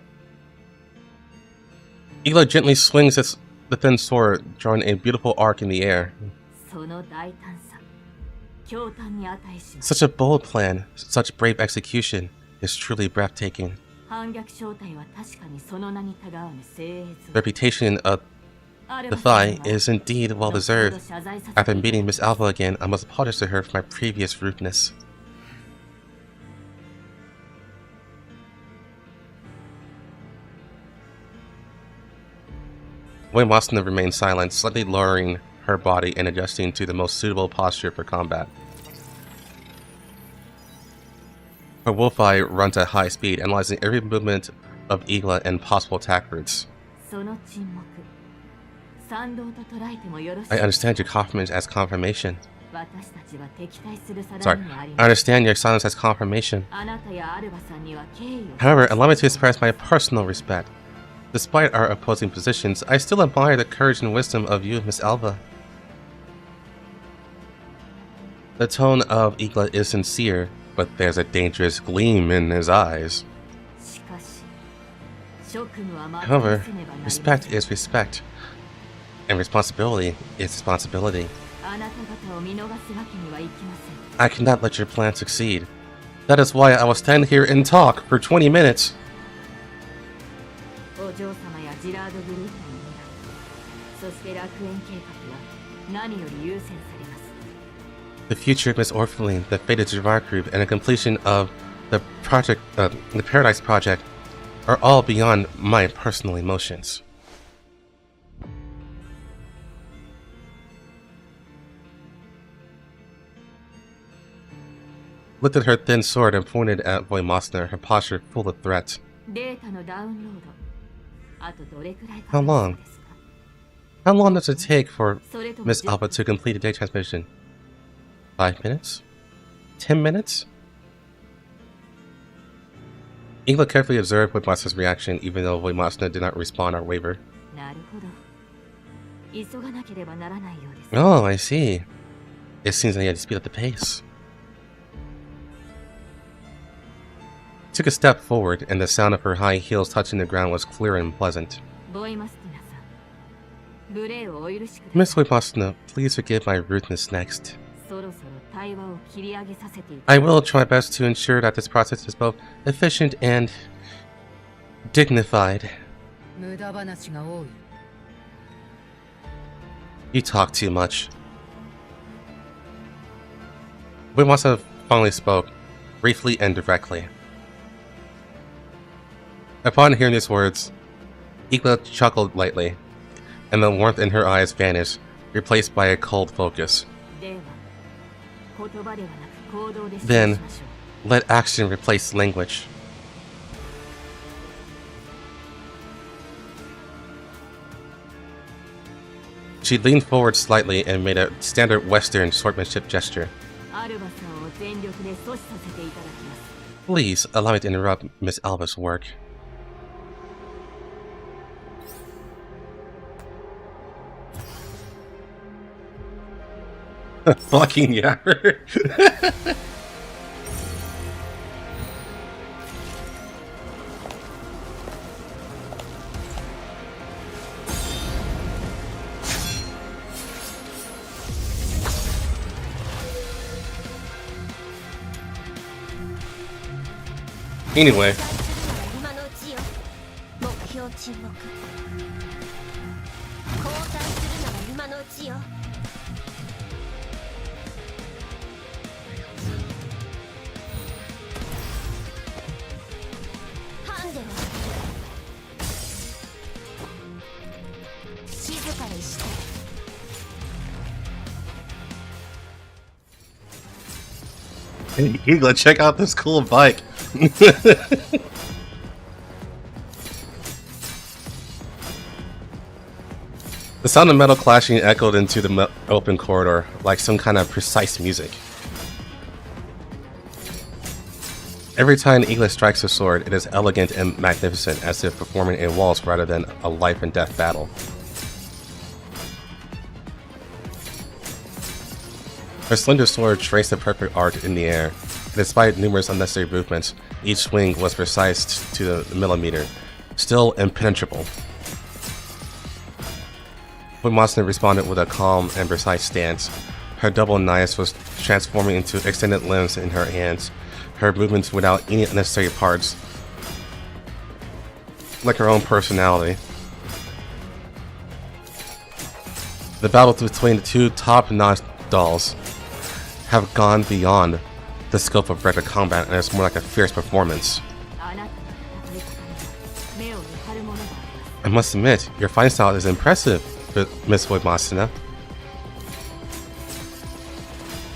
Eigla gently swings the thin sword, drawing a beautiful arc in the air. Such a bold plan, such brave execution, is truly breathtaking. The reputation of the Phi is indeed well deserved. After meeting Miss Alba again, I must apologize to her for my previous rudeness. Wipha remained silent, slightly lowering her body and adjusting to the most suitable posture for combat. Her wolf eye runs at high speed, analyzing every movement of Eigla and possible attack routes. I understand your confidence as confirmation. Sorry, I understand your silence as confirmation. However, allow me to express my personal respect. Despite our opposing positions, I still admire the courage and wisdom of you, Miss Alba. The tone of Eigla is sincere, but there's a dangerous gleam in his eyes. However, respect is respect, and responsibility is responsibility. I cannot let your plan succeed. That is why I will stand here and talk for 20 minutes. The future of Miss Orphaline, the fate of Girard Group, and the completion of the project, the Paradeus project are all beyond my personal emotions. Lifted her thin sword and pointed at Voimosner, her posture full of threat. How long? How long does it take for Miss Alba to complete a data transmission? 5 minutes? 10 minutes? Eigla carefully observed Voimosner's reaction, even though Voimosner did not respond or waver. Oh, I see. It seems I had to speed up the pace. Took a step forward, and the sound of her high heels touching the ground was clear and pleasant. Miss Voimosner, please forgive my rudeness next. I will try my best to ensure that this process is both efficient and dignified. You talk too much. Voimosner finally spoke, briefly and directly. Upon hearing these words, Eigla chuckled lightly, and the warmth in her eyes vanished, replaced by a cold focus. Then, let action replace language. She leaned forward slightly and made a standard Western swordsmanship gesture. Please allow me to interrupt Miss Alba's work. Fucking yapper. Anyway. Hey, Eigla, check out this cool bike. The sound of metal clashing echoed into the open corridor, like some kind of precise music. Every time Eigla strikes her sword, it is elegant and magnificent, as if performing a waltz rather than a life and death battle. Her slender sword traced a perfect arc in the air. Despite numerous unnecessary movements, each swing was precise to the millimeter, still impenetrable. Voimosner responded with a calm and precise stance. Her double knife was transforming into extended limbs in her hands, her movements without any unnecessary parts, like her own personality. The battle between the two top-notch dolls have gone beyond the scope of regular combat, and it's more like a fierce performance. I must admit, your fighting style is impressive, Miss Voimosner.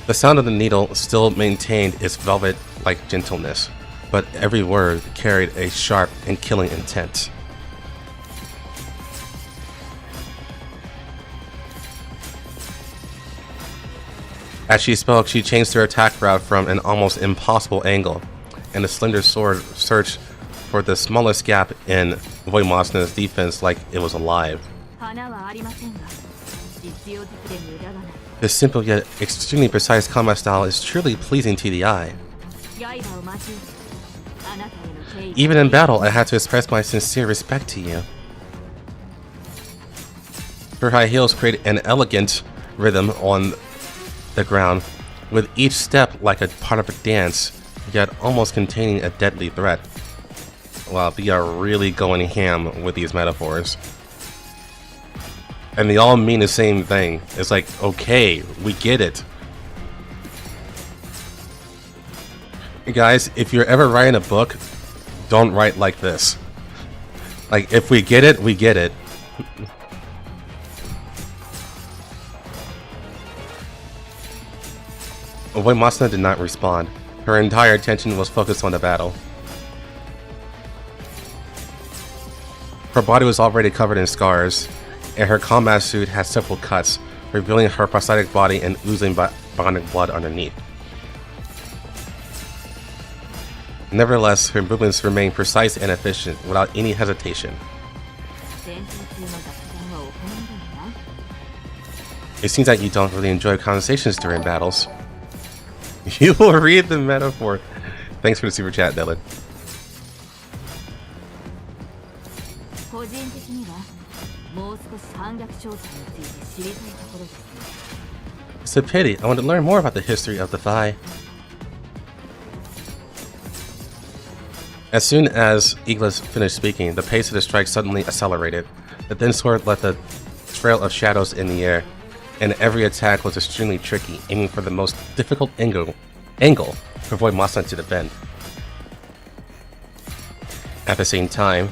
The sound of the needle still maintained its velvet-like gentleness, but every word carried a sharp and killing intent. As she spoke, she changed her attack route from an almost impossible angle, and the slender sword searched for the smallest gap in Voimosner's defense like it was alive. This simple yet extremely precise combat style is truly pleasing to the eye. Even in battle, I had to express my sincere respect to you. Her high heels create an elegant rhythm on the ground, with each step like a part of a dance, yet almost containing a deadly threat. Wow, they are really going ham with these metaphors. And they all mean the same thing. It's like, okay, we get it. Guys, if you're ever writing a book, don't write like this. Like, if we get it, we get it. When Masuna did not respond, her entire attention was focused on the battle. Her body was already covered in scars, and her combat suit had several cuts, revealing her prosthetic body and oozing bionic blood underneath. Nevertheless, her movements remained precise and efficient, without any hesitation. It seems that you don't really enjoy conversations during battles. You will read the metaphor. Thanks for the super chat, Dylan. It's a pity. I want to learn more about the history of the Thigh. As soon as Eigla finished speaking, the pace of the strike suddenly accelerated. The thin sword left a trail of shadows in the air, and every attack was extremely tricky, aiming for the most difficult angle to avoid Masuna to defend. At the same time,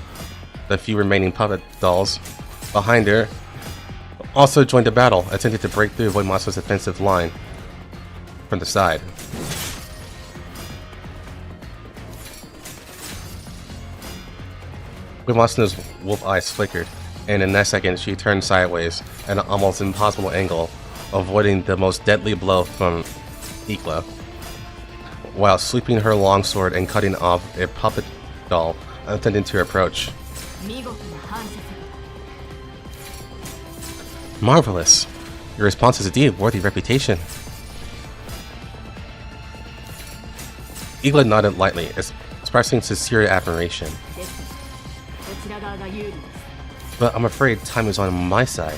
the few remaining puppet dolls behind her also joined the battle, attempting to break through avoid Masuna's defensive line from the side. When Masuna's wolf eyes flickered, and in that second she turned sideways at an almost impossible angle, avoiding the most deadly blow from Eigla, while sweeping her longsword and cutting off a puppet doll attempting to approach. Marvelous! Your response is indeed worthy reputation. Eigla nodded lightly, expressing sincere admiration. But I'm afraid time is on my side.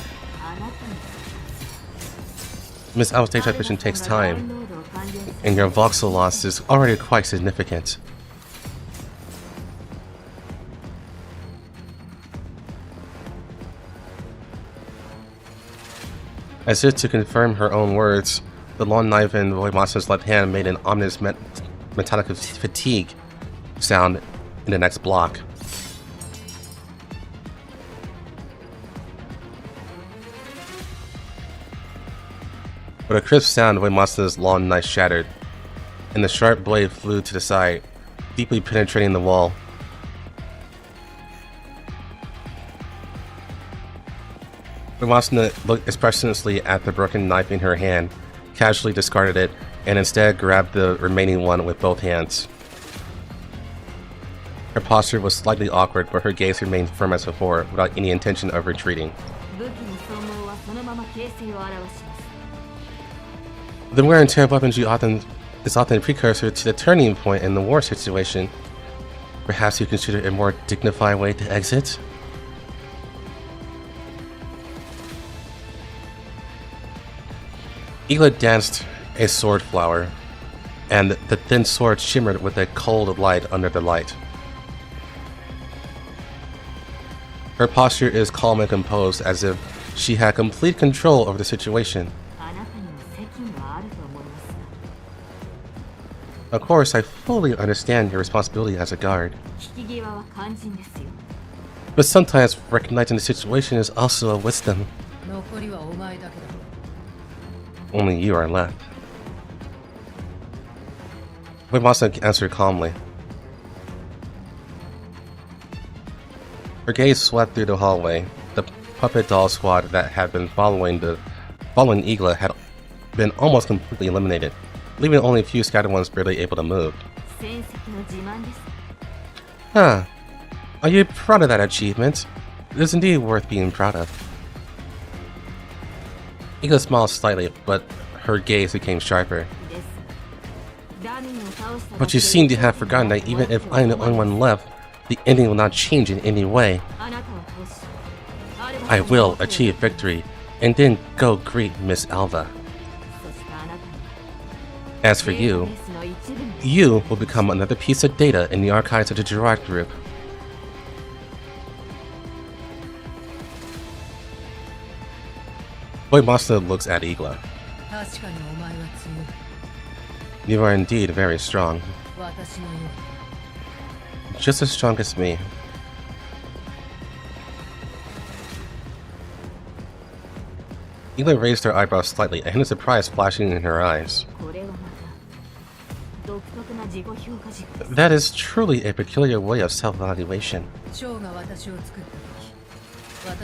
Miss Alba's stage acquisition takes time, and your voxel loss is already quite significant. As if to confirm her own words, the long knife in Masuna's left hand made an ominous metallic fatigue sound in the next block. With a crisp sound, Masuna's long knife shattered, and the sharp blade flew to the side, deeply penetrating the wall. Masuna looked expressionlessly at the broken knife in her hand, casually discarded it, and instead grabbed the remaining one with both hands. Her posture was slightly awkward, but her gaze remained firm as before, without any intention of retreating. The wear and tear of weapons is often a precursor to the turning point in the war situation. Perhaps you consider a more dignified way to exit? Eigla danced a sword flower, and the thin sword shimmered with a cold light under the light. Her posture is calm and composed, as if she had complete control over the situation. Of course, I fully understand your responsibility as a guard. But sometimes recognizing the situation is also a wisdom. Only you are left. Masuna answered calmly. Her gaze swept through the hallway. The puppet doll squad that had been following Eigla had been almost completely eliminated, leaving only a few scattered ones barely able to move. Huh. Are you proud of that achievement? It is indeed worth being proud of. Eigla smiled slightly, but her gaze became sharper. But you seem to have forgotten that even if I am the only one left, the ending will not change in any way. I will achieve victory, and then go greet Miss Alba. As for you, you will become another piece of data in the archives of the Gerard Group. Masuna looks at Eigla. You are indeed very strong. Just as strong as me. Eigla raised her eyebrows slightly, a hint of surprise flashing in her eyes. That is truly a peculiar way of self-evaluation.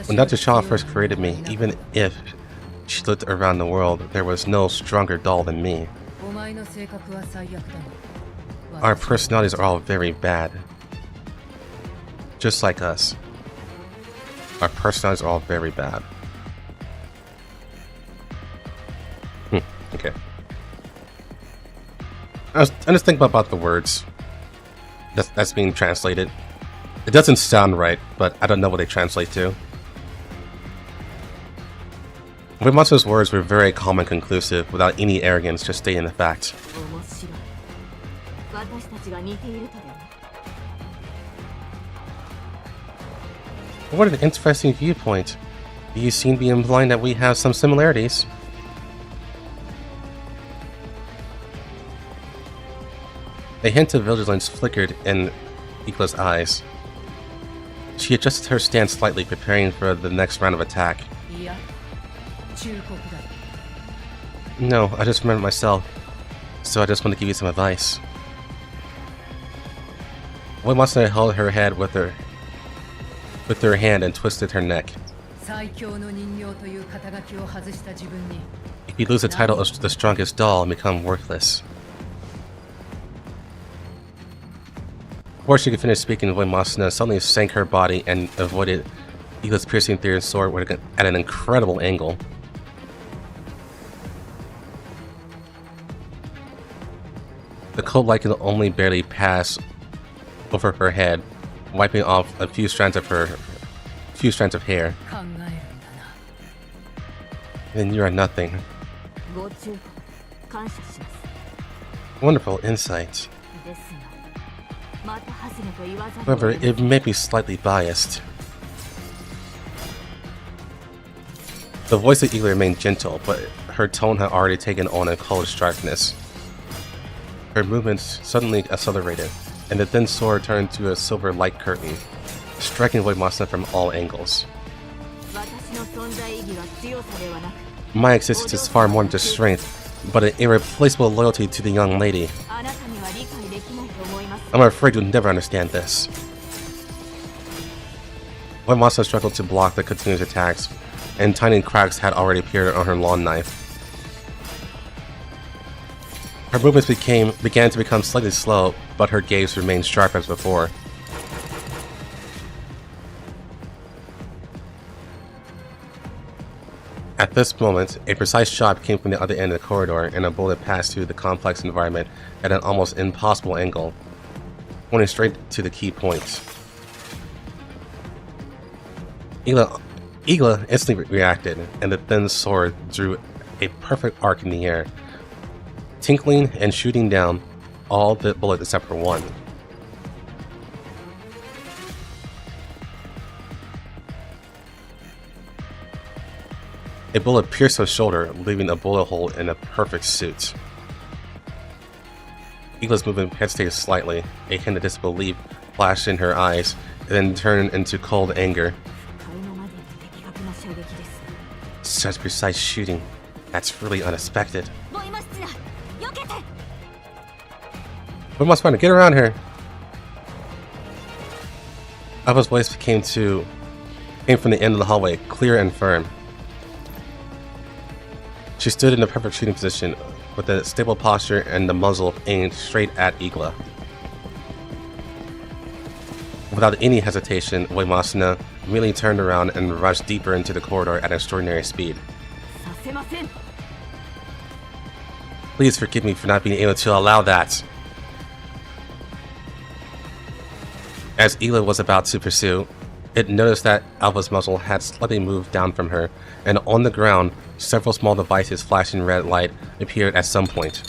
When Dr. Shaw first created me, even if she looked around the world, there was no stronger doll than me. Our personalities are all very bad. Just like us. Our personalities are all very bad. Okay. I just think about the words that's being translated. It doesn't sound right, but I don't know what they translate to. Wipha's words were very calm and conclusive, without any arrogance, just stating the fact. What an interesting viewpoint. You seem to be implying that we have some similarities. A hint of vigilance flickered in Eigla's eyes. She adjusted her stance slightly, preparing for the next round of attack. No, I just remembered myself, so I just want to give you some advice. Wipha held her head with her hand and twisted her neck. If you lose the title of the strongest doll and become worthless. Before she could finish speaking, Wipha suddenly sank her body and avoided Eigla's piercing through sword at an incredible angle. The cold light could only barely pass over her head, wiping off a few strands of hair. Then you are nothing. Wonderful insight. However, it may be slightly biased. The voice of Eigla remained gentle, but her tone had already taken on a cold sharpness. Her movements suddenly accelerated, and the thin sword turned into a silver light curtain, striking Wipha from all angles. My existence is far more than just strength, but an irreplaceable loyalty to the young lady. I'm afraid you'll never understand this. Wipha struggled to block the continuous attacks, and tiny cracks had already appeared on her long knife. Her movements began to become slightly slow, but her gaze remained sharp as before. At this moment, a precise shot came from the other end of the corridor, and a bullet passed through the complex environment at an almost impossible angle, pointing straight to the key points. Eigla instantly reacted, and the thin sword drew a perfect arc in the air, tinkling and shooting down all the bullets except for one. A bullet pierced her shoulder, leaving a bullet hole in a perfect suit. Eigla's movement hesitated slightly, a hint of disbelief flashed in her eyes, and then turned into cold anger. Such precise shooting. That's really unexpected. Wipha's trying to get around here. Alba's voice came from the end of the hallway, clear and firm. She stood in a perfect shooting position, with a stable posture and the muzzle aimed straight at Eigla. Without any hesitation, Wipha immediately turned around and rushed deeper into the corridor at extraordinary speed. Please forgive me for not being able to allow that. As Eigla was about to pursue, it noticed that Alba's muzzle had slightly moved down from her, and on the ground, several small devices flashing red light appeared at some point.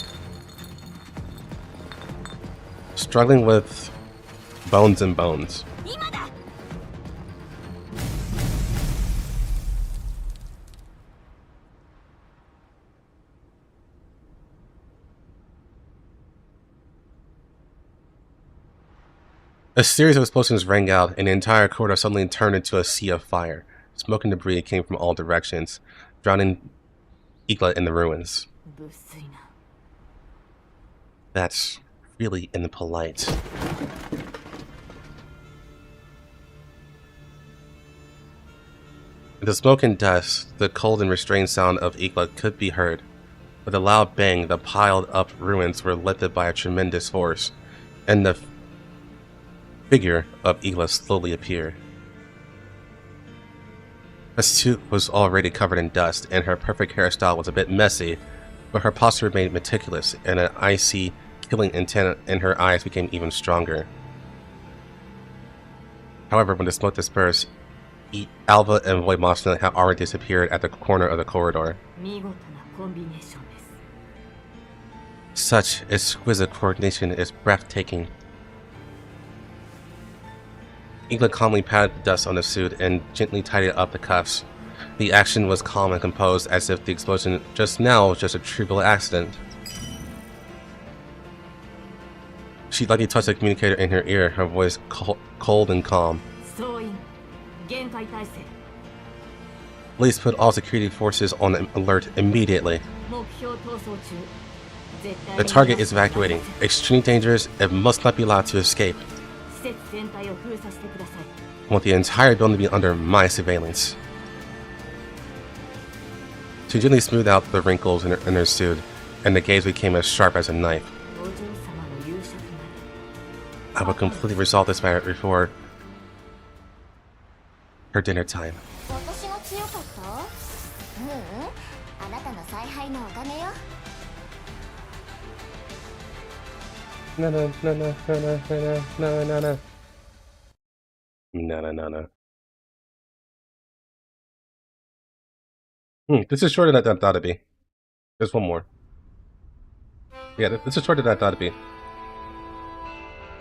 Struggling with bones and bones. A series of explosions rang out, and the entire corridor suddenly turned into a sea of fire. Smoke and debris came from all directions. drowning Eigla in the ruins. 無粋な。 That's really impolite. In the smoke and dust, the cold and restrained sound of Eigla could be heard. With a loud bang, the piled-up ruins were lifted by a tremendous force, and the figure of Eigla slowly appeared. Her suit was already covered in dust, and her perfect hairstyle was a bit messy, but her posture remained meticulous, and an icy, killing intent in her eyes became even stronger. However, when the smoke dispersed, Alba and Wipha had already disappeared at the corner of the corridor. 見事なコンビネーションです。 Such exquisite coordination is breathtaking. Eigla calmly patted the dust on the suit and gently tidied up the cuffs. The action was calm and composed, as if the explosion just now was just a trivial accident. She lightly touched the communicator in her ear, her voice cold and calm. 総員、厳戒態勢。 Please put all security forces on alert immediately. 目標逃走中。絶対に The target is evacuating. Extremely dangerous and must not be allowed to escape. 施設全体を封鎖してください。 I want the entire building to be under my surveillance. She gently smoothed out the wrinkles in her suit, and the gaze became as sharp as a knife. お嬢様の勇者となり。 I will completely resolve this matter before her dinner time. 私が強かった？あなたの采配のおかげよ。 No, no, no, no, no, no, no, no, no. No, no, no, no. This is shorter than I thought it'd be. There's one more. Yeah, this is shorter than I thought it'd be.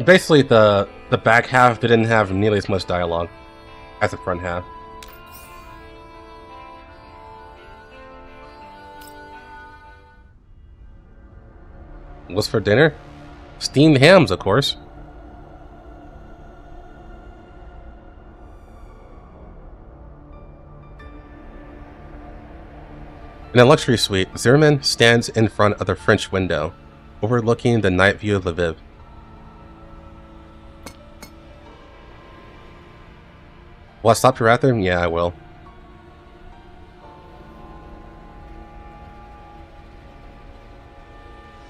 Basically, the back half didn't have nearly as much dialogue as the front half. What's for dinner? Steamed hams, of course. In a luxury suite, Zimmerman stands in front of the French window, overlooking the night view of Lviv. Will I stop to Readthrough? Yeah, I will.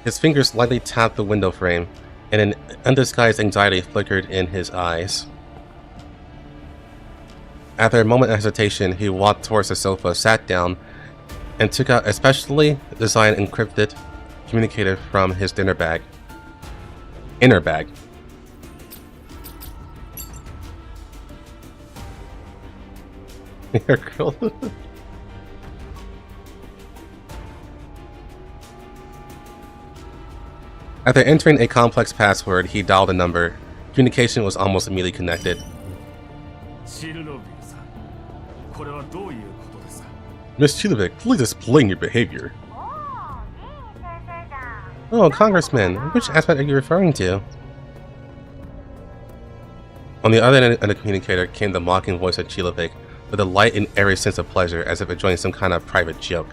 His fingers lightly tapped the window frame, and an undisguised anxiety flickered in his eyes. After a moment of hesitation, he walked towards the sofa, sat down, and took out a specially designed encrypted communicator from his inner bag. Here, girl. After entering a complex password, he dialed a number. Communication was almost immediately connected. Miss Quilovig, please explain your behavior. Oh, Congressman, which aspect are you referring to? On the other end of the communicator came the mocking voice of Quilovig, with a light and airy sense of pleasure, as if enjoying some kind of private joke.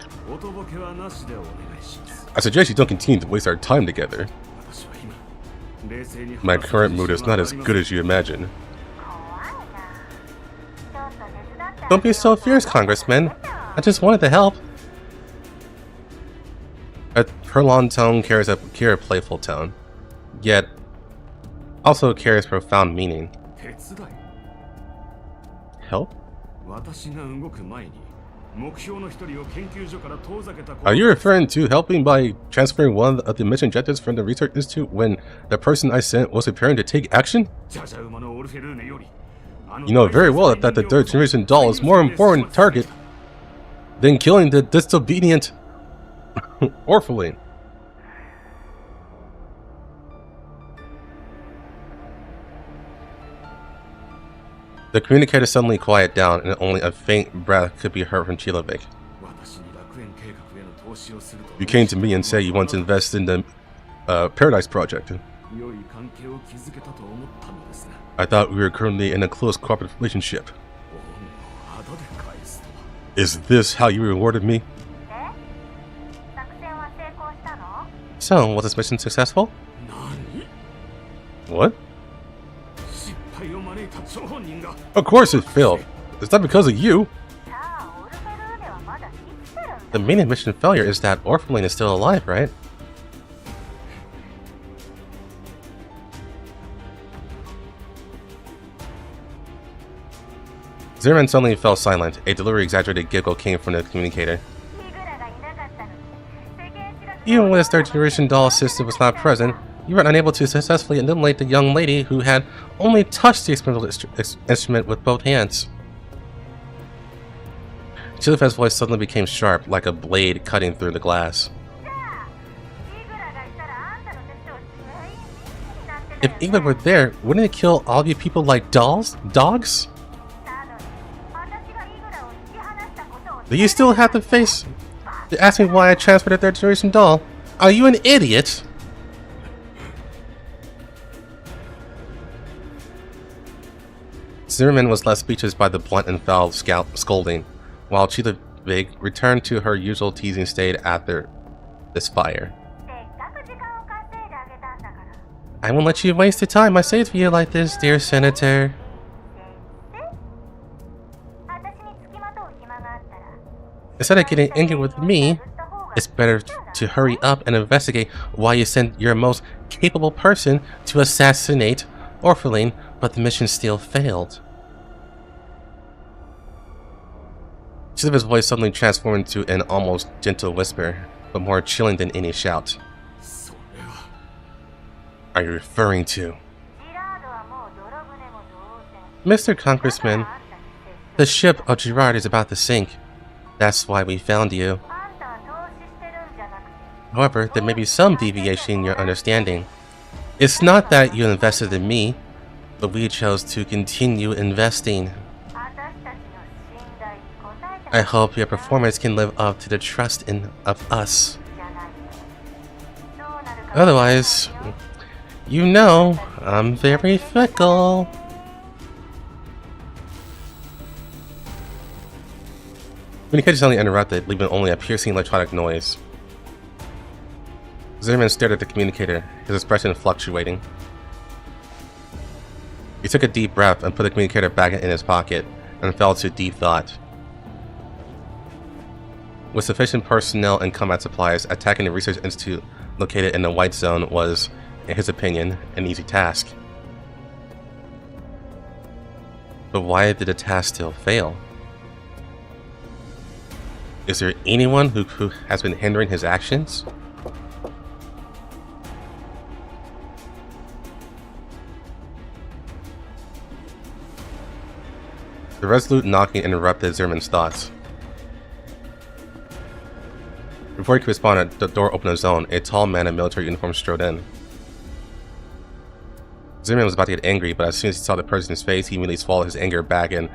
I suggest you don't continue to waste our time together. My current mood is not as good as you imagine. Don't be so fierce, Congressman. I just wanted to help. Her prolonged tone carries a pure, playful tone, yet also carries profound meaning. Help? Are you referring to helping by transferring one of the mission objectives from the research institute when the person I sent was preparing to take action? You know very well that the third generation doll is more important target than killing the disobedient orphan. The communicator suddenly quieted down, and only a faint breath could be heard from Quilovig. You came to me and said you want to invest in the Paradeus project. I thought we were currently in a close cooperative relationship. Is this how you rewarded me? So, was this mission successful? What? Of course it failed. It's not because of you. The main mission failure is that Orphalane is still alive, right? Zimmerman suddenly fell silent. A deliberately exaggerated giggle came from the communicator. Even when his third-generation doll assistant was not present, you were unable to successfully eliminate the young lady who had only touched the experimental instrument with both hands. Chilifa's voice suddenly became sharp, like a blade cutting through the glass. If Eigla were there, wouldn't it kill all of you people like dogs? Do you still have the face to ask me why I transferred a third-generation doll? Are you an idiot? Zimmerman was left speechless by the blunt and foul scolding, while Quilovig returned to her usual teasing state after this fire. I won't let you waste the time I saved for you like this, dear Senator. Instead of getting angry with me, it's better to hurry up and investigate why you sent your most capable person to assassinate Orphalane, but the mission still failed. Quilovik's voice suddenly transformed into an almost gentle whisper, but more chilling than any shout. Are you referring to? Mr. Congressman, the ship of Girard is about to sink. That's why we found you. However, there may be some deviation in your understanding. It's not that you invested in me, but we chose to continue investing. I hope your performance can live up to the trust of us. Otherwise, you know, I'm very fickle. Communication suddenly interrupted, leaving only a piercing electronic noise. Zimmerman stared at the communicator, his expression fluctuating. He took a deep breath and put the communicator back in his pocket, and fell to deep thought. With sufficient personnel and combat supplies, attacking the research institute located in the White Zone was, in his opinion, an easy task. But why did the task still fail? Is there anyone who has been hindering his actions? The resolute knocking interrupted Zimmerman's thoughts. Before he could respond, the door opened on his own. A tall man in military uniform strode in. Zimmerman was about to get angry, but as soon as he saw the person's face, he immediately swallowed his anger back, and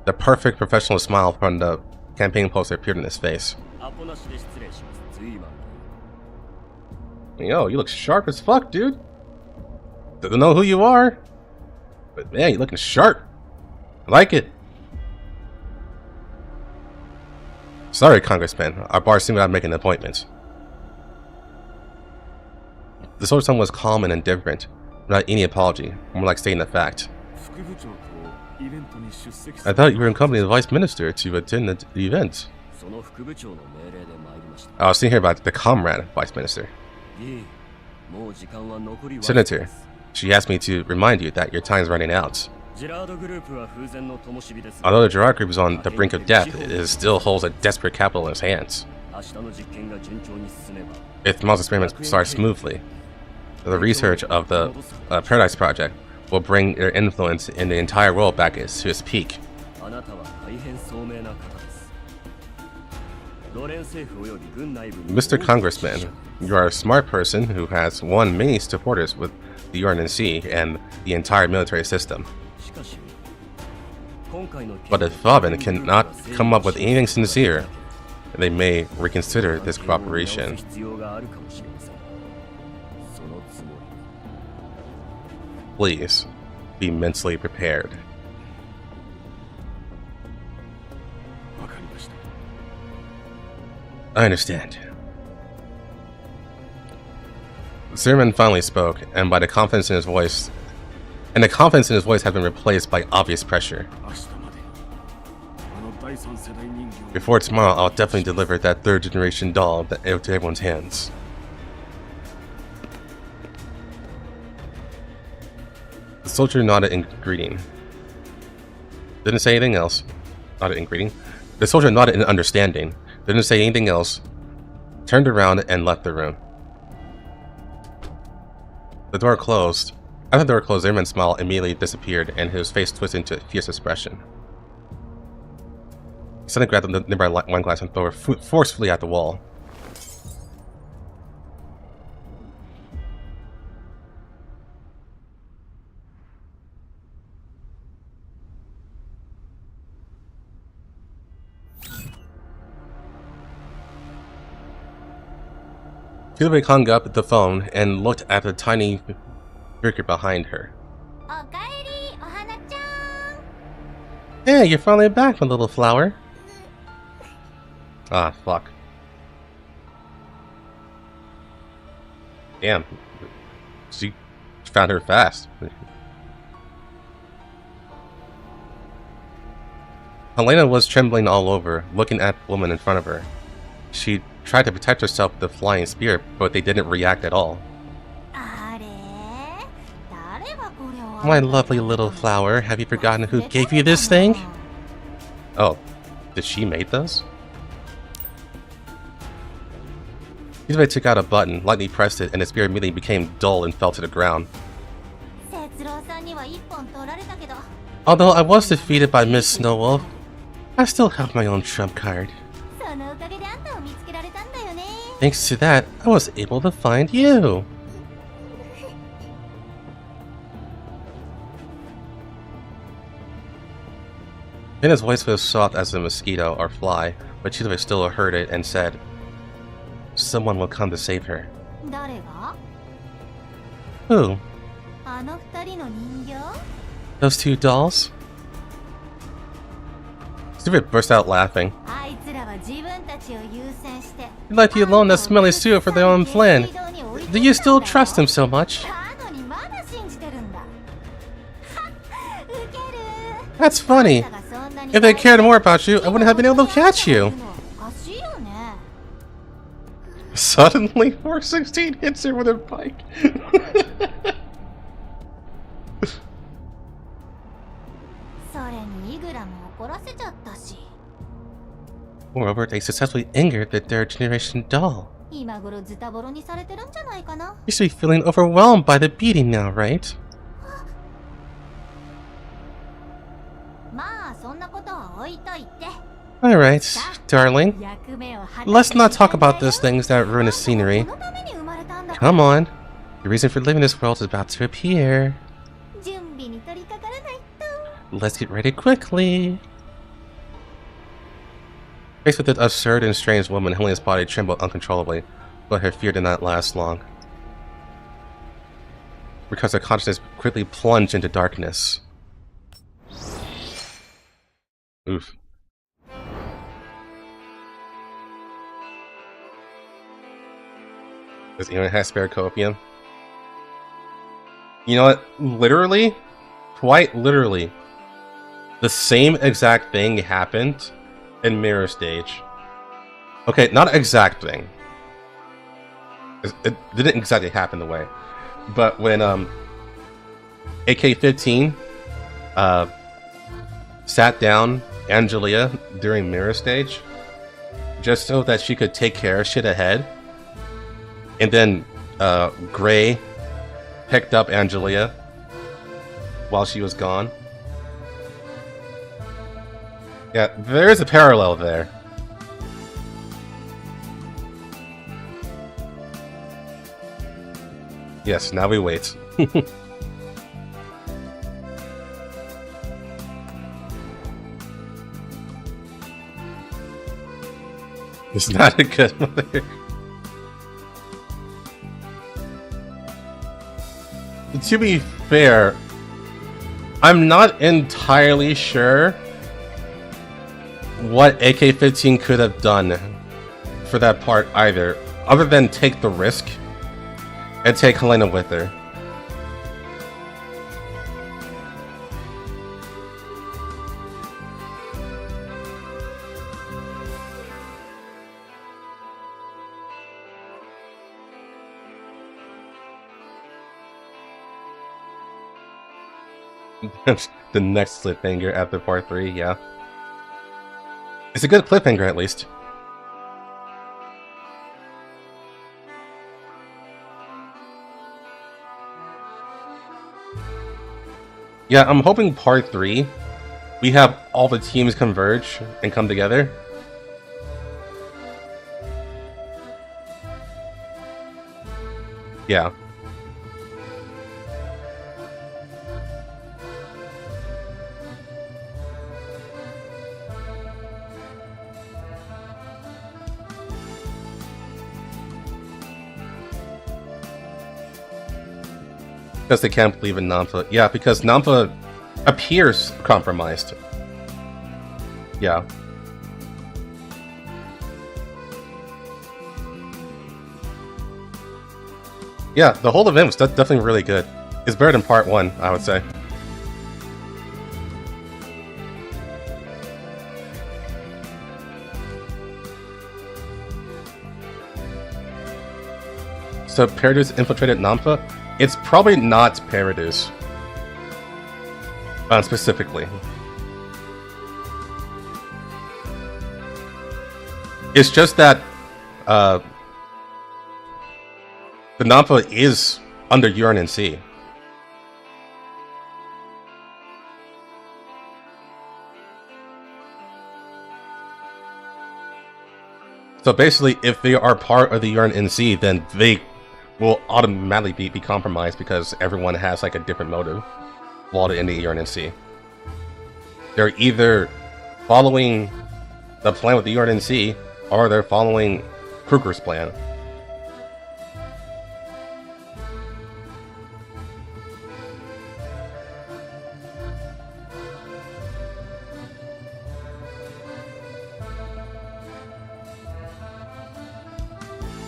the perfect professional smile from the campaign poster appeared in his face. Yo, you look sharp as fuck, dude. Don't know who you are, but man, you're looking sharp. I like it. Sorry, Congressman. Our bar seemed to make an appointment. The soldier was calm and indifferent, without any apology, more like stating a fact. I thought you were accompanying the Vice Minister to attend the event. I was thinking here about the comrade Vice Minister. Senator, she asked me to remind you that your time is running out. Although the Girard Group is on the brink of death, it still holds a desperate capital in its hands. If tomorrow's experiment starts smoothly, the research of the Paradeus project will bring their influence in the entire world back to its peak. Mr. Congressman, you are a smart person who has won many supporters with the UNC and the entire military system. But if Faben cannot come up with anything sincere, they may reconsider this cooperation. Please, be mentally prepared. I understand. Zimmerman finally spoke, and the confidence in his voice had been replaced by obvious pressure. Before tomorrow, I'll definitely deliver that third-generation doll to everyone's hands. The soldier nodded in greeting. Didn't say anything else. Nodded in greeting. The soldier nodded in understanding. Didn't say anything else. Turned around and left the room. The door closed. After the door closed, Zimmerman's smile immediately disappeared, and his face twisted into a fierce expression. He suddenly grabbed the nearby wine glass and threw it forcefully at the wall. Quilovig hung up the phone and looked at the tiny figure behind her. Hey, you're finally back, my little flower. Ah, fuck. Damn. She found her fast. Helena was trembling all over, looking at the woman in front of her. She tried to protect herself with the flying spear, but they didn't react at all. My lovely little flower, have you forgotten who gave you this thing? Oh, did she make those? Quilovig took out a button, lightly pressed it, and the spear immediately became dull and fell to the ground. Although I was defeated by Miss Snowwolf, I still have my own trump card. Thanks to that, I was able to find you. Helena's voice was soft as a mosquito or fly, but Quilovig still heard it and said, "Someone will come to save her." Who? Those two dolls? Quilovig burst out laughing. You left you alone that smelly suit for their own plan. Do you still trust him so much? That's funny. If they cared more about you, I wouldn't have been able to catch you. Suddenly, 416 hits her with a pike. Moreover, they successfully angered the third-generation doll. You should be feeling overwhelmed by the beating now, right? Alright, darling. Let's not talk about those things that ruin the scenery. Come on. The reason for living in this world is about to appear. Let's get ready quickly. Faced with this absurd and strange woman, Helena's body trembled uncontrollably, but her fear did not last long, because her consciousness quickly plunged into darkness. Oof. Does anyone have spare copium? You know what? Literally, quite literally, the same exact thing happened in Mirror Stage. Okay, not exact thing. It didn't exactly happen the way. But when AK-15 sat down Angelia during Mirror Stage, just so that she could take care of shit ahead, and then Gray picked up Angelia while she was gone. Yeah, there is a parallel there. Yes, now we wait. It's not a good mother. To be fair, I'm not entirely sure what AK-15 could have done for that part either, other than take the risk and take Helena with her. The next cliffhanger after part 3, yeah. It's a good cliffhanger, at least. Yeah, I'm hoping part 3, we have all the teams converge and come together. Yeah. Because they can't believe in Nampa. Yeah, because Nampa appears compromised. Yeah. Yeah, the whole event was definitely really good. It's better than part 1, I would say. So Paradeus infiltrated Nampa? It's probably not Paradeus. Specifically. It's just that the Nampa is under UNC. So basically, if they are part of the UNC, then they will automatically be compromised because everyone has like a different motive while they're in the UNC. They're either following the plan with the UNC or they're following Kruger's plan.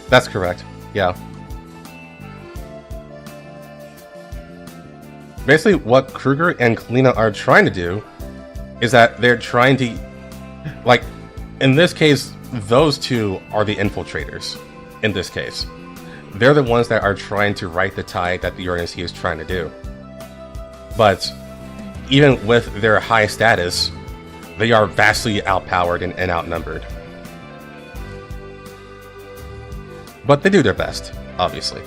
That's correct, yeah. Basically, what Kruger and Helena are trying to do is that they're trying to, like, in this case, those two are the infiltrators. In this case, they're the ones that are trying to right the tide that the UNC is trying to do. But even with their high status, they are vastly outpowered and outnumbered. But they do their best, obviously.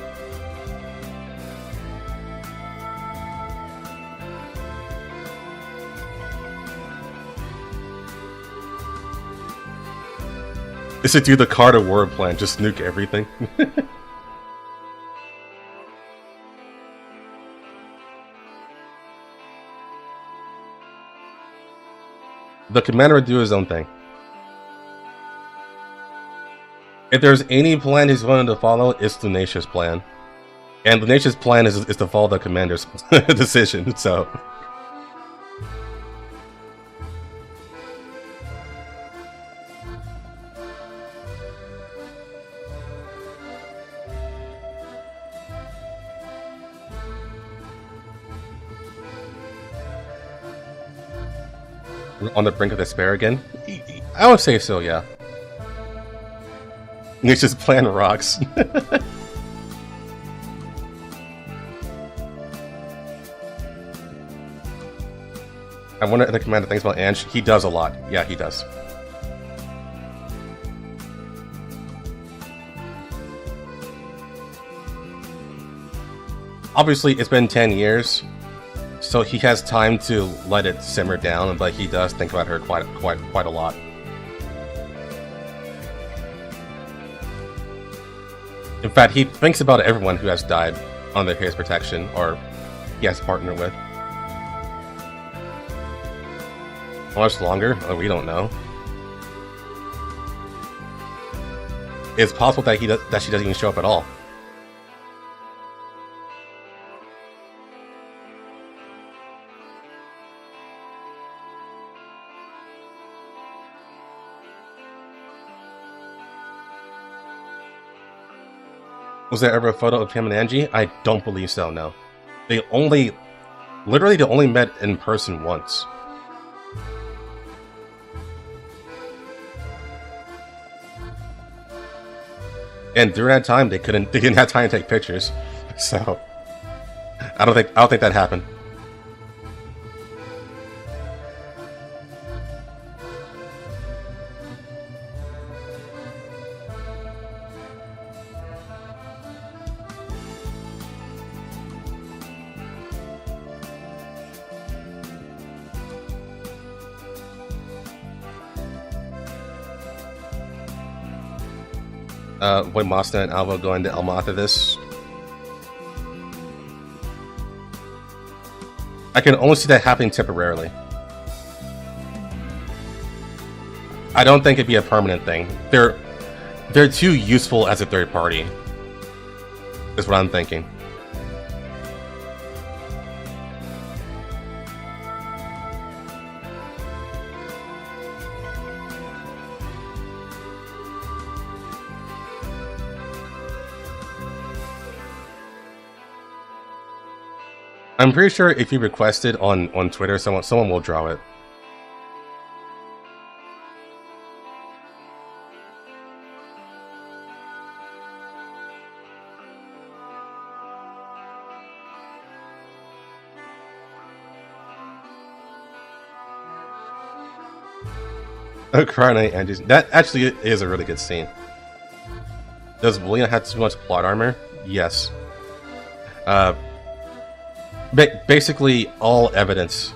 Is to do the Carter war plan, just nuke everything. The commander would do his own thing. If there's any plan he's willing to follow, it's Lunatia's plan. And Lunatia's plan is to follow the commander's decision, so... We're on the brink of despair again? I would say so, yeah. Lunatia's plan rocks. I wonder if the commander thinks about Anjie. He does a lot. Yeah, he does. Obviously, it's been 10 years, so he has time to let it simmer down, but he does think about her quite a lot. In fact, he thinks about everyone who has died under his protection, or he has partnered with. How much longer? Oh, we don't know. It's possible that she doesn't even show up at all. Was there ever a photo of him and Anjie? I don't believe so, no. Literally they only met in person once. And during that time, they didn't have time to take pictures, so I don't think that happened. When Masta and Alba go into Alma after this. I can only see that happening temporarily. I don't think it'd be a permanent thing. They're too useful as a third party. Is what I'm thinking. I'm pretty sure if you request it on Twitter, someone will draw it. Crying Anjie. That actually is a really good scene. Does Helena have too much plot armor? Yes. Basically, all evidence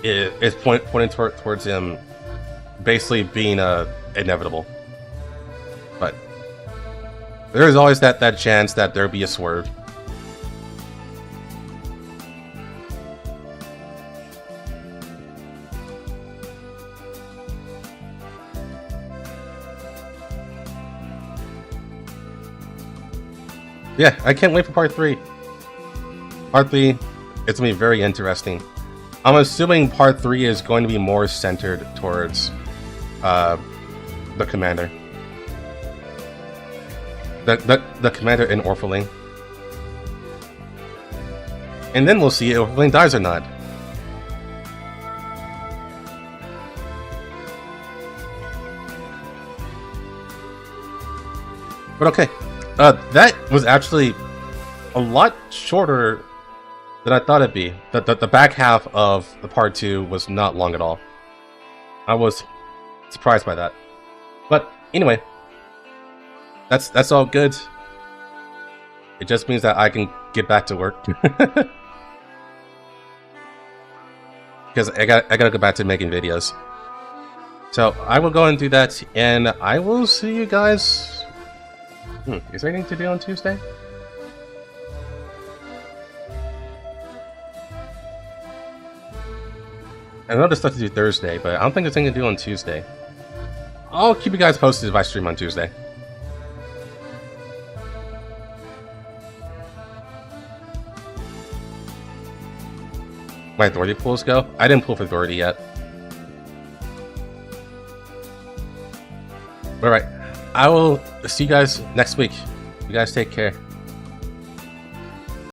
is pointing towards him basically being inevitable. But there is always that chance that there'll be a swerve. Yeah, I can't wait for part 3. Part 3, it's going to be very interesting. I'm assuming part 3 is going to be more centered towards the commander. The commander in Orphaling. And then we'll see if Orphaling dies or not. But okay. That was actually a lot shorter than I thought it'd be. The back half of the part 2 was not long at all. I was surprised by that. But anyway, that's all good. It just means that I can get back to work. Because I gotta go back to making videos. So I will go and do that, and I will see you guys. Is there anything to do on Tuesday? I know there's stuff to do Thursday, but I don't think there's anything to do on Tuesday. I'll keep you guys posted if I stream on Tuesday. My authority pools go? I didn't pull for authority yet. Alright, I will see you guys next week. You guys take care.